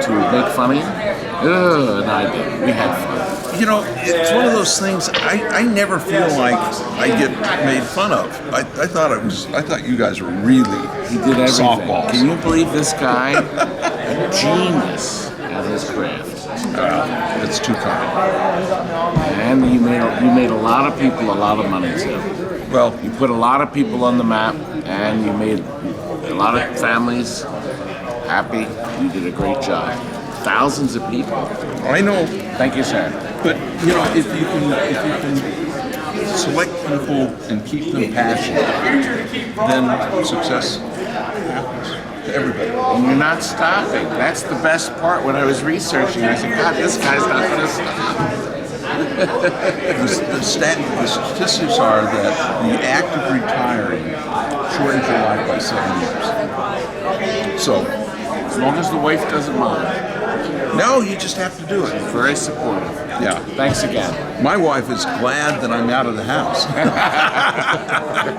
To make fun of you? Good idea. We had fun. You know, it's one of those things. I never feel like I get made fun of. I thought you guys were really He did everything. softballs. Can you believe this guy? A genius at his craft. It's too kind. And you made a lot of people a lot of money too. Well, you put a lot of people on the map, and you made a lot of families happy. You did a great job. Thousands of people. I know. Thank you, sir. But you know, if you can select people and keep them passionate, then success happens to everybody. And you're not stopping. That's the best part. When I was researching, I said, God, this guy's not going to stop. The statistics are that the act of retiring shortens your life by 7 years. So, as long as the wife doesn't mind. No, you just have to do it. Very supportive. Yeah. Thanks again. My wife is glad that I'm out of the house.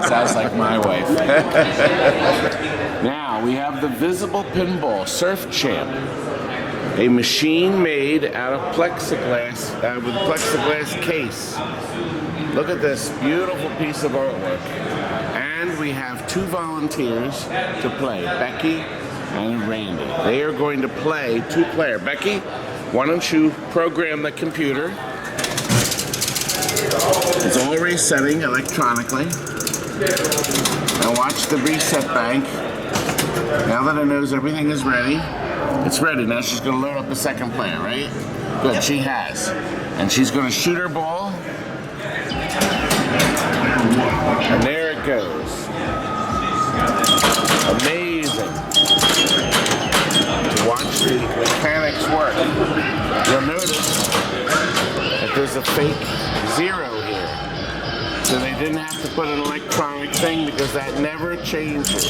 Sounds like my wife. Now we have the Visible Pinball Surf Champ. A machine made out of plexiglass, with a plexiglass case. Look at this beautiful piece of artwork. And we have two volunteers to play, Becky and Randy. They are going to play two-player. Becky, why don't you program the computer? It's all resetting electronically. Now watch the reset bank. Now that it knows everything is ready, it's ready. Now she's going to load up the second player, right? Good, she has. And she's going to shoot her ball. And there it goes. Amazing. To watch the mechanics work. You'll notice that there's a fake 0 here. So they didn't have to put an electronic thing because that never changes.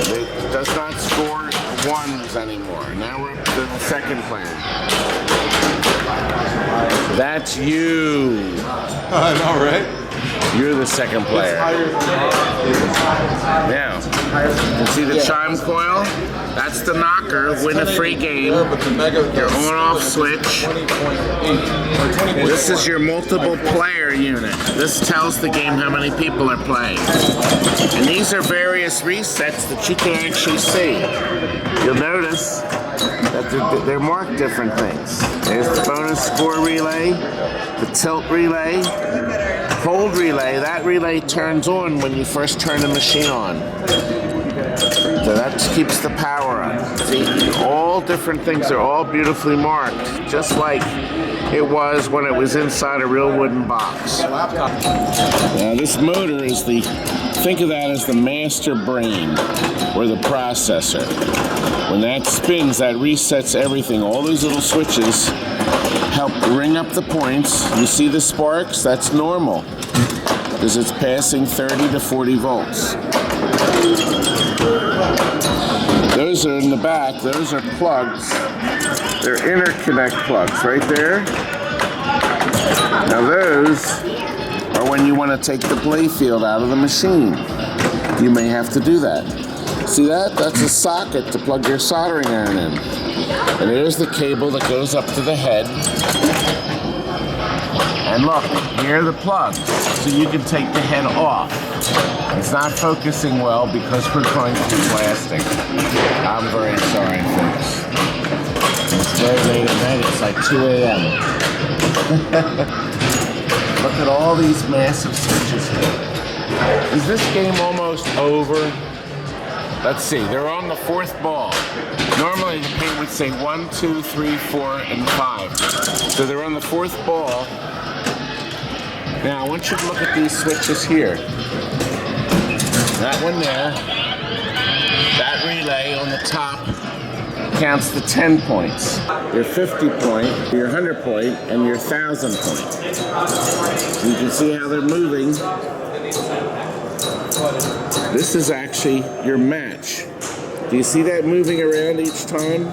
It does not score ones anymore. Now we're up to the second player. That's you. I know, right? You're the second player. Now, you see the chime coil? That's the knocker. Win a free game. Your on-off switch. This is your multiple player unit. This tells the game how many people are playing. And these are various resets that you can actually see. You'll notice that they're marked different things. There's the bonus score relay, the tilt relay, hold relay. That relay turns on when you first turn the machine on. So that keeps the power on. See, all different things are all beautifully marked, just like it was when it was inside a real wooden box. Now this motor is think of that as the master brain, or the processor. When that spins, that resets everything. All those little switches help ring up the points. You see the sparks? That's normal, because it's passing 30 to 40 volts. Those are in the back. Those are plugs. They're interconnect plugs right there. Now those are when you want to take the play field out of the machine. You may have to do that. See that? That's a socket to plug your soldering iron in. And there's the cable that goes up to the head. And look, here are the plugs, so you can take the head off. It's not focusing well because we're going through plastic. I'm very sorry, folks. It's very late at night, it's like 2 a.m. Look at all these massive switches here. Is this game almost over? Let's see, they're on the 4th ball. Normally the paint would say 1, 2, 3, 4, and 5. So they're on the 4th ball. Now I want you to look at these switches here. That one there, that relay on the top counts the 10 points. Your 50 point, your 100 point, and your 1,000 point. So you can see how they're moving. This is actually your match. Do you see that moving around each time?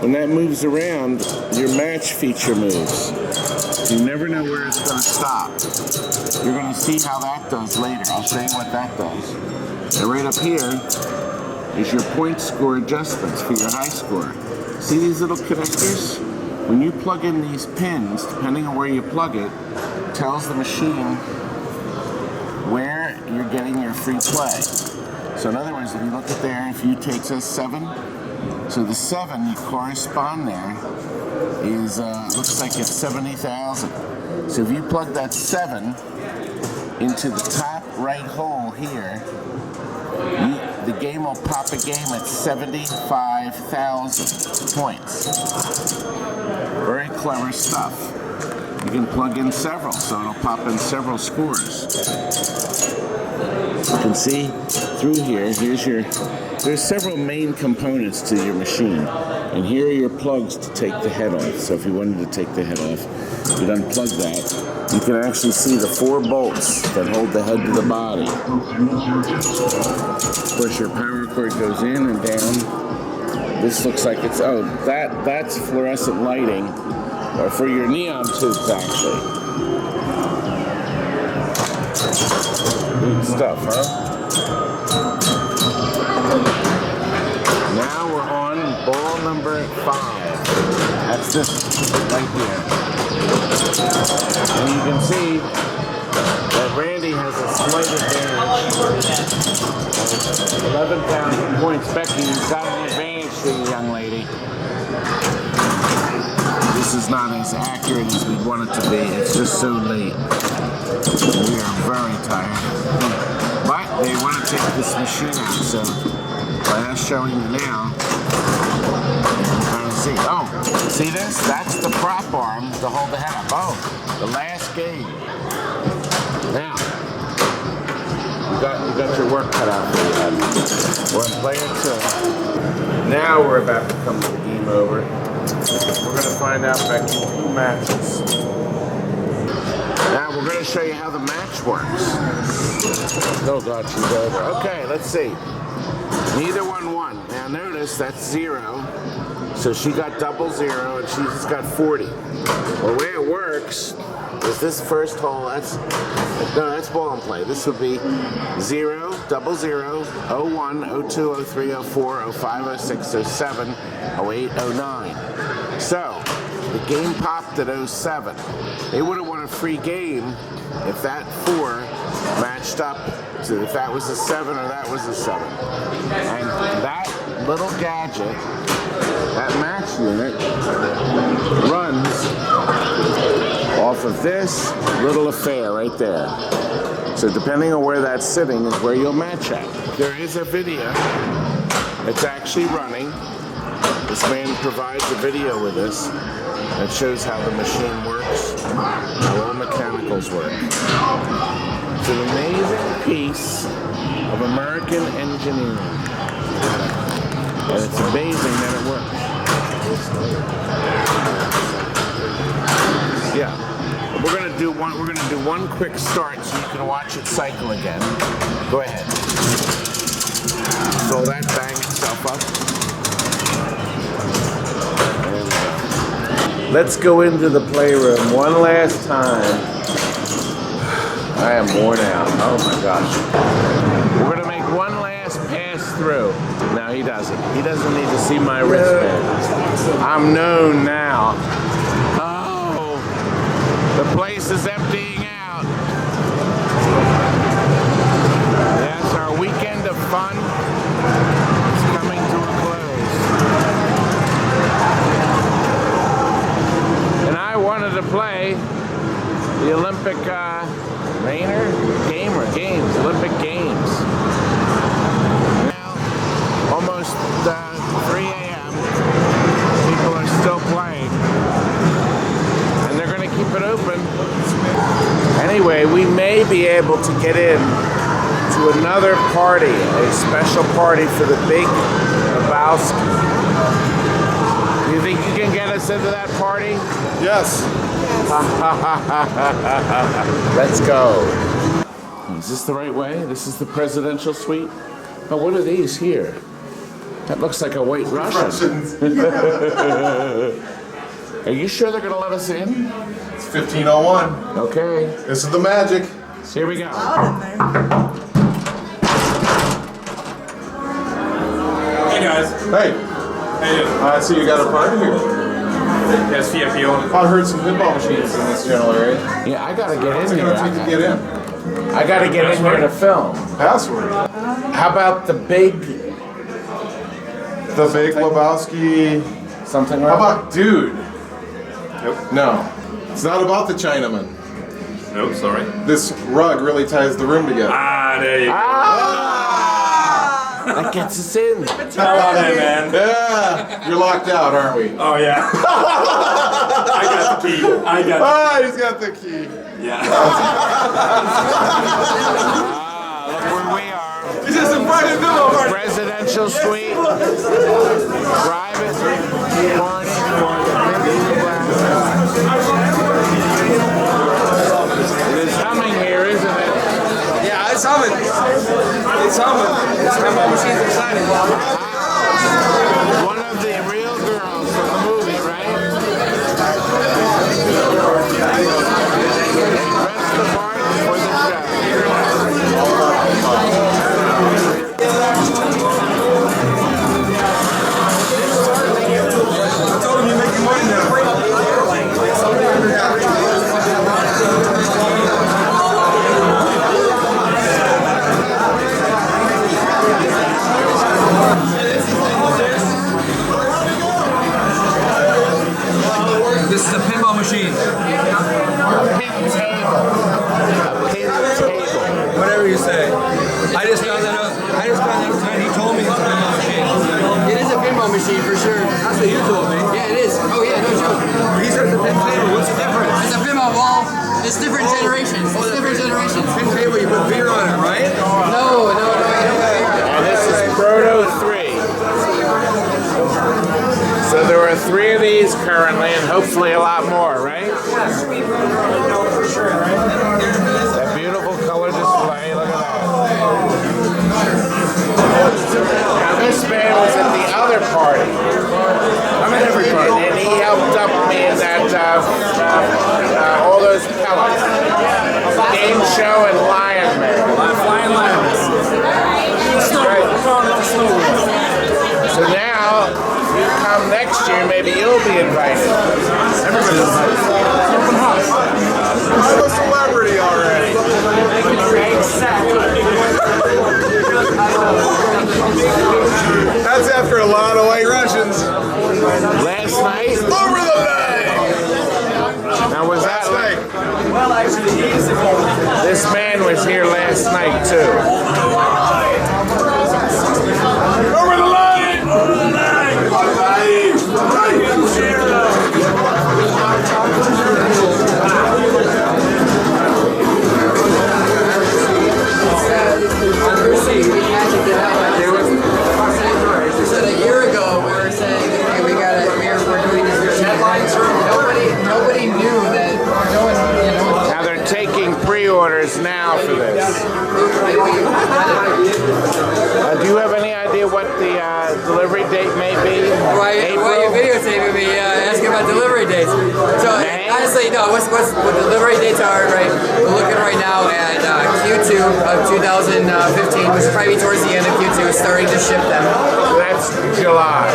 When that moves around, your match feature moves. You never know where it's going to stop. You're going to see how that does later. I'll show you what that does. And right up here is your point score adjustments for your high score. See these little connectors? When you plug in these pins, depending on where you plug it, tells the machine where you're getting your free play. So in other words, if you look at there, if you take this 7, so the 7 you correspond there is, looks like it's 70,000. So if you plug that 7 into the top right hole here, the game will pop a game at 75,000 points. Very clever stuff. You can plug in several, so it'll pop in several scores. You can see through here, there's several main components to your machine. And here are your plugs to take the head off. So if you wanted to take the head off, you'd unplug that. You can actually see the 4 bolts that hold the head to the body. Of course, your power cord goes in and down. This looks like it's, that's fluorescent lighting, or for your neon tubes, actually. Neat stuff, huh? Now we're on ball number 5. That's this right here. And you can see that Randy has a slight advantage. 11,000 points. Becky, you've got an advantage to you, young lady. This is not as accurate as we want it to be. It's just so late. We are very tired. But they want to take this machine out, so by us showing you now, you can kind of see. Oh, see this? That's the prop arm to hold the head up. Oh, the last game. Now, you got your work cut out for you, Ed. We're on player 2. Now we're about to come to the game over. We're going to find out, Becky, who matches. Now we're going to show you how the match works. Oh God, she's over. Okay, let's see. Neither one won. Now notice that's 0. So she got double 0 and she's got 40. Well, the way it works is this first hole, that's ball and play. This would be 0, double 0, 01, 02, 03, 04, 05, 06, 07, 08, 09. So the game popped at 07. They would have won a free game if that 4 matched up. So if that was a 7 or that was a 7. And that little gadget, that match unit, runs off of this little affair right there. So depending on where that's sitting is where you'll match at. There is a video. It's actually running. This man provides a video with us that shows how the machine works, how all mechanicals work. It's an amazing piece of American engineering. And it's amazing that it works. Yeah. We're gonna do one quick start so you can watch it cycle again. Go ahead. So that bang itself up. And, let's go into the playroom one last time. I am worn out. Oh my gosh. We're gonna make one last pass through. No, he doesn't. He doesn't need to see my wristband. I'm known now. Oh, the place is emptying out. Yes, our weekend of fun is coming to a close. And I wanted to play the Olympic Games, Olympic Games. Now, almost 3 a.m. People are still playing. And they're going to keep it open. Anyway, we may be able to get in to another party, a special party for the big LEBOWSKI. Do you think you can get us into that party? Yes. Let's go. Is this the right way? This is the presidential suite? Oh, what are these here? That looks like a white Russian. Are you sure they're going to let us in? It's 1501. Okay. This is the magic. So here we go. Hey guys. Hey. Hey. I see you got a party here. Yes, VIP only. I heard some pinball machines in this general area. Yeah, I gotta get in here. What's it gonna take to get in? I gotta get in here to film. Password. How about the big LEBOWSKI. Something like How about dude? Nope. No. It's not about the Chinaman. Nope, sorry. This rug really ties the room together. Ah, there you go. that gets us in. How about it, man? Yeah. You're locked out, aren't we? Oh, yeah. I got the key. He's got the key. Yeah. Look where we are. It's just a private villa party. Presidential suite. Private party for the It is humming here, isn't it? Yeah, it's humming. It's humming. This pinball machine's exciting. One of the real girls from the movie, right? Press the part for the show. I told him you're making money now. This is a pinball machine. Whatever you say. I just found that out tonight. He told me it's a pinball machine. It is a pinball machine for sure. That's what you told me. Yeah, it is. Oh yeah, no joke. He says it's a pin table. What's the difference? It's a pinball ball. It's different generations. It's different generations. Pin table, you put beer on it, right? No. And this is Proto 3. So there are 3 of these currently, and hopefully a lot more, right? For sure, right? That beautiful color display, look at that. party. I'm at every party. And he helped up me in that, all those pellets. Game show and Lion Man. Flying Lions. Right. So now, if you come next year, maybe you'll be invited. Everybody's invited. Open house. I'm a celebrity already. That's after a lot of White Russians. Last night? Over the night! Now was that like? Well, actually, This man was here last night too. over the line! Over the line! So a year ago, we were saying, okay, we're doing this deadlines. Nobody knew that. Now they're taking pre-orders now for this. Do you have any idea what the delivery date may be? Why you videotaping me asking about delivery dates? So honestly, no. What delivery dates are? Right, we're looking right now at Q2 of 2015, which is probably towards the end of Q2, starting to ship them. So that's July.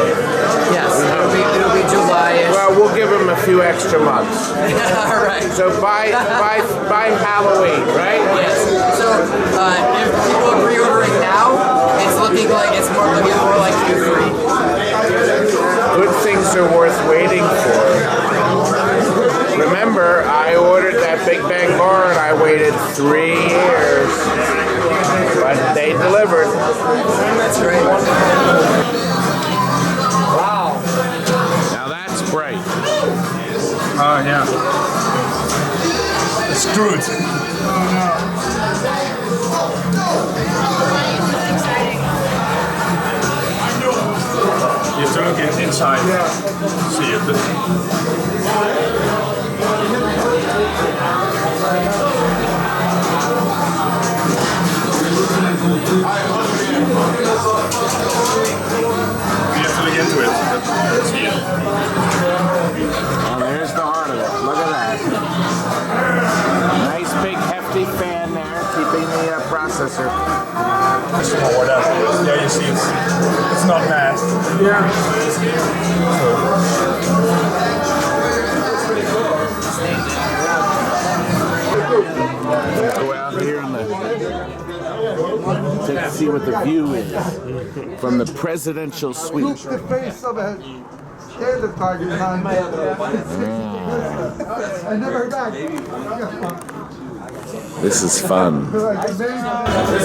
Yes, it'll be July-ish. Well, we'll give them a few extra months. All right. So by Halloween, right? Yes. So if people are pre-ordering now, it's looking like more like Q3. Good things are worth waiting for. Remember, I ordered that Big Bang bar and I waited 3 years, but they delivered. That's great. Wow. Now that's bright. Oh, yeah. Screwed. You have to look inside. Yeah. See it. You have to look into it. See it. Oh, there's the heart of it. Look at that. Nice big hefty fan there, keeping the processor. Yeah, you see it's not bad. Yeah. Go out here in the to see what the view is from the presidential suite. The face of a standard target behind me. I never heard that. This is fun. This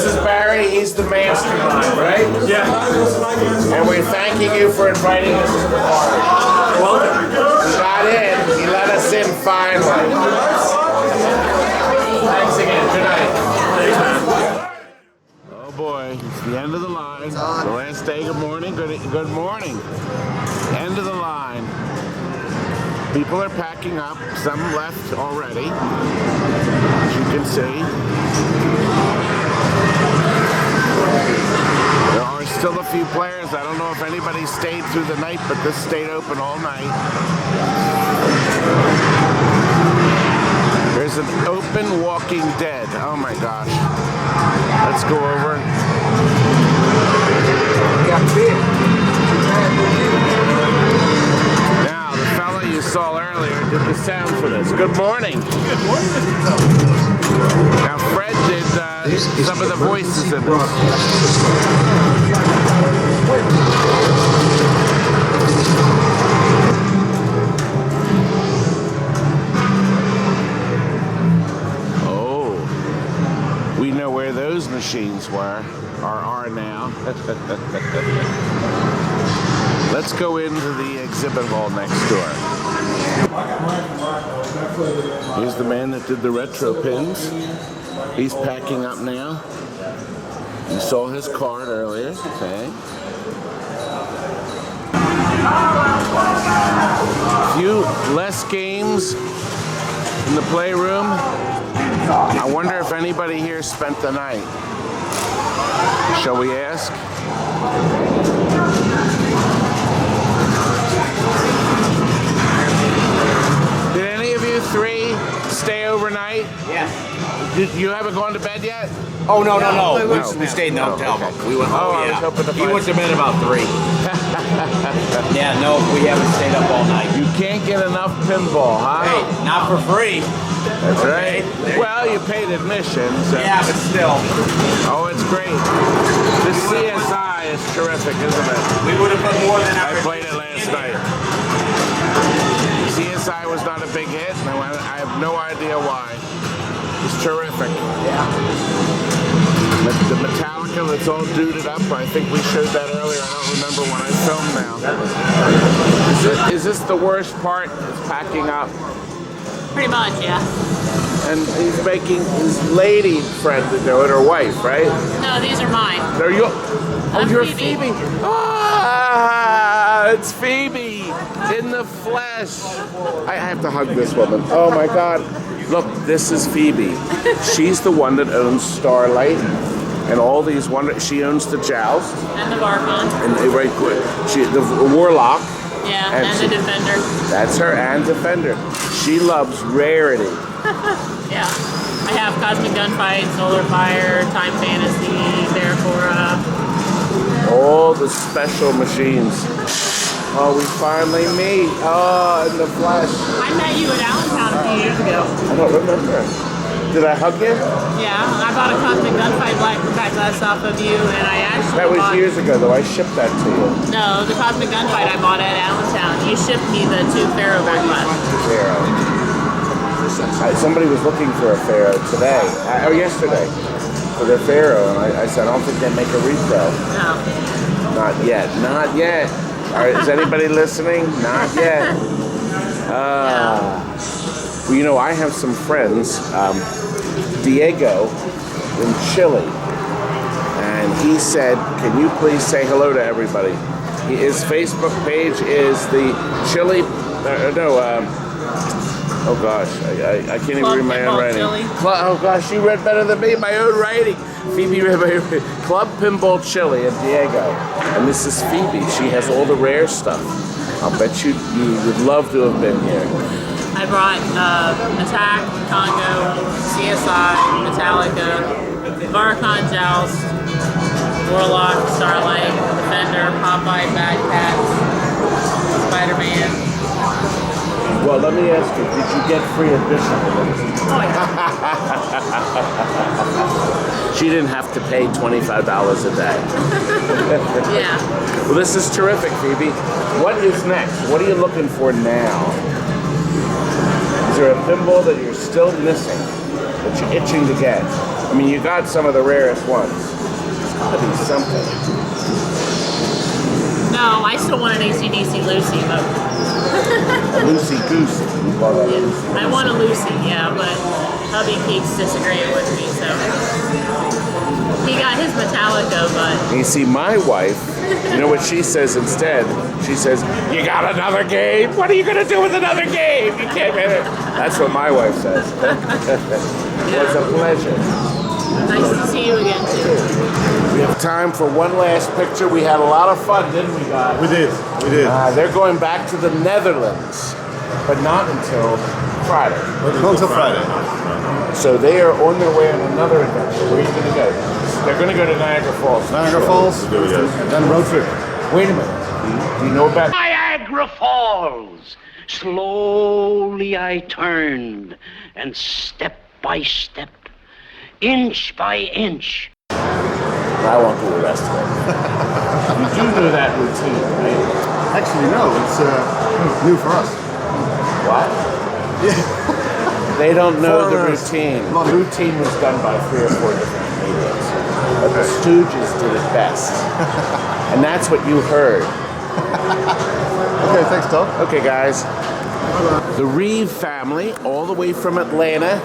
is Barry. He's the mastermind, right? Yeah. And we're thanking you for inviting us to the party. Welcome. We got in. He let us in finally. Thanks again. Good night. Thanks, man. Oh boy, it's the end of the line. The last day. Good morning. Good morning. End of the line. People are packing up. Some left already, as you can see. There are still a few players. I don't know if anybody stayed through the night, but this stayed open all night. There's an open Walking Dead. Oh my gosh. Let's go over. Now, the fella you saw earlier did the sound for this. Good morning. Good morning. Now, Fred did some of the voices in this. Oh, we know where those machines were, or are now. Let's go into the exhibit hall next door. Here's the man that did the retro pins. He's packing up now. You saw his card earlier. Okay. Few less games in the playroom. I wonder if anybody here spent the night. Shall we ask? Did any of you three stay overnight? Yeah. You haven't gone to bed yet? Oh, no. We stayed in the hotel. Okay. We went, I was hoping to He find went to bed about 3. Yeah, no, we haven't stayed up all night. You can't get enough pinball, huh? Hey, not for free. That's right. Well, you paid admission. So. Yeah, but still. Oh, it's great. The CSI is terrific, isn't it? We would have put more than I played it last night. CSI was not a big hit, and I have no idea why. It's terrific. Yeah. The Metallica that's all duded up, I think we showed that earlier. I don't remember when I filmed now. Is this the worst part? Is packing up? Pretty much, yeah. And he's making his lady friend to do it, or wife, right? No, these are mine. They're you. Oh, you're Phoebe. Ah, it's Phoebe in the flesh. I have to hug this woman. Oh my God. Look, this is Phoebe. She's the one that owns Starlight and all these she owns the Joust. And the Barcon. And the Warlock. Yeah, and the Defender. That's her, and Defender. She loves rarity. Yeah. I have Cosmic Gunfight, Solar Fire, Time Fantasy, Terracora. All the special machines. Oh, we finally meet. Oh, in the flesh. I met you at Allentown a few years ago. I don't remember. Did I hug you? Yeah, I bought a Cosmic Gunfight black glass off of you, and I actually That was years ago, though. I shipped that to you. No, the Cosmic Gunfight I bought at Allentown. You shipped me the 2 Pharaoh black glass. Pharaoh. Somebody was looking for a Pharaoh today, or yesterday, for their Pharaoh, and I said, I don't think they make a retail. No. Not yet. Not yet. All right, is anybody listening? Not yet. Well, you know, I have some friends, Diego in Chile, and he said, can you please say hello to everybody? His Facebook page is the Chile, oh gosh, I can't even read my own writing. Oh gosh, you read better than me, my own writing. Phoebe read my own writing. Club Pinball Chile in Diego. And this is Phoebe. She has all the rare stuff. I'll bet you would love to have been here. I brought Attack, Congo, CSI, Metallica, Barcon Joust, Warlock, Starlight, Defender, Popeye, Bad Cats, Spider-Man. Well, let me ask you, did you get free admission? Oh, yeah. She didn't have to pay $25 a day. Yeah. Well, this is terrific, Phoebe. What is next? What are you looking for now? Is there a pinball that you're still missing, that you're itching to get? I mean, you got some of the rarest ones. There's got to be something. No, I still want an AC/DC Lucy, but... Lucy Goosey. You call that Lucy. I want a Lucy, yeah, but hubby keeps disagreeing with me, so... He got his Metallica, but... And you see, my wife, you know what she says instead? She says, you got another game? What are you going to do with another game? You can't get it. That's what my wife says. It was a pleasure. Nice to see you again, too. We have time for one last picture. We had a lot of fun, didn't we, guys? We did. We did. They're going back to the Netherlands, but not until Friday. Not until Friday. So they are on their way on another adventure. Where are you going to go? They're going to go to Niagara Falls. Niagara Falls? Then road trip. Wait a minute. Do you know about Niagara Falls? Slowly I turned, and step by step, inch by inch. I won't do the rest of it. You do know that routine, right? Actually, no. It's new for us. What? Yeah. They don't know the routine. The routine was done by 3 or 4 different comedians. But the Stooges did it best. And that's what you heard. Okay, thanks, Todd. Okay, guys. The Reeve family, all the way from Atlanta.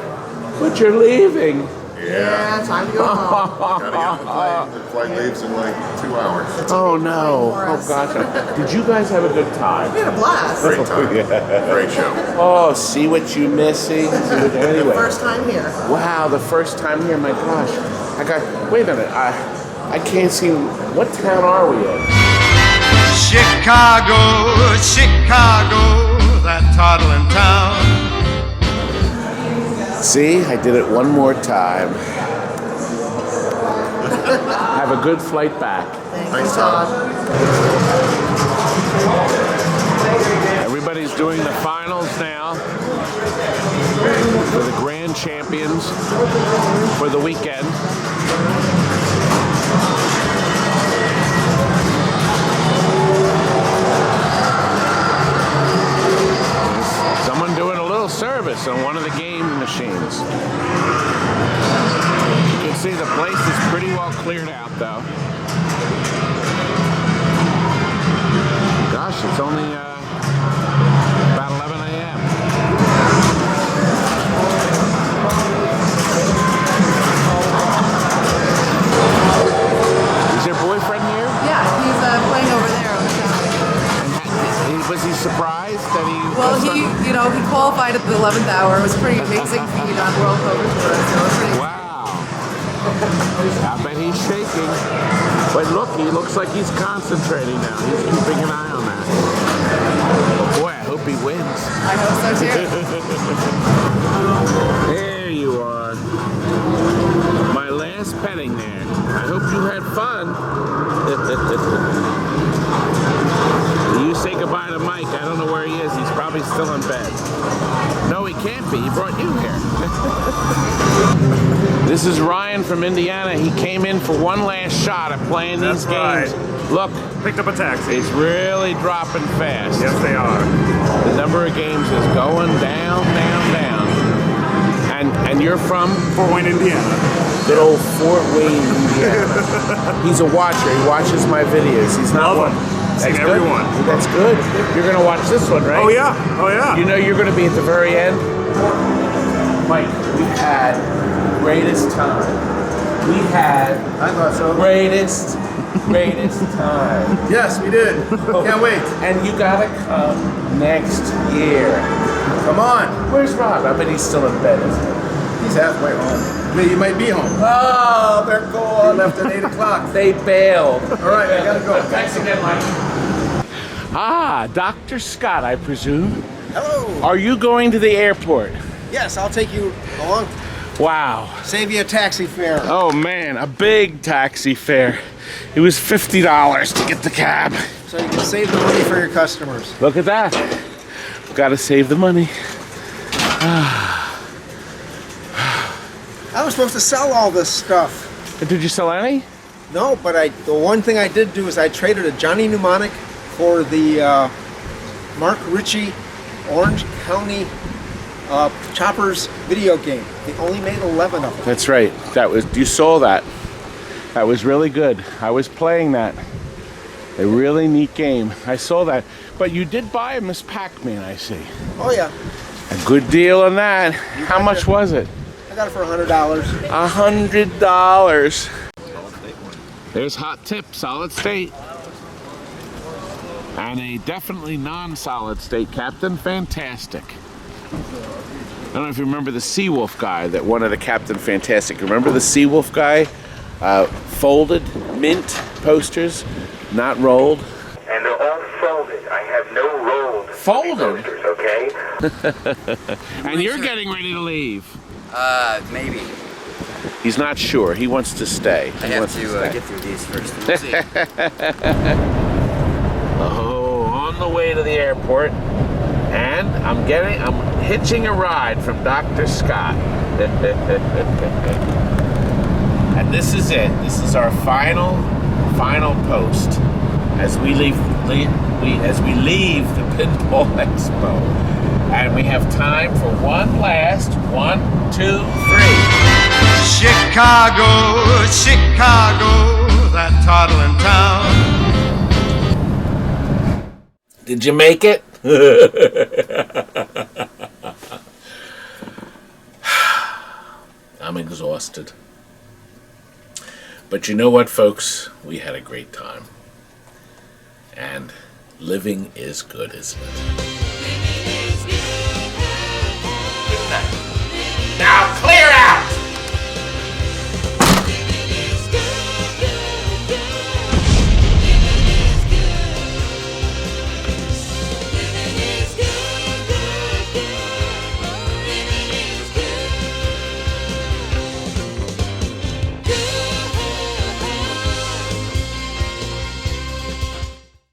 But you're leaving. Yeah, time to go home. Gotta get on the plane. The flight leaves in like 2 hours. Oh no. Oh gosh. Did you guys have a good time? We had a blast. Great time. Yeah. Great show. Oh, see what you're missing. Anyway. First time here. Wow, the first time here. My gosh. Wait a minute. I can't see. What town are we in? Chicago, Chicago, that toddling town. See, I did it one more time. Have a good flight back. Thanks, Todd. Everybody's doing the finals now for the grand champions for the weekend. Someone doing a little service on one of the game machines. You can see the place is pretty well cleared out though. Gosh, it's only about 11 a.m. Is your boyfriend here? Yeah, he's playing over there on the side. Was he surprised that he... Well, he qualified at the 11th hour. It was a pretty amazing feat on World Poker Tour. So it was pretty Wow. I bet he's shaking. But look, he looks like he's concentrating now. He's keeping an eye on that. Oh boy, I hope he wins. I hope so too. There you are. My last petting there. I hope you had fun. You say goodbye to Mike. I don't know where he is. He's probably still in bed. No, he can't be. He brought you here. This is Ryan from Indiana. He came in for one last shot at playing these games. Right. Look. Picked up a taxi. It's really dropping fast. Yes, they are. The number of games is going down, down, down. And you're from? Fort Wayne, Indiana. Good old Fort Wayne, Indiana. He's a watcher. He watches my videos. He's not one. Seen everyone. That's good. You're going to watch this one, right? Oh, yeah. Oh, yeah. You know you're going to be at the very end? Mike, we had the greatest time. We had greatest time. Yes, we did. Can't wait. And you got to come next year. Come on. Where's Rob? I bet he's still in bed, isn't he? He's halfway home. Maybe you might be home. Oh, they're gone. They left at 8 o'clock. They bailed. All right, I gotta go. Thanks again, Mike. Ah, Dr. Scott, I presume. Hello. Are you going to the airport? Yes, I'll take you along. Wow. Save you a taxi fare. Oh man, a big taxi fare. It was $50 to get the cab. So you can save the money for your customers. Look at that. Got to save the money. I was supposed to sell all this stuff. Did you sell any? No, but the one thing I did do is I traded a Johnny Mnemonic for the Mark Ritchie Orange County Choppers video game. They only made 11 of them. That's right. You saw that. That was really good. I was playing that. A really neat game. I saw that. But you did buy a Miss Pac-Man, I see. Oh yeah. A good deal on that. How much was it? I got it for $100. $100. There's hot tip, solid state. And a definitely non-solid state Captain Fantastic. I don't know if you remember the Seawolf guy that won at a Captain Fantastic. Remember the Seawolf guy? Folded mint posters, not rolled. And they're all folded. I have no rolled Folded? posters, okay? And you're getting ready to leave. Maybe. He's not sure. He wants to stay. I have to get through these first. We'll see. Oh, on the way to the airport. And I'm hitching a ride from Dr. Scott. And this is it. This is our final post as we leave the Pinball Expo. And we have time for one last 1, 2, 3. Chicago, Chicago, that toddling town. Did you make it? I'm exhausted. But you know what, folks? We had a great time. And living is good, isn't it?